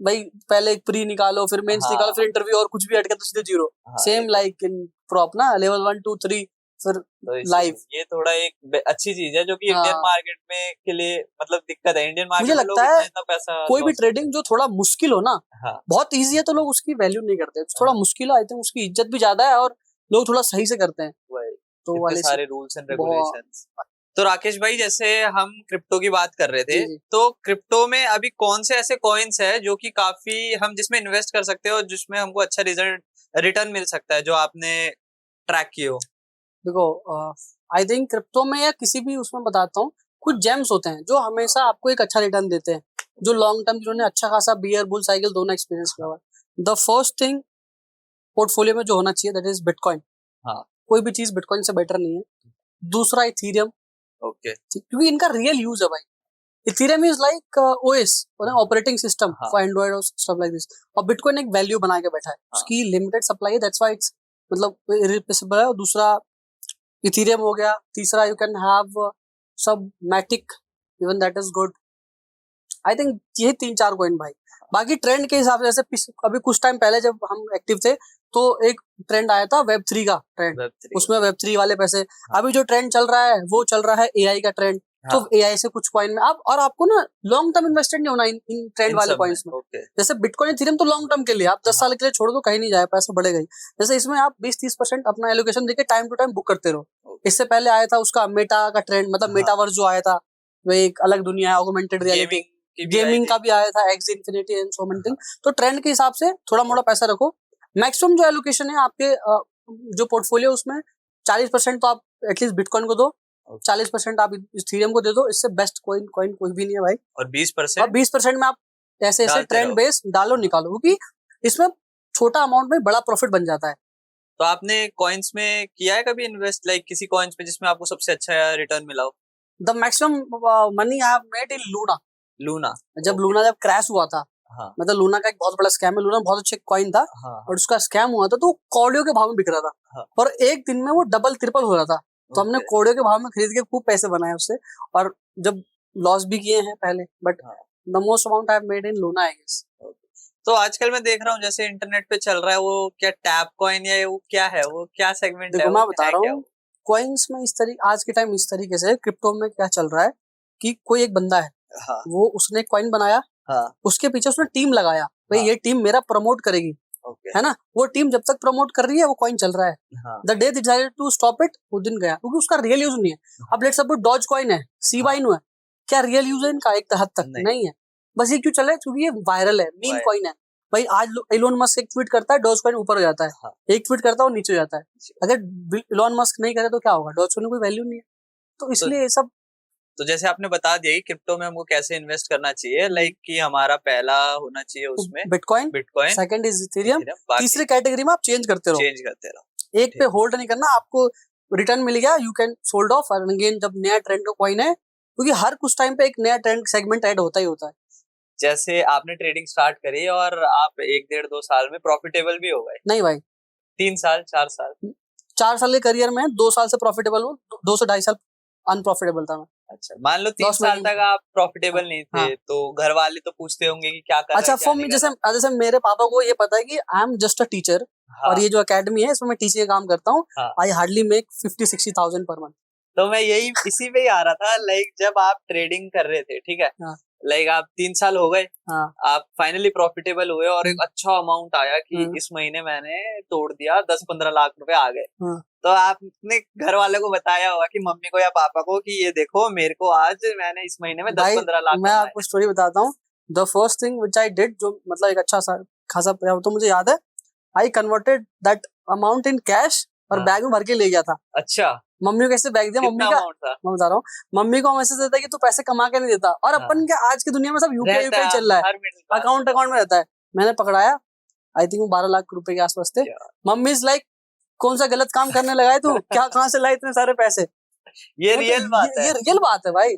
भाई पहले एक प्री निकालो, फिर मेंस निकालो, फिर इंटरव्यू, और कुछ भी अटके तो सीधे zero. Same like in prop ना, लेवल 1 2 3 फिर तो लाइव। ये थोड़ा एक अच्छी चीज है जो कि हाँ। इंडियन मार्केट में के लिए मतलब दिक्कत है। इंडियन मुझे मार्केट में लोग लगता है इतना पैसा कोई भी loss ट्रेडिंग करते जो थोड़ा मुश्किल हो ना, हैं। हाँ, बहुत इजी है तो लोग उसकी वैल्यू नहीं करते, थोड़ा मुश्किल है आई थिंक उसकी इज्जत भी ज्यादा है और लोग थोड़ा सही से करते हैं, वही तो इतने वाले से सारे रूल्स एंड बहुत। रेगुलेशंस। तो राकेश भाई जैसे हम क्रिप्टो की बात कर रहे थे, जी जी। तो क्रिप्टो में अभी कौन से ऐसे कॉइन्स है जो कि काफी हम जिसमें इन्वेस्ट कर सकते हैं और जिसमें हमको अच्छा रिटर्न मिल सकता है, जो आपने ट्रैक किए हो? देखो आई थिंक क्रिप्टो में या किसी भी उसमें बताता हूँ, कुछ जेम्स होते हैं जो हमेशा आपको एक अच्छा रिटर्न देते हैं, जो लॉन्ग टर्म जिन्होंने अच्छा खासा बियर बुल साइकिल दोनों एक्सपीरियंस किया हुआ है। द फर्स्ट थिंग पोर्टफोलियो में जो होना चाहिए दैट इज बिटकॉइन। हाँ, कोई भी चीज बिटकॉइन से बेटर नहीं है। दूसरा इथीरियम, ओके। क्योंकि इनका रियल यूज है भाई। Ethereum is like OS operating system हाँ। फॉर एंड्रॉइड और स्टफ लाइक दिस, और बिटकॉइन एक वैल्यू बना के बैठा है, हाँ। उसकी लिमिटेड सप्लाई है, दैट्स व्हाई इट्स मतलब इरिप्लेसेबल है। और दूसरा इथीरियम हो गया। तीसरा यू कैन हैव सब Matic, even that is good. I think ये 3-4 कॉइन भाई। बाकी ट्रेंड के हिसाब से जैसे अभी कुछ टाइम पहले जब हम एक्टिव थे तो एक ट्रेंड आया था Web3 का ट्रेंड, Web3 उसमें Web3 वाले पैसे। अभी जो ट्रेंड चल रहा है वो चल रहा है एआई का ट्रेंड, तो हाँ। एआई से कुछ कॉइन में आप, और आपको ना लॉन्ग टर्म इन्वेस्टेड नहीं होना इन ट्रेंड इन वाले सब कॉइन्स में। ओके। जैसे बिटकॉइन इथीरियम तो लॉन्ग टर्म के लिए, आप 10 साल के लिए छोड़ दो कहीं नहीं जाए, पैसा बढ़ेगा ही। जैसे इसमें आप 20-30% अपना एलोकेशन देके टाइम टू टाइम बुक करते रहो। इससे पहले आया था उसका मेटा का ट्रेंड, मतलब मेटावर्स जो आया था, वो एक अलग दुनिया है, ऑगमेंटेड रियलिटी, गेमिंग का भी आया था, x infinity and so many thing. तो ट्रेंड के हिसाब से थोड़ा मोड़ा पैसा रखो। मैक्सिमम जो एलोकेशन है आपके जो पोर्टफोलियो उसमें 40% तो आप एटलीस्ट बिटकॉइन को दो, 40% आप इथीरियम को दे दो। इससे बेस्ट कॉइन कोई भी नहीं है भाई। और 20% 20% में आप ऐसे ऐसे डालते ट्रेंड रहो। बेस डालो निकालो, क्योंकि इसमें छोटा अमाउंट में बड़ा प्रॉफिट बन जाता है। तो आपने कॉइन्स में किया है कभी इन्वेस्ट, लाइक किसी कॉइन्स में जिसमें आपको सबसे अच्छा रिटर्न मिला हो? The maximum money I have made in Luna. Luna, जब लूना जब क्रैश हुआ था, हाँ मतलब लूना का एक बहुत बड़ा स्कैम है, लूना बहुत अच्छे कॉइन था हाँ और उसका स्कैम हुआ था तो कौड़ियों के भाव में बिक रहा था। हाँ। और एक दिन में वो डबल ट्रिपल हो रहा था, तो हमने ओके। कौड़ियों के भाव में खरीद के खूब पैसे बनाए उससे, और जब लॉस भी किए हैं पहले, बट हाँ। The most amount I have made in Luna I guess. तो आजकल मैं देख रहा हूँ जैसे इंटरनेट पे चल रहा है, वो क्या टैप कॉइन या वो क्या है, वो क्या सेगमेंट है? देखो वो मैं बता है रहा क्या हूँ वो? कॉइन्स में इस तरीके आज के टाइम इस तरीके से क्रिप्टो में क्या चल रहा है कि कोई एक बंदा है, हाँ वो उसने कॉइन बनाया, हाँ उसके पीछे उसने टीम लगाया, भाई ये टीम मेरा प्रमोट करेगी, ओके है ना। वो टीम जब तक प्रमोट कर रही है वो कॉइन चल रहा है। हाँ the day decided to stop it, वो दिन गया, क्योंकि उसका रियल यूज नहीं है। अब लेट्स सपोज डॉज कॉइन है, सीबा इनू है, क्या रियल यूज है इनका? एक हद तक नहीं है। बस ये क्यों चला है? क्योंकि ये वायरल है, मीम कॉइन है भाई। आज एलोन मस्क एक ट्वीट करता है, डॉज कॉइन ऊपर हो जाता है, हाँ। एक ट्वीट करता है वो नीचे हो जाता है। अगर एलोन मस्क नहीं करे तो क्या होगा? डॉज कॉइन कोई वैल्यू नहीं है। तो इसलिए ये सब तो जैसे आपने बता दिया कि क्रिप्टो में हमको कैसे इन्वेस्ट करना चाहिए, लाइक कि हमारा पहला होना चाहिए उसमें bitcoin, bitcoin, second is Ethereum, तीसरी कैटेगरी में आप चेंज करते रहो, एक पे होल्ड नहीं करना। आपको रिटर्न मिल गया, यू कैन सोल्ड ऑफ, और अगेन जब नया ट्रेंड का कॉइन है, क्योंकि हर कुछ टाइम पे एक नया ट्रेंड सेगमेंट ऐड होता ही होता है। जैसे आपने ट्रेडिंग स्टार्ट करी और आप 1-1.5-2 साल में प्रॉफिटेबल भी हो गए? नहीं भाई, 3 साल 4 साल? 4 साल के करियर में 2 साल से प्रॉफिटेबल हूँ, 2 से 2.5 साल अनप्रॉफिटेबल था मैं। अच्छा, मान लो 3 लॉस साल में तक आप प्रॉफिटेबल नहीं थे, हाँ। तो घर वाले तो पूछते होंगे कि क्या कर रहा है, अच्छा क्या फॉर नहीं मी, कर रहा जैसे मेरे पापा को ये पता है कि I am just a teacher, हाँ। और ये जो एकेडमी है इसमें मैं टीचिंग का काम करता हूँ। हाँ। I hardly make 50-60,000 per month. तो मैं यही इसी पे ही आ रहा था, लाइक जब आप ट्रेडिंग कर रहे थे, ठीक है, हाँ। लाइक आप 3 साल हो गए, हाँ। आप फाइनली प्रॉफिटेबल हुए और एक अच्छा अमाउंट आया कि इस महीने मैंने तोड़ दिया, 10-15 लाख रुपए आ गए। तो आपने घर वाले को बताया होगा कि मम्मी को या पापा को कि ये देखो मेरे को आज मैंने इस महीने में 10-15 लाख मैं आपको स्टोरी बताता हूँ। The first thing which I did, जो मतलब एक अच्छा सा खासा तो मुझे याद है, I converted that amount in cash और बैग में भर के ले गया था। अच्छा, मम्मी को कैसे बैग दिया? मम्मी का मैं बता रहा हूँ, मम्मी को मैसेज देता है कि तू पैसे कमा के नहीं देता, और अपन के आज की दुनिया में सब यूपीआई चल रहा है, अकाउंट में रहता है। मैंने पकड़ाया, आई थिंक वो 12 लाख रुपए के आसपास थे। मम्मी इज लाइक, कौन सा गलत काम करने लगा है तू? क्या कहाँ से लाए इतने सारे पैसे? ये रियल बात है, ये रियल बात है भाई।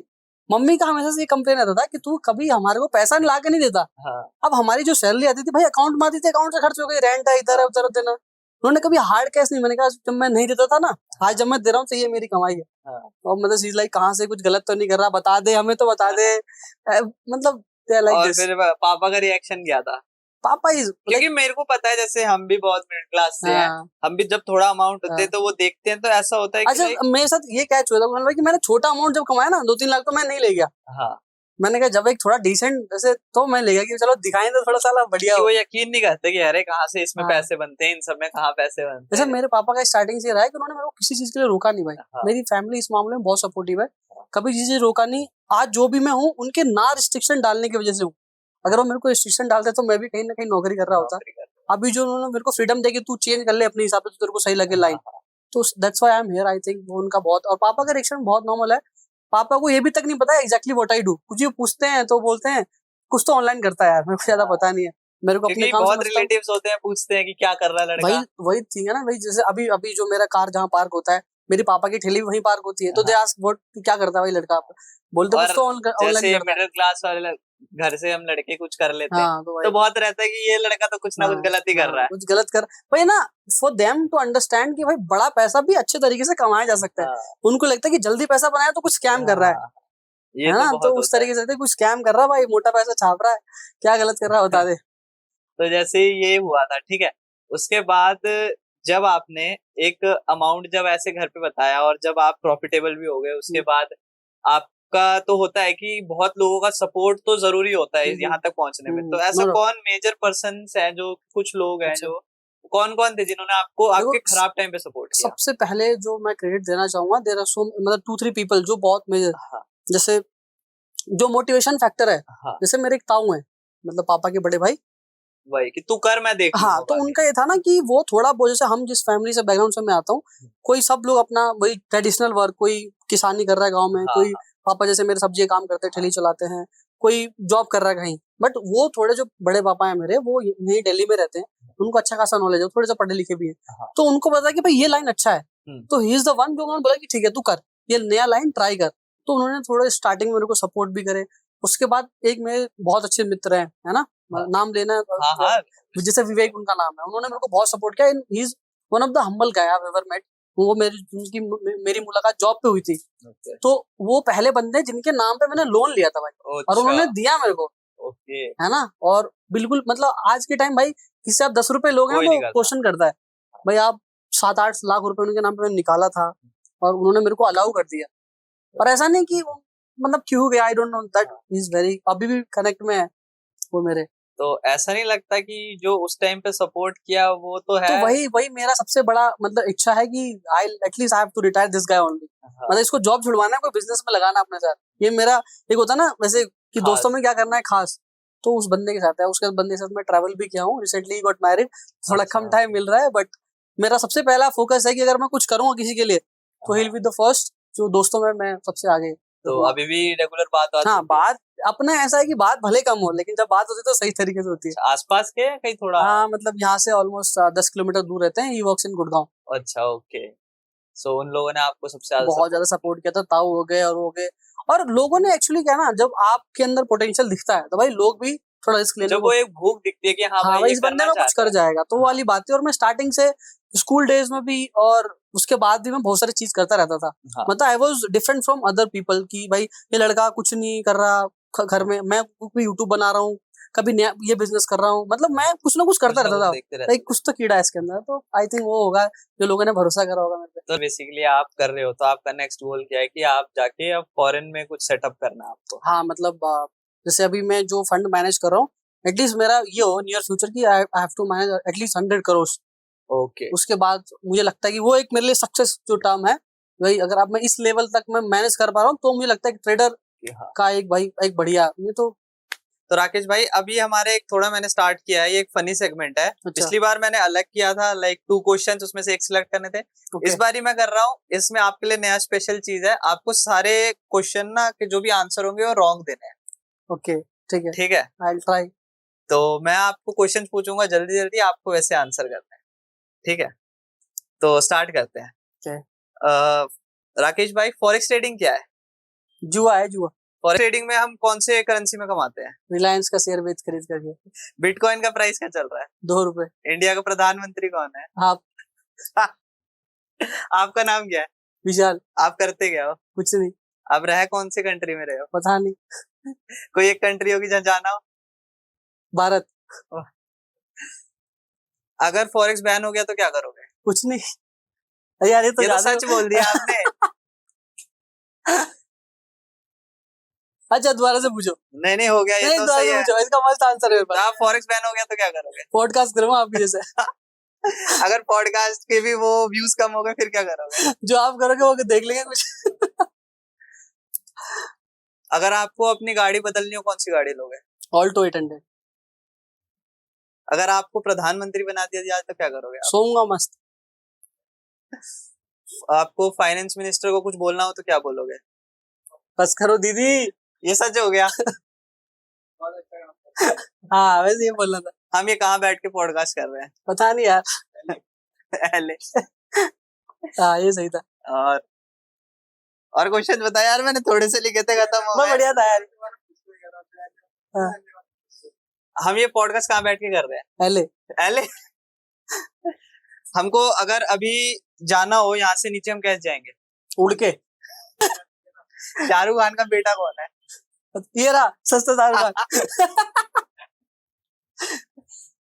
मम्मी का हमेशा से ये कंप्लेन आता था कि तू कभी हमारे को पैसा ला के नहीं देता। अब हमारी जो सैलरी आती थी भाई अकाउंट में आती थी, अकाउंट से खर्च हो गई, रेंट है इधर उधर देना। उन्होंने कभी हार्ड कैश नहीं, मैंने कहा जब मैं नहीं देता था ना, आज जब मैं दे रहा हूँ तो ये मेरी कमाई है। और मतलब चीज लाइक कहाँ से कुछ गलत तो नहीं कर रहा, बता दे हमें, तो बता दे, मतलब और फिर पापा का रिएक्शन क्या था? पापा इज क्योंकि मेरे को पता है जैसे हम भी बहुत मिडिल क्लास से हैं, हम भी जब थोड़ा अमाउंट होते हैं तो वो देखते हैं तो ऐसा होता है कि अच्छा मेरे साथ ये कैच हुआ था कुणाल भाई कि मैंने छोटा अमाउंट जब कमाया ना 2-3 लाख तो मैं नहीं ले गया। हाँ मैंने कहा जब एक थोड़ा डिसेंट जैसे तो मैं ले गया कि चलो दिखाएं तो थोड़ा सा बढ़िया कि हो। वो यकीन नहीं करते कि अरे कहाँ से इसमें हाँ। पैसे बनते हैं, इन सब में कहाँ पैसे बनते जैसे हैं। मेरे पापा का स्टार्टिंग से ये रहा है कि उन्होंने मेरे को किसी चीज के लिए रोका नहीं भाई। हाँ। मेरी फैमिली इस मामले में बहुत सपोर्टिव है, कभी चीजें रोका नहीं। आज जो भी मैं हूँ उनके ना रिस्ट्रिक्शन डालने की वजह से हूँ। अगर वो मेरे को रिस्ट्रिक्शन डालते तो मैं भी कहीं ना कहीं नौकरी कर रहा होता। नौकरी करते अभी जो उन्होंने मेरे को फ्रीडम दे कि तू चेंज कर ले अपने हिसाब से, तो तेरे को सही लगे हैं। लाइन, तो that's why I am here. I think वो उनका बहुत, और पापा का रिएक्शन बहुत नॉर्मल है। पापा को ये भी तक नहीं पता है एग्जैक्टली व्हाट आई डू। कुछ भी पूछते हैं तो बोलते हैं कुछ तो ऑनलाइन करता है यार, मेरे को ज्यादा पता नहीं है, मेरे को अपने क्योंकि काम बहुत समझता हूँ। रिलेटिव्स होते हैं, पूछते हैं कि क्या कर रहा है वही लड़का। वही चीज है ना भाई, जैसे अभी अभी जो मेरा कार जहाँ पार्क होता है, मेरी पापा की ठेली भी वहीं पार्क होती है, तो दे आस्क व्हाट क्या करता है भाई लड़का, बोलते कुछ और तो ऑनलाइन जैसे करता है। मिडिल क्लास वाले घर से हम लड़के कुछ कर लेते हैं हाँ तो तो भाई बहुत रहता है कि ये लड़का तो कुछ ना कुछ गलत ही कर रहा है। कुछ गलत कर भाई ना, फॉर देम टू अंडरस्टैंड कि भाई बड़ा पैसा भी अच्छे तरीके से कमाया जा सकता है। हाँ, उनको लगता है कि जल्दी पैसा बनाया तो कुछ स्कैम कर रहा है ये है तो ना, बहुत तो उस होता है। तरीके से लगता है कुछ स्कैम कर रहा है भाई, मोटा पैसा छाप रहा है, क्या गलत कर रहा है बता दे। तो जैसे ये हुआ था, ठीक है, उसके बाद जब आपने एक अमाउंट जब ऐसे घर पे बताया और जब आप प्रॉफिटेबल भी हो गए, उसके बाद आपका तो होता है कि बहुत लोगों का सपोर्ट तो जरूरी होता है यहाँ तक पहुंचने में। तो ऐसा नो कौन मेजर पर्सन है जो, कुछ लोग हैं अच्छा। जो, कौन कौन थे जिन्होंने आपको देखो, आपके खराब टाइम पे सपोर्ट किया? सबसे पहले जो मैं क्रेडिट देना चाहूंगा, देयर आर सो मतलब 2-3 पीपल जो बहुत मेजर, हाँ जैसे जो मोटिवेशन फैक्टर है, हाँ, जैसे मेरे एक ताऊ है, मतलब पापा के बड़े भाई। वही कि तू कर मैं देख हाँ लूंगा तो बाकी। उनका ये था ना कि वो थोड़ा बहुत, जैसे हम जिस फैमिली से बैकग्राउंड से मैं आता हूँ, कोई सब लोग अपना वही ट्रेडिशनल वर्क, कोई किसानी कर रहा है गाँव में, हाँ कोई पापा जैसे मेरे सब्जी का काम करते हैं, ठेली चलाते हैं, कोई जॉब कर रहा है कहीं। बट वो थोड़े जो बड़े पापा है मेरे, वो यही दिल्ली में रहते हैं, उनको अच्छा खासा नॉलेज है, थोड़े से पढ़े लिखे भी है, हाँ। तो उनको पता है कि भाई ये लाइन अच्छा है, तो ही इज द वन जो उन्होंने बोला कि ठीक है तू कर, ये नया लाइन ट्राई कर। तो उन्होंने थोड़े स्टार्टिंग में मेरे को सपोर्ट भी करे। उसके बाद एक मेरे बहुत अच्छे मित्र हैं, है ना, नाम लेना हाँ हाँ, जैसे विवेक उनका नाम है, उन्होंने मेरे को बहुत सपोर्ट किया। He is one of the humble guy I have ever met. वो मेरी मुलाकात जॉब पे हुई थी, ओके तो वो पहले बंदे जिनके नाम पे मैंने लोन लिया था भाई, और अच्छा, उन्होंने दिया मेरे को, ओके, है ना। और बिल्कुल मतलब आज के टाइम भाई किसी से आप 10 रुपए लोगे ना कोई तो नहीं करता। क्वेश्चन करता है भाई। आप 7-8 लाख रुपए उनके नाम पे मैंने निकाला था, और उन्होंने मेरे को अलाउ कर दिया। और ऐसा नहीं कि मतलब क्यों गया, I don't know, that is very, अभी भी कनेक्ट में है वो मेरे। तो ऐसा नहीं लगता कि जो उस टाइम पे सपोर्ट किया वो तो है? तो वही वही मेरा सबसे बड़ा मतलब इच्छा है कि I at least I have to retire this guy only. हाँ, मतलब इसको जॉब छुड़वाना है, कोई बिजनेस में लगाना अपने साथ, ये मेरा एक होता है ना वैसे कि दोस्तों में क्या करना है खास, तो उस बंदे के साथ है। उसके बंदे के साथ मैं ट्रैवल भी किया हूँ, रिसेंटली गॉट मैरिड, थोड़ा कम टाइम मिल रहा है, बट मेरा सबसे पहला फोकस है कि अगर मैं कुछ करूंगा किसी के लिए तो he will be the first, जो दोस्तों में मैं सबसे आगे। तो अभी भी रेगुलर बात हाँ होती है? बात अपना ऐसा है कि बात भले कम हो, लेकिन जब बात होती है तो सही तरीके से होती है। आसपास के या कहीं थोड़ा? हाँ मतलब यहाँ से ऑलमोस्ट 10 किलोमीटर दूर रहते हैं, ही वर्क्स इन गुड़गांव। अच्छा ओके, सो उन लोगों ने आपको सबसे ज्यादा बहुत ज्यादा सपोर्ट किया था, ताऊ हो गए और हो गए। और लोगों ने एक्चुअली क्या ना, जब आपके अंदर पोटेंशियल दिखता है तो भाई लोग भी थोड़ा रिस्क लेने जब वो एक भूख दिखती है कि हाँ हाँ भाई भाई ये इस बंदे करना में कुछ चाहता कर है। जाएगा, तो वो वाली बात है। और मैं स्टार्टिंग से स्कूल डेज में भी और उसके बाद भी मैं बहुत सारी चीज करता रहता था। हाँ। मतलब I was different from other people की भाई ये लड़का कुछ नहीं कर रहा घर में, मैं भी यूट्यूब बना रहा हूँ, कभी नया ये बिजनेस कर रहा हूँ, मतलब मैं कुछ ना कुछ करता रहता था। देखते रहते लाइक कुछ तो कीड़ा है इसके अंदर, तो आई थिंक वो होगा जो लोगों ने भरोसा करा होगा मेरे पे। तो बेसिकली आप कर रहे हो, तो आपका नेक्स्ट गोल क्या है कि आप जाके अब फॉरेन में कुछ सेटअप करना है आपको? हाँ मतलब जैसे अभी मैं जो फंड मैनेज कर रहा हूँ, एटलीस्ट मेरा ये हो नियर फ्यूचर की I have to manage at least 100 crore. Okay, उसके बाद मुझे लगता है कि वो एक मेरे लिए सक्सेस जो टर्म है भाई, अगर अब मैं इस लेवल तक मैं मैनेज कर पा रहा हूँ तो मुझे लगता है कि ट्रेडर हाँ। का एक भाई एक बढ़िया ये तो राकेश भाई अभी हमारे एक थोड़ा मैंने स्टार्ट किया है, ये एक फनी सेगमेंट है। पिछली बार मैंने अलग किया था, लाइक 2 क्वेश्चंस उसमें से एक सिलेक्ट करने थे। इस बार ही मैं कर रहा हूँ, इसमें आपके लिए नया स्पेशल चीज है, आपको सारे क्वेश्चन ना के जो भी आंसर होंगे वो रॉन्ग देने हैं। ओके ठीक है, ठीक है, आई विल ट्राई। तो मैं आपको क्वेश्चन पूछूंगा, जल्दी जल्दी आपको वैसे आंसर करना है। ठीक है, तो स्टार्ट करते हैं। राकेश भाई, फॉरेक्स ट्रेडिंग क्या है? जुआ है जुआ। फॉरेक्स ट्रेडिंग में हम कौन से करेंसी में कमाते हैं? रिलायंस का शेयर बेच खरीद करके। बिटकॉइन का प्राइस क्या चल रहा है? 2 रुपए। इंडिया का प्रधानमंत्री कौन है? आप। आपका नाम क्या है? विशाल। आप करते क्या हो? कुछ नहीं। आप रहे कौन से कंट्री में रहे हो? पता नहीं। कोई एक कंट्री होगी जहाँ जाना हो? भारत। अगर फॉरेक्स बैन हो गया तो क्या करोगे? कुछ नहीं यार, ये तो ज्यादा सच बोल दिया आपने। अच्छा दोबारा से पूछो। नहीं हो गया, ये नहीं तो दोबारा सही से है। पूछो, इसका मस्त आंसर है मेरे तो पास। आप फॉरेक्स बैन हो गया तो क्या करोगे? पॉडकास्ट करूंगा आपकी जैसे। अगर पॉडकास्ट के भी वो व्यूज कम हो गए फिर क्या करोगे? जो आप करोगे वो देख लेंगे कुछ। अगर आपको अपनी गाड़ी बदलनी हो, कौन सी गाड़ी लोगे? ऑल्टो 800। अगर आपको प्रधानमंत्री बना दिया जाए तो क्या करोगे आप? सोऊंगा मस्त। आपको फाइनेंस मिनिस्टर को कुछ बोलना हो तो क्या बोलोगे? बस करो दीदी। ये सच हो गया। हाँ वैसे ये बोलना था। हम ये कहाँ बैठ के पॉडकास्ट कर रहे हैं? पता नहीं यार। पहले। हाँ ये सही था। और क्वेश्चन बता यार, मैंने थोड़े से लिखे थे, खत्म हो बहुत गए। बढ़िया था यार। हाँ, हम ये पॉडकास्ट कहाँ बैठ के कर रहे हैं? पहले हमको अगर अभी जाना हो यहाँ से नीचे, हम कैसे जाएंगे? उड़ के। शाहरुख खान का बेटा कौन है? ये रहा सस्ता शाहरुख खान।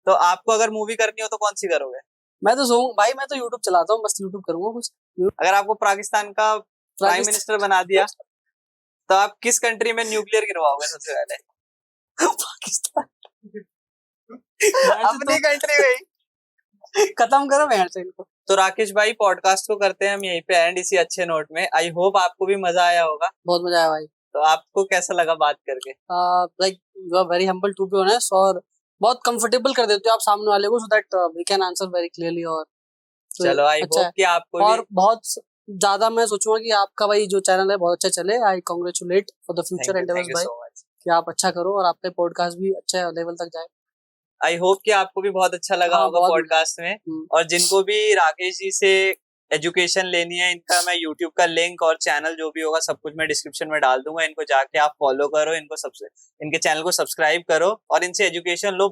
तो आपको अगर मूवी करनी हो तो कौन सी करोगे? मैं तो सोऊं भाई, मैं तो यूट्यूब चलाता हूँ, बस यूट्यूब करूंगा कुछ। अगर आपको पाकिस्तान का प्राइम मिनिस्टर बना दिया तो आप किस कंट्री में न्यूक्लियर गिरवाओगे सबसे पहले? पाकिस्तान। अपनी कंट्री में ही। खत्म करो यार से इनको। तो राकेश भाई, पॉडकास्ट को करते हैं हम यहीं पे एंड, इसी अच्छे नोट में। आई होप आपको भी मजा आया होगा। बहुत मजा आया भाई। तो आपको कैसा लगा बात करके? Like you are very humble to be honest, और बहुत कंफर्टेबल कर देते हो आप सामने वाले को, so that we can answer very clearly. और तो चलो आई अच्छा होप कि आपको और भी बहुत ज्यादा मैं सोचूंगा कि आपका भाई जो चैनल है बहुत अच्छा चले। I congratulate for the future endeavours भाई, सो मच। कि आप अच्छा करो और आपके पॉडकास्ट भी अच्छे लेवल तक जाए। आई होप कि आपको भी बहुत अच्छा लगा हाँ, होगा बहुत पॉडकास्ट में। और जिनको भी राकेश जी से एजुकेशन लेनी है, इनका मैं यूट्यूब का लिंक और चैनल जो भी होगा सब कुछ मैं डिस्क्रिप्शन में डाल दूंगा। इनको जाके आप फॉलो करो, इनके चैनल को सब्सक्राइब करो और इनसे एजुकेशन लो।